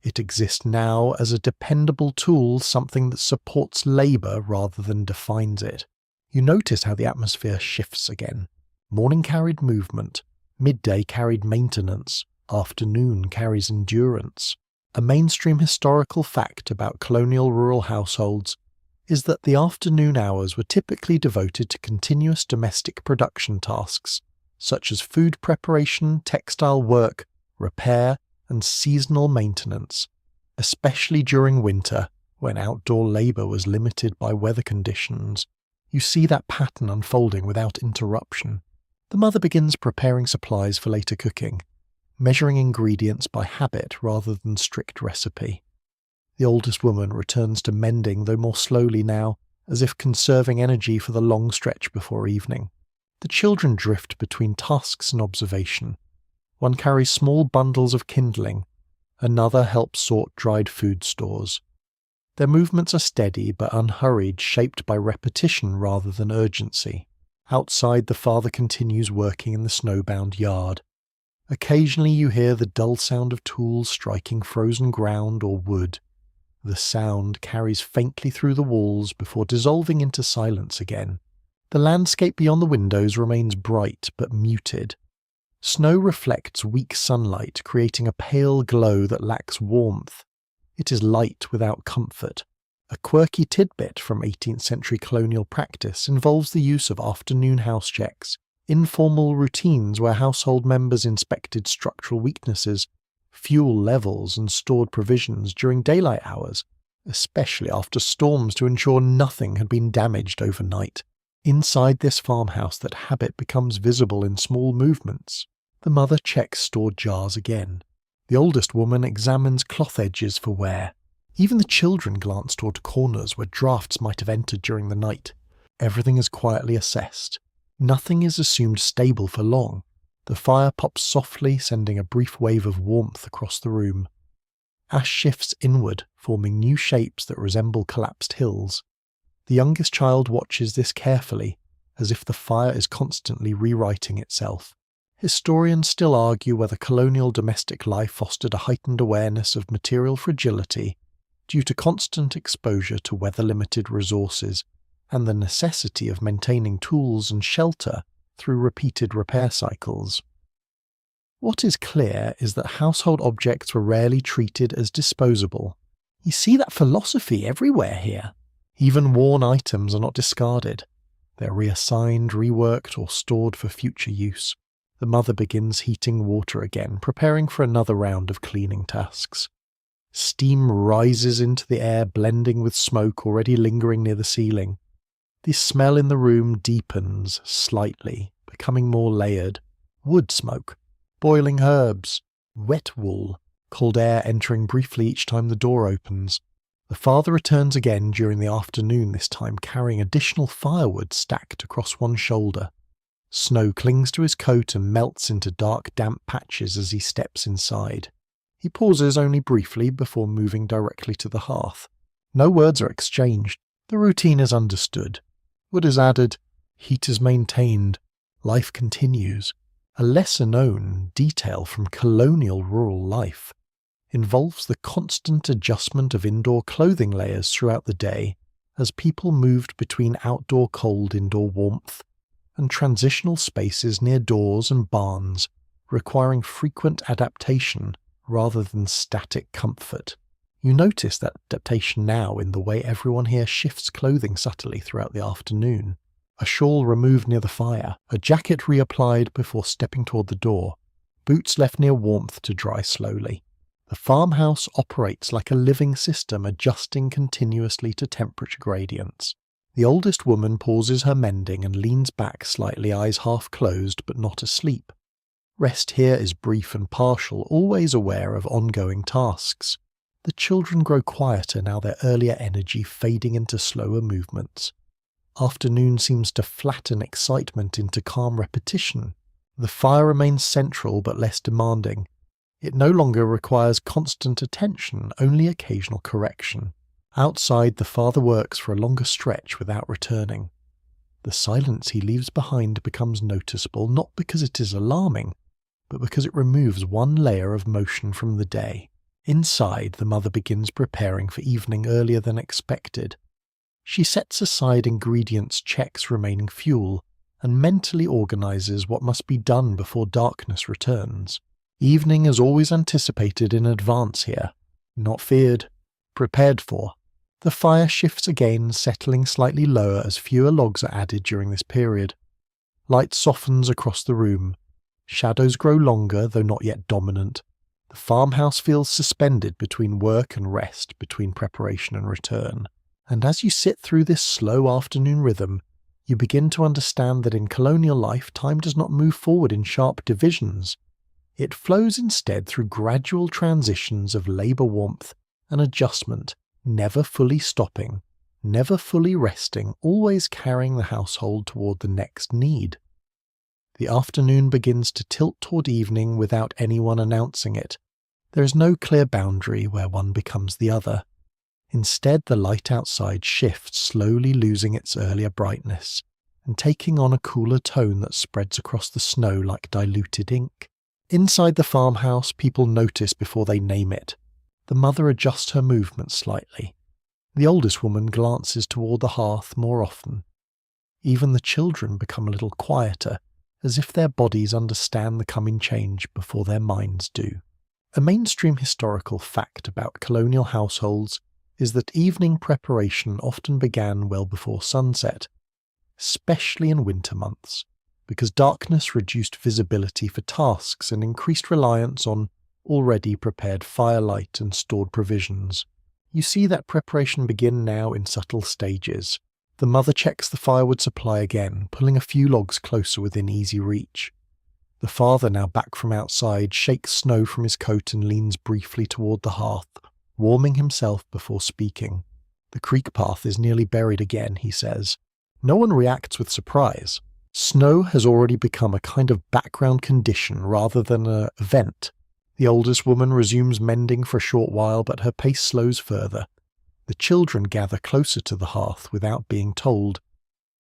It exists now as a dependable tool, something that supports labour rather than defines it. You notice how the atmosphere shifts again. Morning carried movement, midday carried maintenance, afternoon carries endurance. A mainstream historical fact about colonial rural households is that the afternoon hours were typically devoted to continuous domestic production tasks, such as food preparation, textile work, repair, and seasonal maintenance, especially during winter, when outdoor labour was limited by weather conditions. You see that pattern unfolding without interruption. The mother begins preparing supplies for later cooking, measuring ingredients by habit rather than strict recipe. The oldest woman returns to mending, though more slowly now, as if conserving energy for the long stretch before evening. The children drift between tasks and observation. One carries small bundles of kindling, another helps sort dried food stores. Their movements are steady but unhurried, shaped by repetition rather than urgency. Outside, the father continues working in the snowbound yard. Occasionally you hear the dull sound of tools striking frozen ground or wood. The sound carries faintly through the walls before dissolving into silence again. The landscape beyond the windows remains bright but muted. Snow reflects weak sunlight, creating a pale glow that lacks warmth. It is light without comfort. A quirky tidbit from 18th century colonial practice involves the use of afternoon house checks, informal routines where household members inspected structural weaknesses, fuel levels and stored provisions during daylight hours, especially after storms, to ensure nothing had been damaged overnight. Inside this farmhouse, that habit becomes visible in small movements. The mother checks stored jars again. The oldest woman examines cloth edges for wear. Even the children glance toward corners where drafts might have entered during the night. Everything is quietly assessed. Nothing is assumed stable for long. The fire pops softly, sending a brief wave of warmth across the room. Ash shifts inward, forming new shapes that resemble collapsed hills. The youngest child watches this carefully, as if the fire is constantly rewriting itself. Historians still argue whether colonial domestic life fostered a heightened awareness of material fragility due to constant exposure to weather-limited resources and the necessity of maintaining tools and shelter through repeated repair cycles. What is clear is that household objects were rarely treated as disposable. You see that philosophy everywhere here. Even worn items are not discarded. They're reassigned, reworked, or stored for future use. The mother begins heating water again, preparing for another round of cleaning tasks. Steam rises into the air, blending with smoke already lingering near the ceiling. The smell in the room deepens slightly, becoming more layered. Wood smoke, boiling herbs, wet wool, cold air entering briefly each time the door opens. The father returns again during the afternoon, this time carrying additional firewood stacked across one shoulder. Snow clings to his coat and melts into dark, damp patches as he steps inside. He pauses only briefly before moving directly to the hearth. No words are exchanged. The routine is understood. Wood is added. Heat is maintained. Life continues. A lesser-known detail from colonial rural life involves the constant adjustment of indoor clothing layers throughout the day as people moved between outdoor cold, indoor warmth, and transitional spaces near doors and barns, requiring frequent adaptation rather than static comfort. You notice that adaptation now in the way everyone here shifts clothing subtly throughout the afternoon. A shawl removed near the fire, a jacket reapplied before stepping toward the door, boots left near warmth to dry slowly. The farmhouse operates like a living system, adjusting continuously to temperature gradients. The oldest woman pauses her mending and leans back slightly, eyes half closed but not asleep. Rest here is brief and partial, always aware of ongoing tasks. The children grow quieter now, their earlier energy fading into slower movements. Afternoon seems to flatten excitement into calm repetition. The fire remains central but less demanding. It no longer requires constant attention, only occasional correction. Outside, the father works for a longer stretch without returning. The silence he leaves behind becomes noticeable, not because it is alarming, but because it removes one layer of motion from the day. Inside, the mother begins preparing for evening earlier than expected. She sets aside ingredients, checks remaining fuel, and mentally organizes what must be done before darkness returns. Evening is always anticipated in advance here, not feared, prepared for. The fire shifts again, settling slightly lower as fewer logs are added during this period. Light softens across the room. Shadows grow longer, though not yet dominant. The farmhouse feels suspended between work and rest, between preparation and return. And as you sit through this slow afternoon rhythm, you begin to understand that in colonial life, time does not move forward in sharp divisions. It flows instead through gradual transitions of labour warmth and adjustment, never fully stopping, never fully resting, always carrying the household toward the next need. The afternoon begins to tilt toward evening without anyone announcing it. There is no clear boundary where one becomes the other. Instead, the light outside shifts, slowly losing its earlier brightness and taking on a cooler tone that spreads across the snow like diluted ink. Inside the farmhouse, people notice before they name it. The mother adjusts her movements slightly. The oldest woman glances toward the hearth more often. Even the children become a little quieter, as if their bodies understand the coming change before their minds do. A mainstream historical fact about colonial households is that evening preparation often began well before sunset, especially in winter months, because darkness reduced visibility for tasks and increased reliance on already prepared firelight and stored provisions. You see that preparation begin now in subtle stages. The mother checks the firewood supply again, pulling a few logs closer within easy reach. The father, now back from outside, shakes snow from his coat and leans briefly toward the hearth, warming himself before speaking. The creek path is nearly buried again, he says. No one reacts with surprise. Snow has already become a kind of background condition rather than an event. The oldest woman resumes mending for a short while, but her pace slows further. The children gather closer to the hearth without being told.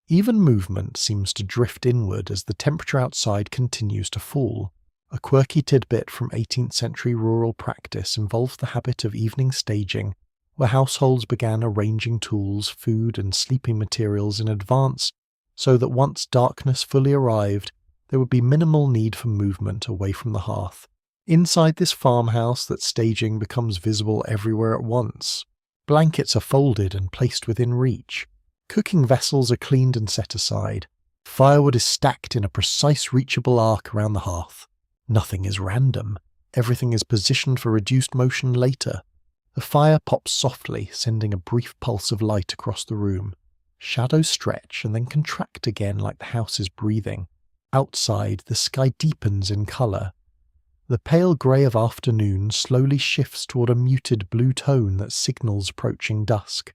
Even movement seems to drift inward as the temperature outside continues to fall. A quirky tidbit from 18th century rural practice involves the habit of evening staging, where households began arranging tools, food, and sleeping materials in advance so that once darkness fully arrived, there would be minimal need for movement away from the hearth. Inside this farmhouse, that staging becomes visible everywhere at once. Blankets are folded and placed within reach. Cooking vessels are cleaned and set aside. Firewood is stacked in a precise reachable arc around the hearth. Nothing is random. Everything is positioned for reduced motion later. The fire pops softly, sending a brief pulse of light across the room. Shadows stretch and then contract again like the house is breathing. Outside, the sky deepens in colour. The pale grey of afternoon slowly shifts toward a muted blue tone that signals approaching dusk.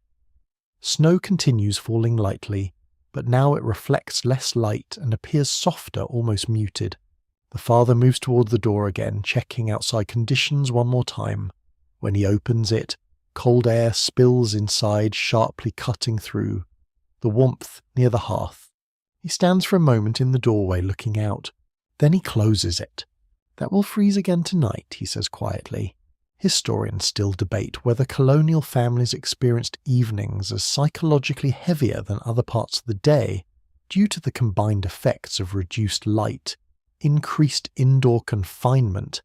Snow continues falling lightly, but now it reflects less light and appears softer, almost muted. The father moves toward the door again, checking outside conditions one more time. When he opens it, cold air spills inside, sharply cutting through. The warmth near the hearth. He stands for a moment in the doorway looking out. Then he closes it. That will freeze again tonight, he says quietly. Historians still debate whether colonial families experienced evenings as psychologically heavier than other parts of the day due to the combined effects of reduced light, increased indoor confinement,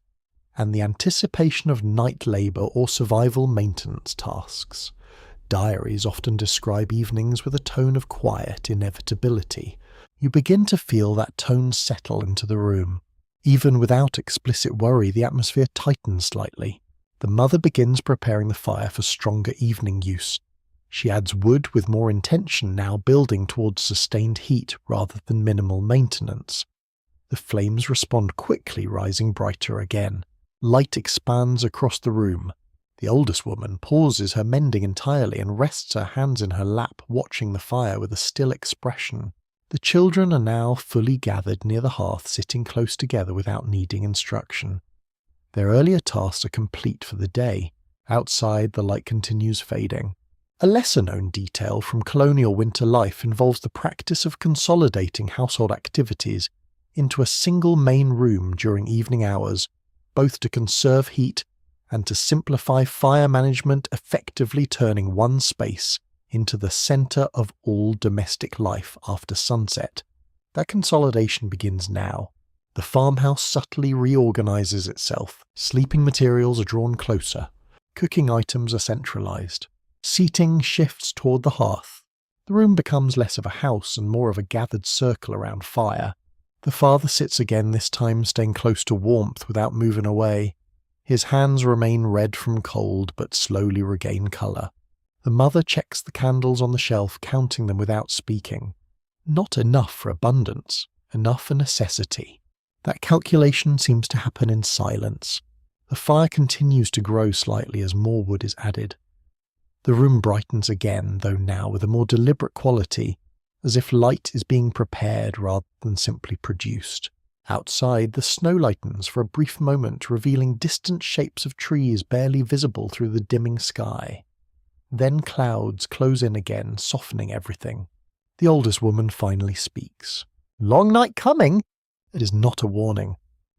and the anticipation of night labour or survival maintenance tasks. Diaries often describe evenings with a tone of quiet inevitability. You begin to feel that tone settle into the room. Even without explicit worry, the atmosphere tightens slightly. The mother begins preparing the fire for stronger evening use. She adds wood with more intention, now building towards sustained heat rather than minimal maintenance. The flames respond quickly, rising brighter again. Light expands across the room. The oldest woman pauses her mending entirely and rests her hands in her lap, watching the fire with a still expression. The children are now fully gathered near the hearth, sitting close together without needing instruction. Their earlier tasks are complete for the day. Outside, the light continues fading. A lesser-known detail from colonial winter life involves the practice of consolidating household activities into a single main room during evening hours, both to conserve heat and to simplify fire management, effectively turning one space into the centre of all domestic life after sunset. That consolidation begins now. The farmhouse subtly reorganises itself. Sleeping materials are drawn closer. Cooking items are centralised. Seating shifts toward the hearth. The room becomes less of a house and more of a gathered circle around fire. The father sits again, this time staying close to warmth without moving away. His hands remain red from cold but slowly regain colour. The mother checks the candles on the shelf, counting them without speaking. Not enough for abundance, enough for necessity. That calculation seems to happen in silence. The fire continues to grow slightly as more wood is added. The room brightens again, though now with a more deliberate quality, as if light is being prepared rather than simply produced. Outside, the snow lightens for a brief moment, revealing distant shapes of trees barely visible through the dimming sky. Then clouds close in again, softening everything. The oldest woman finally speaks. "Long night coming?" It is not a warning.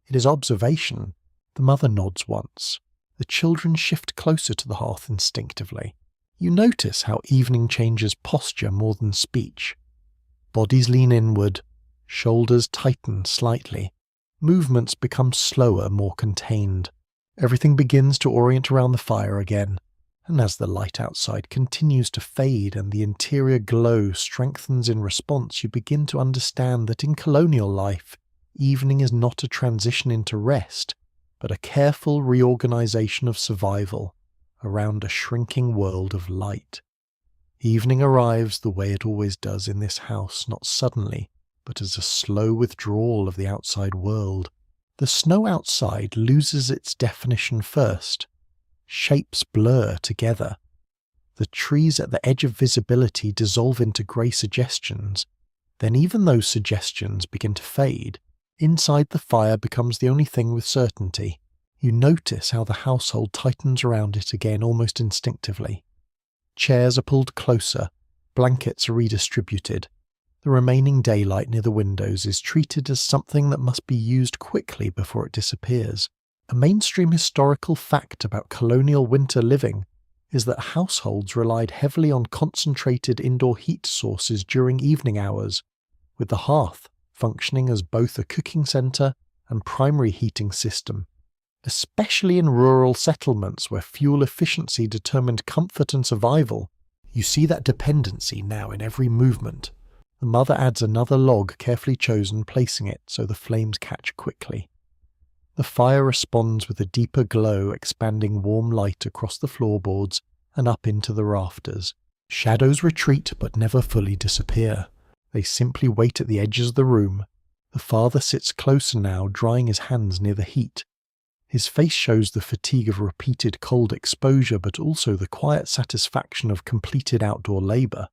It is observation. The mother nods once. The children shift closer to the hearth instinctively. You notice how evening changes posture more than speech. Bodies lean inward, shoulders tighten slightly. Movements become slower, more contained. Everything begins to orient around the fire again, and as the light outside continues to fade and the interior glow strengthens in response, you begin to understand that in colonial life, evening is not a transition into rest, but a careful reorganization of survival around a shrinking world of light. Evening arrives the way it always does in this house, not suddenly, but as a slow withdrawal of the outside world. The snow outside loses its definition first. Shapes blur together. The trees at the edge of visibility dissolve into grey suggestions. Then even those suggestions begin to fade. Inside the fire becomes the only thing with certainty. You notice how the household tightens around it again almost instinctively. Chairs are pulled closer, blankets are redistributed. The remaining daylight near the windows is treated as something that must be used quickly before it disappears. A mainstream historical fact about colonial winter living is that households relied heavily on concentrated indoor heat sources during evening hours, with the hearth functioning as both a cooking centre and primary heating system. Especially in rural settlements where fuel efficiency determined comfort and survival, you see that dependency now in every movement. The mother adds another log carefully chosen, placing it so the flames catch quickly. The fire responds with a deeper glow, expanding warm light across the floorboards and up into the rafters. Shadows retreat but never fully disappear. They simply wait at the edges of the room. The father sits closer now, drying his hands near the heat. His face shows the fatigue of repeated cold exposure, but also the quiet satisfaction of completed outdoor labour.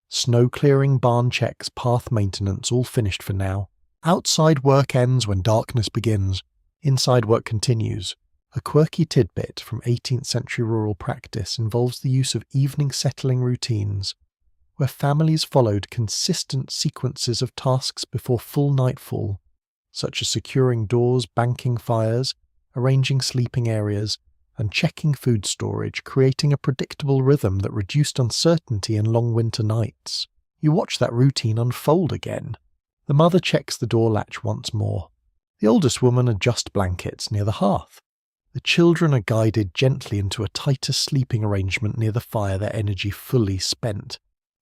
Snow clearing, barn checks, path maintenance, all finished for now. Outside work ends when darkness begins. Inside work continues. A quirky tidbit from 18th century rural practice involves the use of evening settling routines, where families followed consistent sequences of tasks before full nightfall, such as securing doors, banking fires, arranging sleeping areas, and checking food storage, creating a predictable rhythm that reduced uncertainty in long winter nights. You watch that routine unfold again. The mother checks the door latch once more. The oldest woman adjusts blankets near the hearth. The children are guided gently into a tighter sleeping arrangement near the fire, their energy fully spent.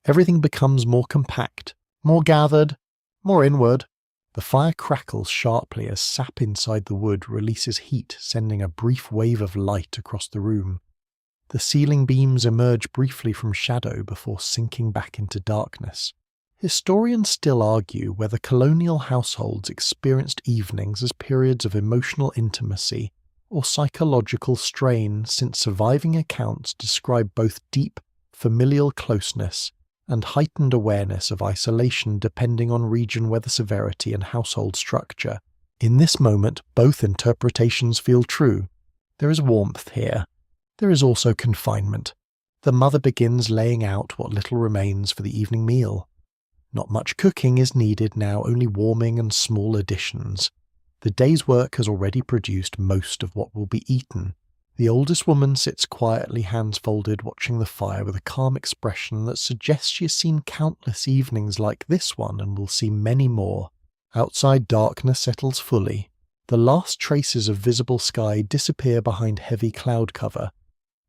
Everything becomes more compact, more gathered, more inward. The fire crackles sharply as sap inside the wood releases heat, sending a brief wave of light across the room. The ceiling beams emerge briefly from shadow before sinking back into darkness. Historians still argue whether colonial households experienced evenings as periods of emotional intimacy or psychological strain, since surviving accounts describe both deep, familial closeness and heightened awareness of isolation depending on region, weather severity, and household structure. In this moment, both interpretations feel true. There is warmth here. There is also confinement. The mother begins laying out what little remains for the evening meal. Not much cooking is needed now, only warming and small additions. The day's work has already produced most of what will be eaten. The oldest woman sits quietly, hands folded, watching the fire with a calm expression that suggests she has seen countless evenings like this one and will see many more. Outside, darkness settles fully. The last traces of visible sky disappear behind heavy cloud cover.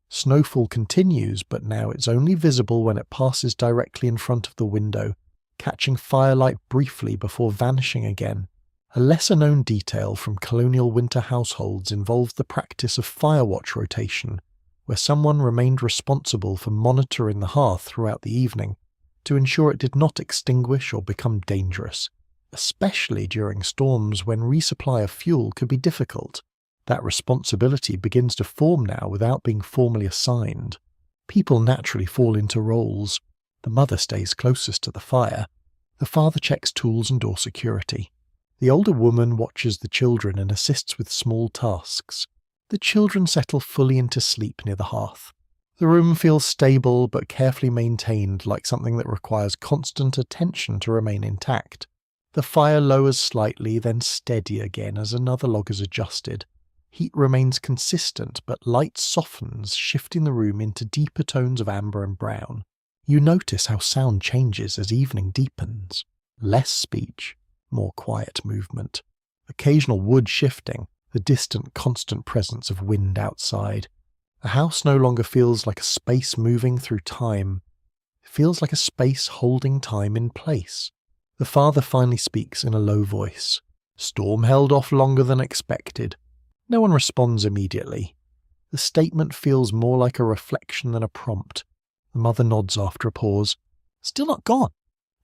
Snowfall continues, but now it's only visible when it passes directly in front of the window, catching firelight briefly before vanishing again. A lesser-known detail from colonial winter households involves the practice of firewatch rotation, where someone remained responsible for monitoring the hearth throughout the evening to ensure it did not extinguish or become dangerous, especially during storms when resupply of fuel could be difficult. That responsibility begins to form now without being formally assigned. People naturally fall into roles. The mother stays closest to the fire. The father checks tools and door security. The older woman watches the children and assists with small tasks. The children settle fully into sleep near the hearth. The room feels stable but carefully maintained, like something that requires constant attention to remain intact. The fire lowers slightly, then steady again as another log is adjusted. Heat remains consistent, but light softens, shifting the room into deeper tones of amber and brown. You notice how sound changes as evening deepens. Less speech, more quiet movement. Occasional wood shifting, the distant, constant presence of wind outside. The house no longer feels like a space moving through time. It feels like a space holding time in place. The father finally speaks in a low voice. Storm held off longer than expected. No one responds immediately. The statement feels more like a reflection than a prompt. The mother nods after a pause. Still not gone.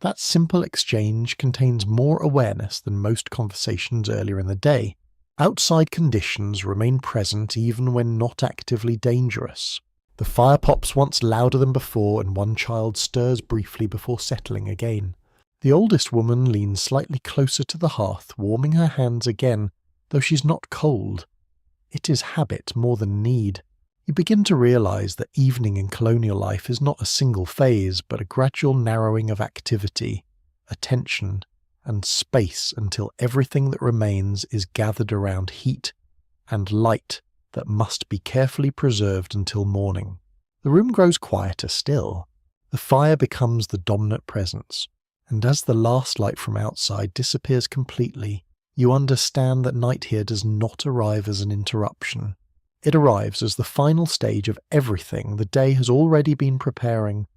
That simple exchange contains more awareness than most conversations earlier in the day. Outside conditions remain present even when not actively dangerous. The fire pops once louder than before, and one child stirs briefly before settling again. The oldest woman leans slightly closer to the hearth, warming her hands again, though she's not cold. It is habit more than need. You begin to realize that evening in colonial life is not a single phase, but a gradual narrowing of activity, attention, and space until everything that remains is gathered around heat and light that must be carefully preserved until morning. The room grows quieter still. The fire becomes the dominant presence, and as the last light from outside disappears completely, you understand that night here does not arrive as an interruption. It arrives as the final stage of everything the day has already been preparing.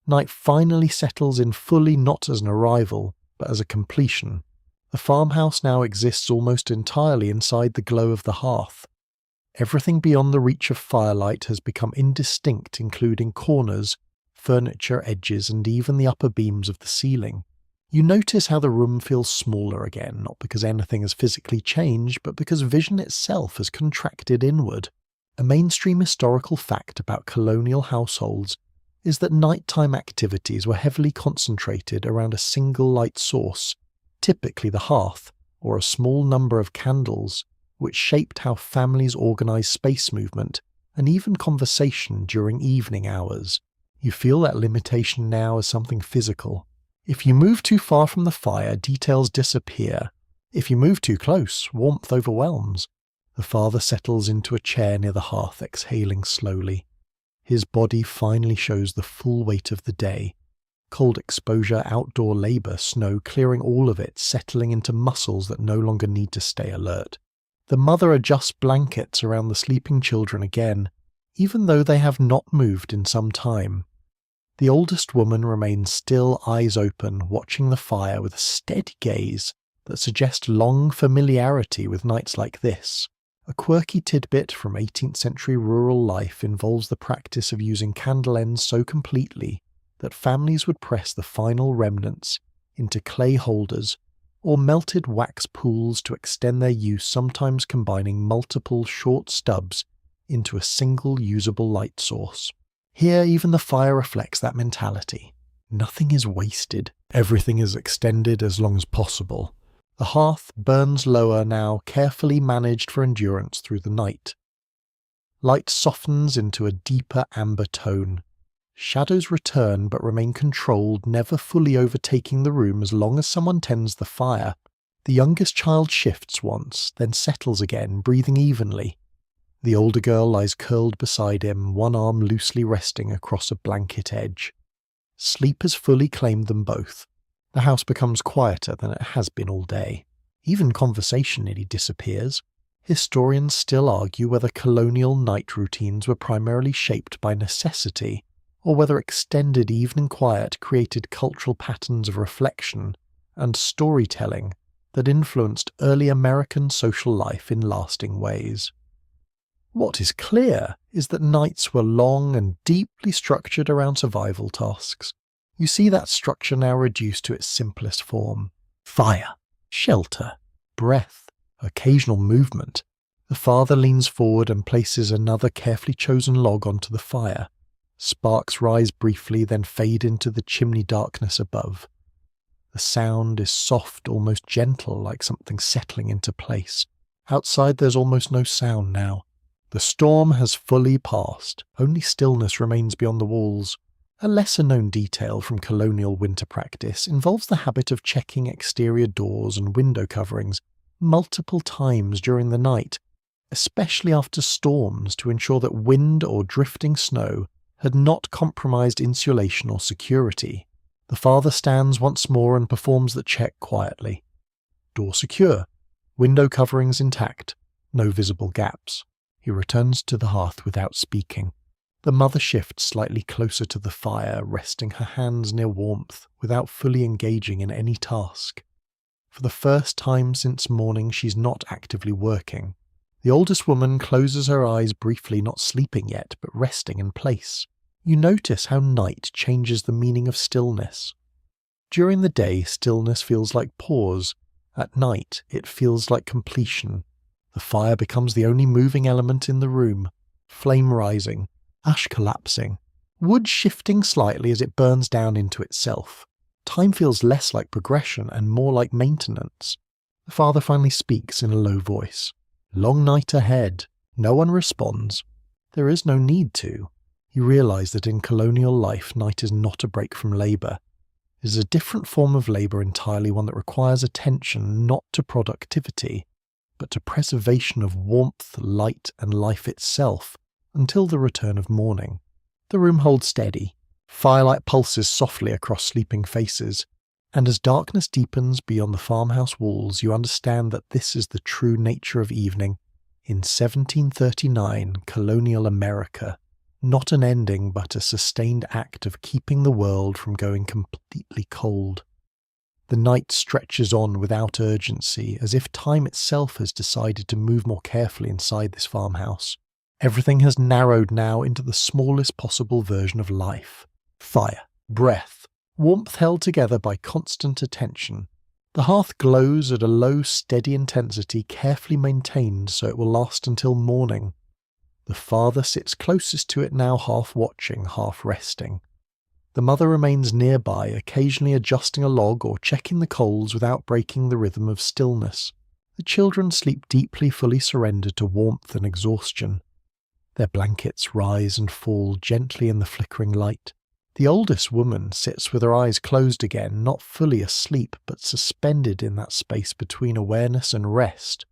Night finally settles in fully, not as an arrival, but as a completion. The farmhouse now exists almost entirely inside the glow of the hearth. Everything beyond the reach of firelight has become indistinct, including corners, furniture edges, and even the upper beams of the ceiling. You notice how the room feels smaller again, not because anything has physically changed, but because vision itself has contracted inward. A mainstream historical fact about colonial households is that nighttime activities were heavily concentrated around a single light source, typically the hearth, or a small number of candles, which shaped how families organized space movement and even conversation during evening hours. You feel that limitation now as something physical. If you move too far from the fire, details disappear. If you move too close, warmth overwhelms. The father settles into a chair near the hearth, exhaling slowly. His body finally shows the full weight of the day. Cold exposure, outdoor labor, snow clearing all of it, settling into muscles that no longer need to stay alert. The mother adjusts blankets around the sleeping children again, even though they have not moved in some time. The oldest woman remains still, eyes open, watching the fire with a steady gaze that suggests long familiarity with nights like this. A quirky tidbit from 18th century rural life involves the practice of using candle ends so completely that families would press the final remnants into clay holders or melted wax pools to extend their use, sometimes combining multiple short stubs into a single usable light source. Here, even the fire reflects that mentality. Nothing is wasted. Everything is extended as long as possible. The hearth burns lower now, carefully managed for endurance through the night. Light softens into a deeper amber tone. Shadows return but remain controlled, never fully overtaking the room as long as someone tends the fire. The youngest child shifts once, then settles again, breathing evenly. The older girl lies curled beside him, one arm loosely resting across a blanket edge. Sleep has fully claimed them both. The house becomes quieter than it has been all day. Even conversation nearly disappears. Historians still argue whether colonial night routines were primarily shaped by necessity, or whether extended evening quiet created cultural patterns of reflection and storytelling that influenced early American social life in lasting ways. What is clear is that nights were long and deeply structured around survival tasks. You see that structure now reduced to its simplest form. Fire, shelter, breath, occasional movement. The father leans forward and places another carefully chosen log onto the fire. Sparks rise briefly, then fade into the chimney darkness above. The sound is soft, almost gentle, like something settling into place. Outside there's almost no sound now. The storm has fully passed. Only stillness remains beyond the walls. A lesser-known detail from colonial winter practice involves the habit of checking exterior doors and window coverings multiple times during the night, especially after storms, to ensure that wind or drifting snow had not compromised insulation or security. The father stands once more and performs the check quietly. Door secure. Window coverings intact. No visible gaps. He returns to the hearth without speaking. The mother shifts slightly closer to the fire, resting her hands near warmth without fully engaging in any task. For the first time since morning, she's not actively working. The oldest woman closes her eyes briefly, not sleeping yet, but resting in place. You notice how night changes the meaning of stillness. During the day, stillness feels like pause. At night, it feels like completion. The fire becomes the only moving element in the room. Flame rising, ash collapsing, wood shifting slightly as it burns down into itself. Time feels less like progression and more like maintenance. The father finally speaks in a low voice. Long night ahead. No one responds. There is no need to. You realise that in colonial life, night is not a break from labour. It is a different form of labour entirely, one that requires attention not to productivity, but to preservation of warmth, light and life itself, until the return of morning. The room holds steady. Firelight pulses softly across sleeping faces, and as darkness deepens beyond the farmhouse walls, you understand that this is the true nature of evening in 1739 colonial America. Not an ending, but a sustained act of keeping the world from going completely cold. The night stretches on without urgency, as if time itself has decided to move more carefully inside this farmhouse. Everything has narrowed now into the smallest possible version of life. Fire, breath, warmth held together by constant attention. The hearth glows at a low, steady intensity, carefully maintained so it will last until morning. The father sits closest to it now, half watching, half resting. The mother remains nearby, occasionally adjusting a log or checking the coals without breaking the rhythm of stillness. The children sleep deeply, fully surrendered to warmth and exhaustion. Their blankets rise and fall gently in the flickering light. The oldest woman sits with her eyes closed again, not fully asleep, but suspended in that space between awareness and rest,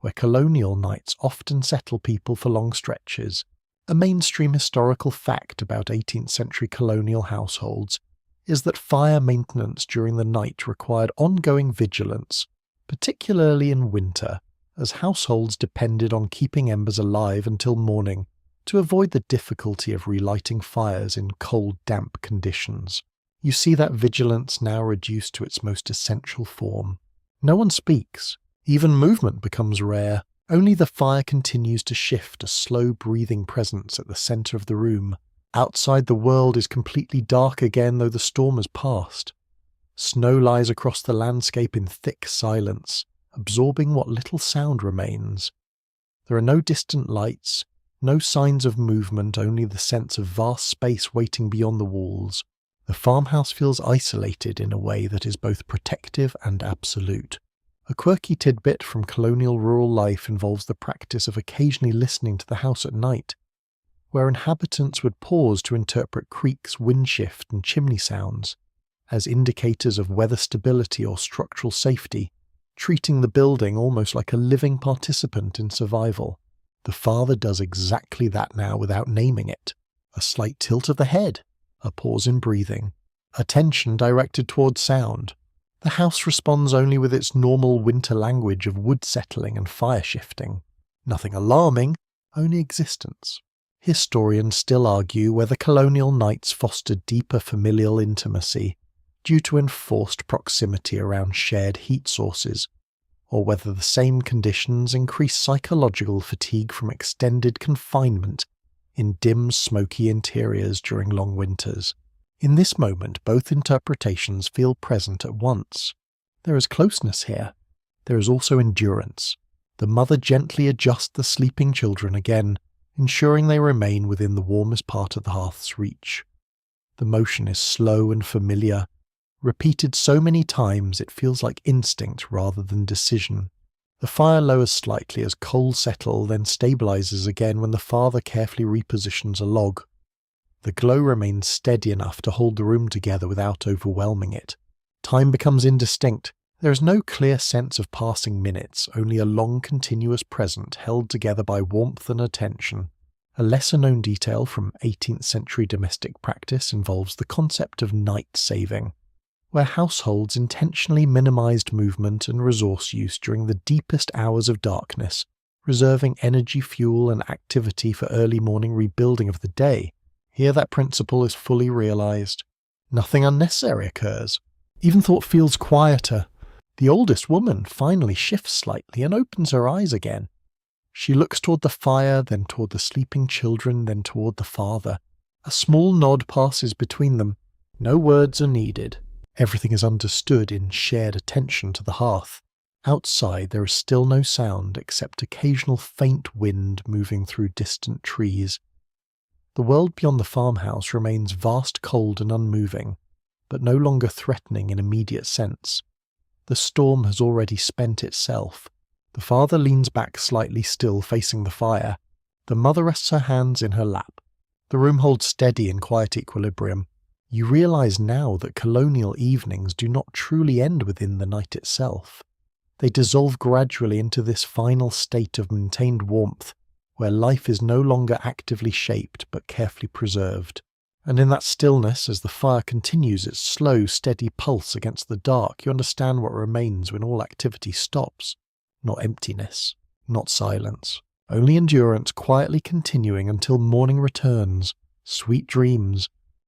where colonial nights often settle people for long stretches. A mainstream historical fact about 18th century colonial households is that fire maintenance during the night required ongoing vigilance, particularly in winter, as households depended on keeping embers alive until morning to avoid the difficulty of relighting fires in cold, damp conditions. You see that vigilance now reduced to its most essential form. No one speaks. Even movement becomes rare. Only the fire continues to shift, a slow breathing presence at the centre of the room. Outside, the world is completely dark again, though the storm has passed. Snow lies across the landscape in thick silence, absorbing what little sound remains. There are no distant lights, no signs of movement, only the sense of vast space waiting beyond the walls. The farmhouse feels isolated in a way that is both protective and absolute. A quirky tidbit from colonial rural life involves the practice of occasionally listening to the house at night, where inhabitants would pause to interpret creaks, wind shift, and chimney sounds as indicators of weather stability or structural safety, treating the building almost like a living participant in survival. The father does exactly that now without naming it. A slight tilt of the head, a pause in breathing, attention directed towards sound. The house responds only with its normal winter language of wood settling and fire shifting. Nothing alarming, only existence. Historians still argue whether colonial nights fostered deeper familial intimacy due to enforced proximity around shared heat sources, or whether the same conditions increase psychological fatigue from extended confinement in dim, smoky interiors during long winters. In this moment, both interpretations feel present at once. There is closeness here. There is also endurance. The mother gently adjusts the sleeping children again, ensuring they remain within the warmest part of the hearth's reach. The motion is slow and familiar, repeated so many times it feels like instinct rather than decision. The fire lowers slightly as coals settle, then stabilizes again when the father carefully repositions a log. The glow remains steady enough to hold the room together without overwhelming it. Time becomes indistinct. There is no clear sense of passing minutes, only a long continuous present held together by warmth and attention. A lesser-known detail from 18th century domestic practice involves the concept of night saving, where households intentionally minimized movement and resource use during the deepest hours of darkness, reserving energy, fuel, and activity for early morning rebuilding of the day. Here that principle is fully realized. Nothing unnecessary occurs. Even thought feels quieter. The oldest woman finally shifts slightly and opens her eyes again. She looks toward the fire, then toward the sleeping children, then toward the father. A small nod passes between them. No words are needed. Everything is understood in shared attention to the hearth. Outside there is still no sound except occasional faint wind moving through distant trees. The world beyond the farmhouse remains vast, cold and unmoving, but no longer threatening in immediate sense. The storm has already spent itself. The father leans back slightly still facing the fire. The mother rests her hands in her lap. The room holds steady in quiet equilibrium. You realize now that colonial evenings do not truly end within the night itself. They dissolve gradually into this final state of maintained warmth, where life is no longer actively shaped but carefully preserved. And in that stillness, as the fire continues its slow, steady pulse against the dark, you understand what remains when all activity stops. Not emptiness, not silence, only endurance quietly continuing until morning returns, sweet dreams,